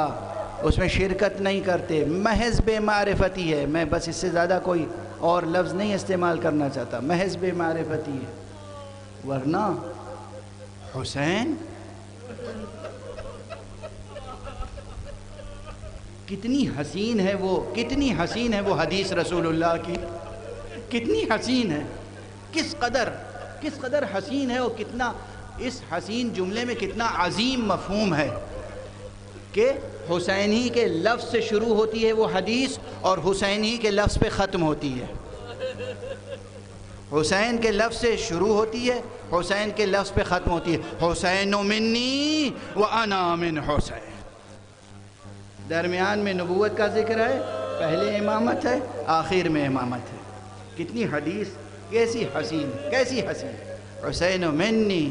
اس میں شرکت نہیں کرتے، محض بے معرفتی ہے۔ میں بس اس سے زیادہ کوئی اور لفظ نہیں استعمال کرنا چاہتا، محض بے معرفتی ہے۔ ورنہ حسین کتنی حسین ہے وہ، کتنی حسین ہے وہ حدیث رسول اللہ کی، کتنی حسین ہے، کس قدر حسین ہے، اور کتنا اس حسین جملے میں کتنا عظیم مفہوم ہے کہ حسین ہی کے لفظ سے شروع ہوتی ہے وہ حدیث اور حسین ہی کے لفظ پہ ختم ہوتی ہے۔ حسین کے لفظ سے شروع ہوتی ہے، حسین کے لفظ پہ ختم ہوتی ہے۔ حسین منی وانا من حسین۔ درمیان میں نبوت کا ذکر ہے، پہلے امامت ہے، آخر میں امامت ہے۔ کتنی حدیث، کیسی حسین، کیسی حسین۔ حسین منی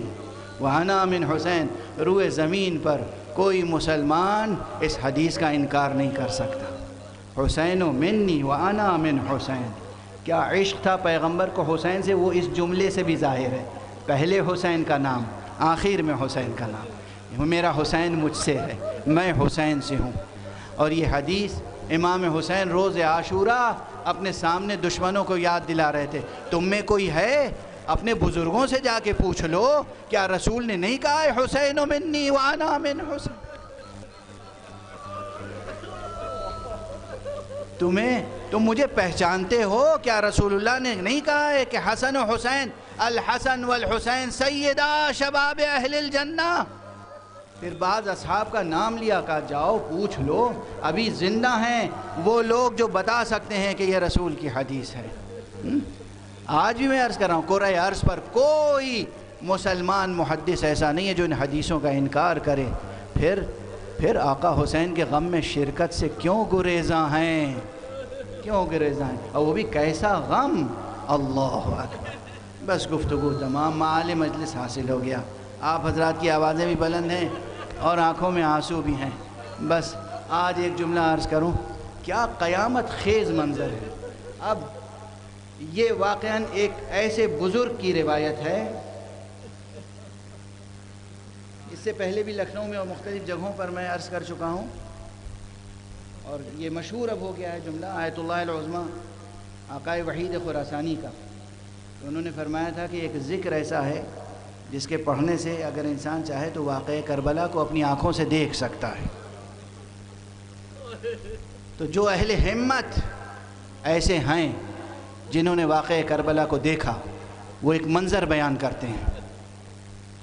وانا من حسین۔ روئے زمین پر کوئی مسلمان اس حدیث کا انکار نہیں کر سکتا۔ حسین منی وانا من حسین۔ کیا عشق تھا پیغمبر کو حسین سے، وہ اس جملے سے بھی ظاہر ہے۔ پہلے حسین کا نام، آخر میں حسین کا نام۔ میرا حسین مجھ سے ہے، میں حسین سے ہوں۔ اور یہ حدیث امام حسین روز عاشوراء اپنے سامنے دشمنوں کو یاد دلا رہے تھے۔ تم میں کوئی ہے، اپنے بزرگوں سے جا کے پوچھ لو، کیا رسول نے نہیں کہا ہے حسین منی وانا من حسین؟ تم مجھے پہچانتے ہو کیا؟ رسول اللہ نے نہیں کہا ہے کہ حسن و حسین، الحسن والحسین سیدہ شباب اہل الجنہ؟ پھر بعض اصحاب کا نام لیا، کہا جاؤ پوچھ لو، ابھی زندہ ہیں وہ لوگ جو بتا سکتے ہیں کہ یہ رسول کی حدیث ہے۔ آج بھی میں عرض کر رہا ہوں، کرۂ ارض پر کوئی مسلمان محدث ایسا نہیں ہے جو ان حدیثوں کا انکار کرے۔ پھر آقا حسین کے غم میں شرکت سے کیوں گریزاں ہیں؟ کیوں گریزاں ہیں؟ اور وہ بھی کیسا غم! اللہ اکبر! بس گفتگو تمام، معال مجلس حاصل ہو گیا۔ آپ حضرات کی آوازیں بھی بلند ہیں اور آنکھوں میں آنسو بھی ہیں۔ بس آج ایک جملہ عرض کروں، کیا قیامت خیز منظر ہے۔ اب یہ واقعاً ایک ایسے بزرگ کی روایت ہے، اس سے پہلے بھی لکھنؤ میں اور مختلف جگہوں پر میں عرض کر چکا ہوں، اور یہ مشہور اب ہو گیا ہے جملہ آیت اللہ العظمیٰ آقا وحید خراسانی کا۔ تو انہوں نے فرمایا تھا کہ ایک ذکر ایسا ہے جس کے پڑھنے سے اگر انسان چاہے تو واقعہ کربلا کو اپنی آنکھوں سے دیکھ سکتا ہے۔ تو جو اہل ہمت ایسے ہیں جنہوں نے واقعہ کربلا کو دیکھا، وہ ایک منظر بیان کرتے ہیں۔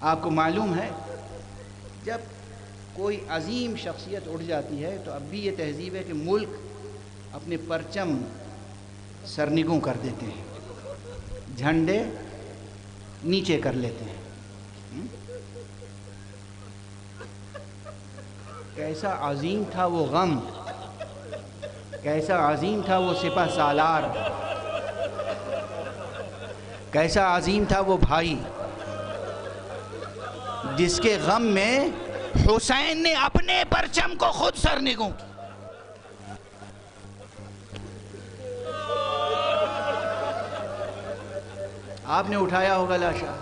آپ کو معلوم ہے جب کوئی عظیم شخصیت اٹھ جاتی ہے تو اب بھی یہ تہذیب ہے کہ ملک اپنے پرچم سرنگوں کر دیتے ہیں، جھنڈے نیچے کر لیتے ہیں۔ کیسا عظیم تھا وہ غم، کیسا عظیم تھا وہ سپہ سالار، کیسا عظیم تھا وہ بھائی جس کے غم میں حسین نے اپنے پرچم کو خود سرنگوں کی۔ آپ نے اٹھایا ہوگا لاشا،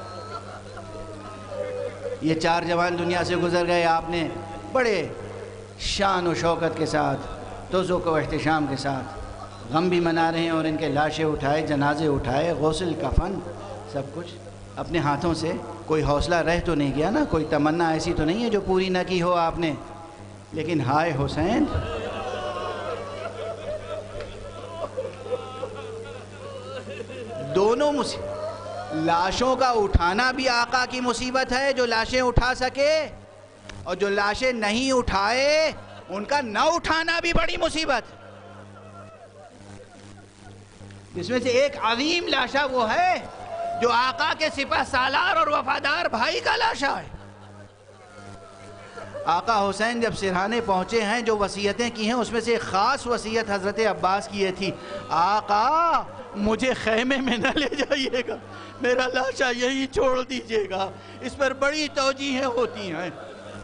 یہ 4 جوان دنیا سے گزر گئے، آپ نے بڑے شان و شوکت کے ساتھ، توذق و احتشام کے ساتھ غم بھی منا رہے ہیں، اور ان کے لاشیں اٹھائے، جنازے اٹھائے، غسل کفن سب کچھ اپنے ہاتھوں سے۔ کوئی حوصلہ رہ تو نہیں گیا نا، کوئی تمنا ایسی تو نہیں ہے جو پوری نہ کی ہو آپ نے، لیکن ہائے حسین! دونوں لاشوں کا اٹھانا بھی آقا کی مصیبت ہے، جو لاشیں اٹھا سکے، اور جو لاشیں نہیں اٹھائے ان کا نہ اٹھانا بھی بڑی مصیبت۔ اس میں سے ایک عظیم لاشا وہ ہے جو آقا کے سپہ سالار اور وفادار بھائی کا لاشا ہے۔ آقا حسین جب سرہانے پہنچے ہیں، جو وصیتیں کی ہیں اس میں سے ایک خاص وصیت حضرت عباس کی یہ تھی، آقا مجھے خیمے میں نہ لے جائیے گا، میرا لاشا یہی چھوڑ دیجیے گا۔ اس پر بڑی توجیہیں ہوتی ہیں،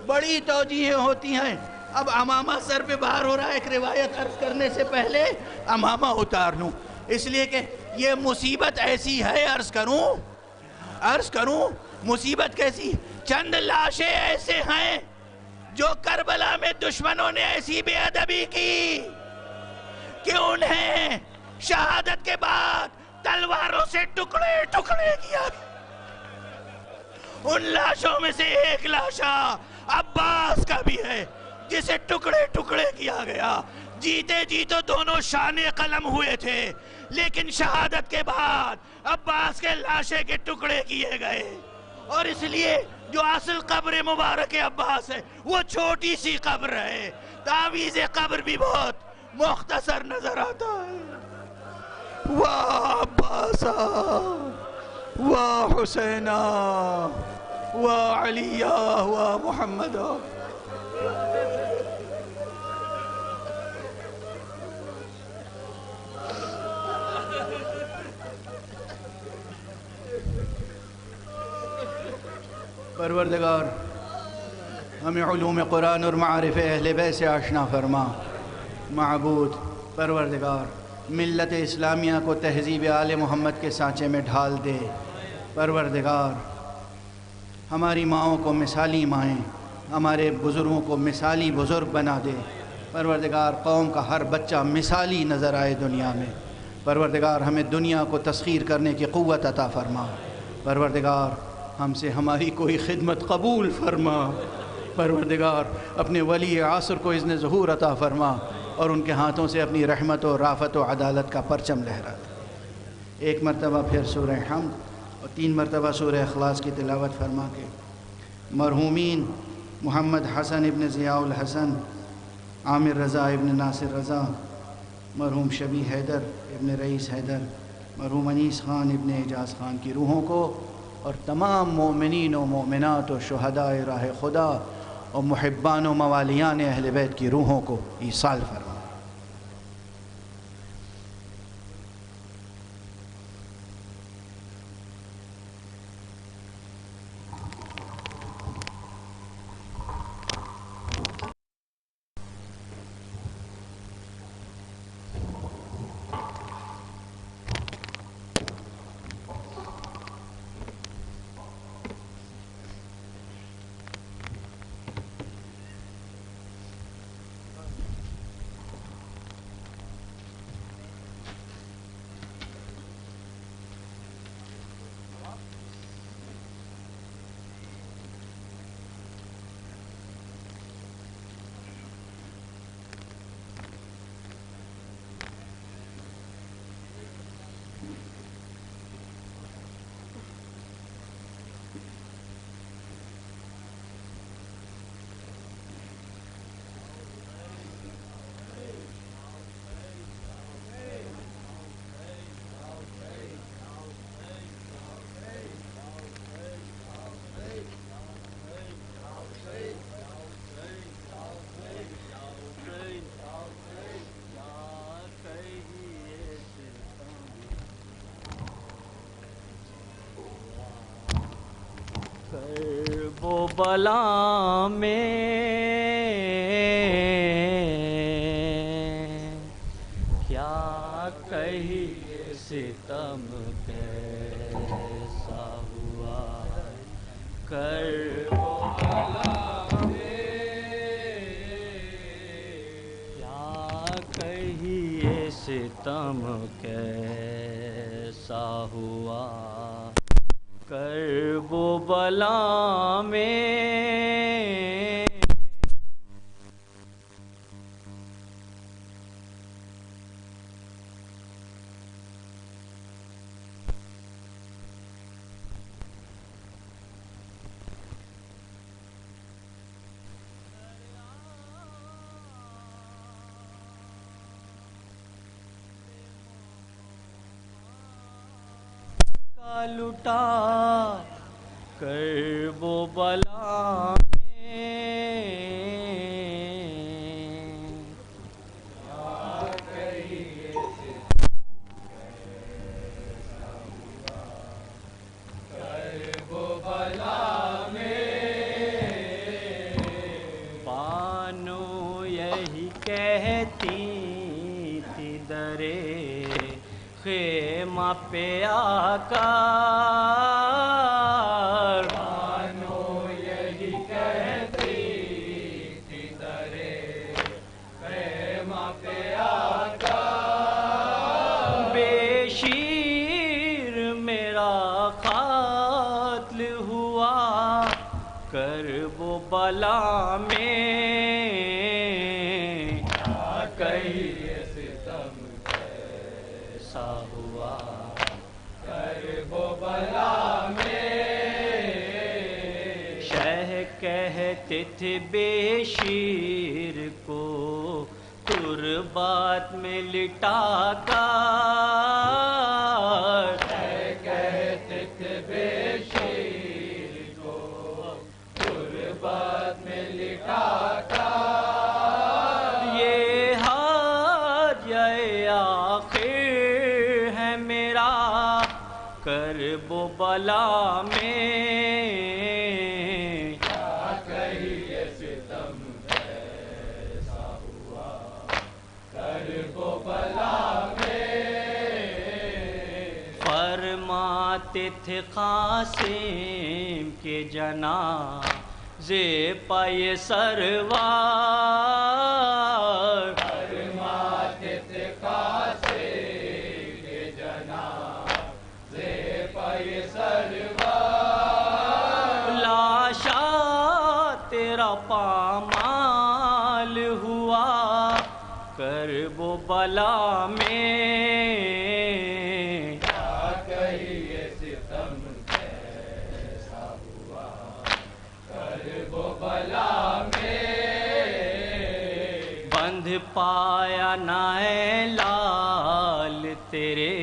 بڑی توجیہیں ہوتی ہیں۔ اب امامہ سر پہ باہر ہو رہا ہے، ایک روایت عرض کرنے سے پہلے امامہ اتار لوں، اس لیے کہ یہ مصیبت ایسی ہے، عرض کروں مصیبت کیسی۔ چند لاشیں ایسے ہیں جو کربلا میں دشمنوں نے ایسی بے ادبی کی کہ انہیں شہادت کے بعد تلواروں سے ٹکڑے ٹکڑے کیا۔ ان لاشوں میں سے ایک لاشا عباس کا بھی ہے جسے ٹکڑے ٹکڑے کیا گیا۔ جیتے جی تو دونوں شان قلم ہوئے تھے، لیکن شہادت کے بعد عباس کے لاشے کے ٹکڑے کیے گئے، اور اس لیے جو اصل قبر مبارک عباس ہے وہ چھوٹی سی قبر ہے، تعویذ قبر بھی بہت مختصر نظر آتا ہے۔ واہ عباسا واہ حسینا واہ علیہ واہ محمدہ۔ پروردگار ہمیں علوم قرآن اور معارف اہل بیت سے آشنا فرما۔ معبود پروردگار ملت اسلامیہ کو تہذیب آل محمد کے سانچے میں ڈھال دے۔ پروردگار ہماری ماؤں کو مثالی مائیں، ہمارے بزرگوں کو مثالی بزرگ بنا دے۔ پروردگار قوم کا ہر بچہ مثالی نظر آئے دنیا میں۔ پروردگار ہمیں دنیا کو تسخیر کرنے کی قوت عطا فرما۔ پروردگار ہم سے ہماری کوئی خدمت قبول فرما۔ پروردگار اپنے ولی عصر کو اذن ظہور عطا فرما، اور ان کے ہاتھوں سے اپنی رحمت و رافت و عدالت کا پرچم لہراتا۔ ایک مرتبہ پھر سورہ حمد اور 3 مرتبہ سورہ اخلاص کی تلاوت فرما کے مرحومین محمد حسن ابن ضیاء الحسن، عامر رضا ابن ناصر رضا، مرحوم شبیح حیدر ابن رئیس حیدر، مرحوم انیس خان ابن اعجاز خان کی روحوں کو اور تمام مومنین و مومنات و شہداء راہ خدا اور محبان و موالیان اہل بیت کی روحوں کو ایصال فرما۔ وہ بلا میں کیا کہیے ستم کیسا ہوا، کربلا میں کیا کہیے ستم کیسا ہوا، کرب و بلا میں کا لٹا، کرب و بلا بانو یہی کہتی تھی درے خیمہ پہ آ کر، بانو یہی کہتی تھی درے خیمہ پہ آ کر، بے شیر میرا قاتل ہوا، کرب و بلا میں کیا کہیے ستم کیسا ہوا، کرب و بلا میں شہ کہتے تھے بے شیر کو تربات میں لٹا کر، شہ کہتے تھے بے شیر کو تربات میں لٹا کر، یہ حاجہ آخر ہے میرا، کرب و بلا میں کیا کہیے ستم کیسا ہوا، کرب و بلا میں فرماتے تھے قاسم کے جنازے پائے سرور، فرماتے تھے قاسم کے جنازے پائے سرور، لاشا تیرا پامال ہوا، کرب و بلا میں، کیا کہیے ستم کیسا ہوا کرب و بلا میں، بندھ پایا نہ اے لال تیرے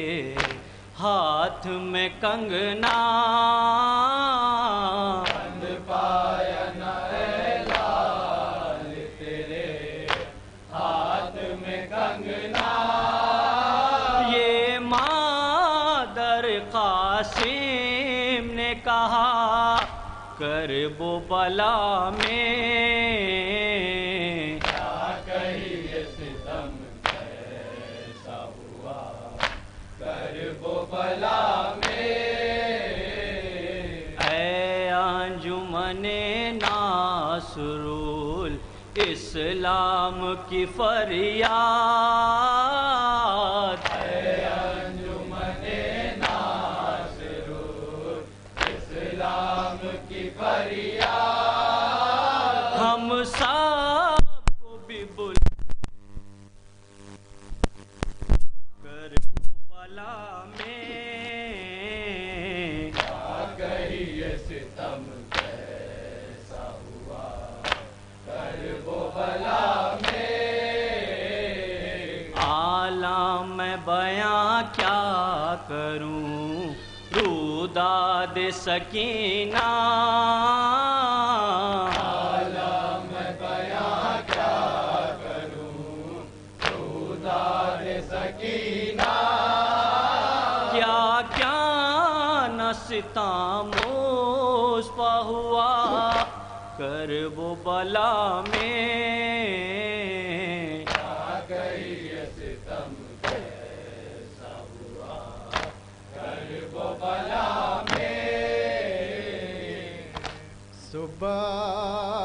ہاتھ میں کنگنا، بند پایا نہ اے لال تیرے ہاتھ میں کنگنا، یہ مادر قاسم نے کہا کرب و بلا میں، کیا کہیے ستم کیسا ہوا کرب و بلا میں، اے انجمن ناصر الاسلام کی فریاد، اے انجمن ناصر الاسلام کی فریاد، ہم سب کو بھی بلا کرب و بلا میں، کیا کہیے ستم کیسا ہوا کرب و بلا میں، عالم میں بیاں کیا کروں روداد سکینہ، عالم میں بیاں کیا کروں روداد سکینہ، کیا کیا نہ ستم اس پہ ہوا کرب و بلا میں، کیا کہیے ستم کیسا ہوا کرب و بلا میں، صبات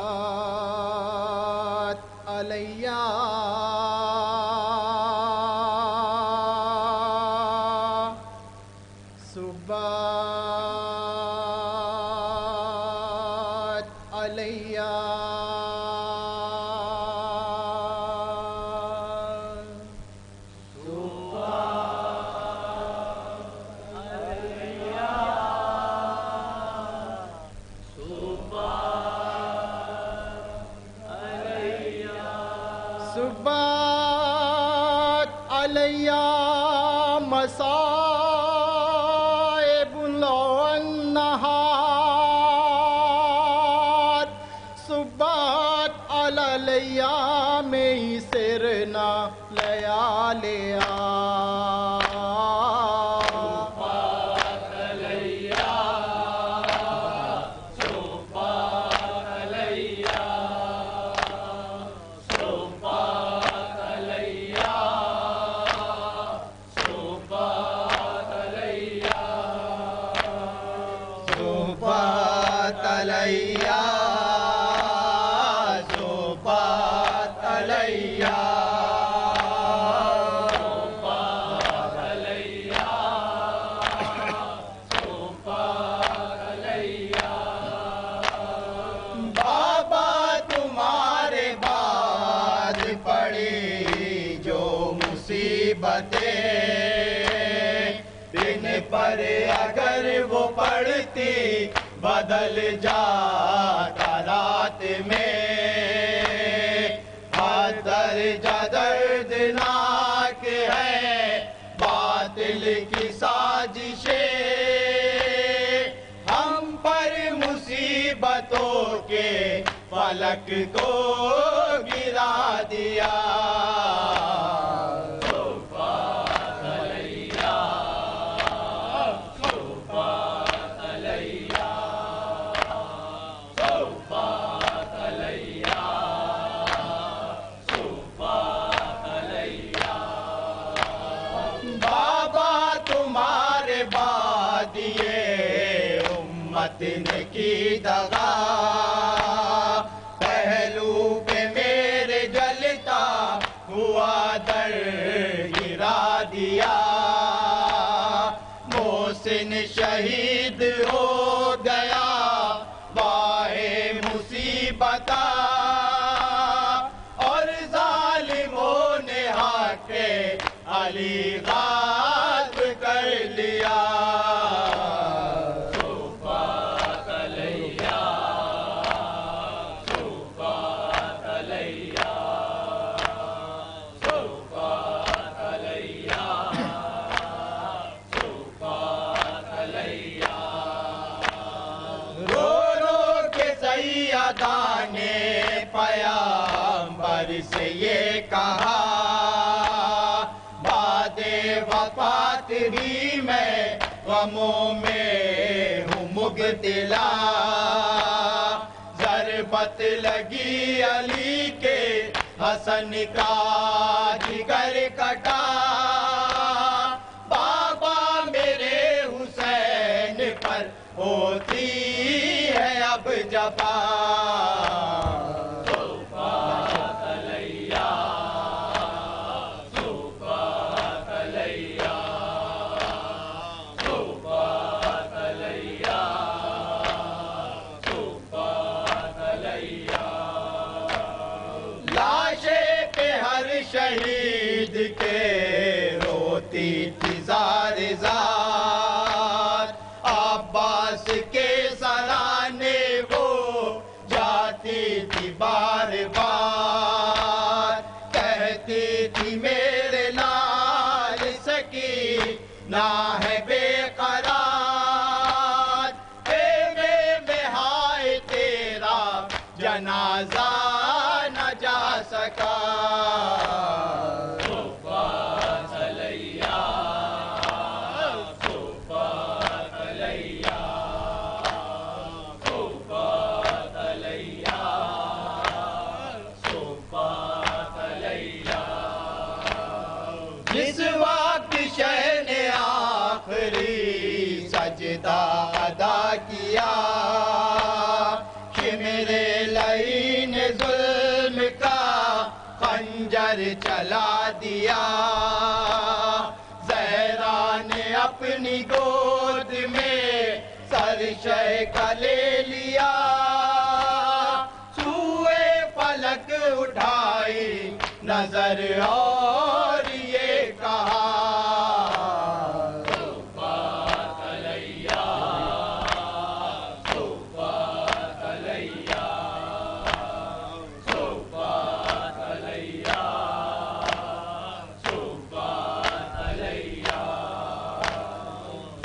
علیہ صبات علیہ صبات علیہ مصائب النہار، صبات علیہ میں سرنا لیالیا، صبات علیہ صبات علیہ بابا تمہارے بعد پڑی جو مصیبتیں، دن پر اگر وہ پڑتی بدل جاتا رات میں، درجہ دردناک ہے باطل کی سازشیں، ہم پر مصیبتوں کے فلک کو گرا دیا، نے کی دغا پہلو پہ میرے جلتا ہوا در گرا دیا، محسن شہید ہو گیا باہے مصیبت، اور ظالموں نے ہی غائب کر لیا پیامبر سے یہ کہا بعد وفات بھی میں غموں میں ہوں مبتلا ضربت لگی علی کے حسن کا جگر کٹا بابا میرے حسین پر ہوتی ہے اب جفا شہید کے روتی تھی زار زار عباس کے سرانے وہ جاتی تھی بار بار کہتی تھی میرے لال سکینہ ہے بے قرار میں ہائے تیرا جنازہ نہ جا سکا جس وقت شہ نے آخری سجدہ ادا کیا کہ میرے لعین ظلم کا خنجر چلا دیا زہرا نے اپنی گود میں سر شہ کا لے لیا سوئے فلک اٹھائی نظر اور یہ کہا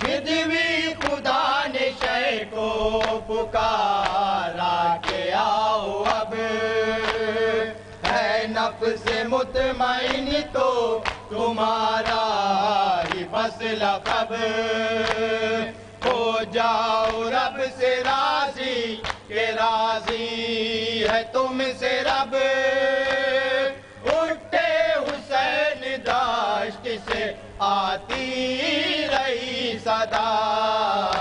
بدوی خدا نے شہ کو پکارا کہ آؤ اب ہے نفس مطمئن تو تمہارا ہی بس لقب ہو جاؤ رب سے راضی کہ راضی ہے تم سے رب اٹھے حسین داشت سے آتی رہی صدا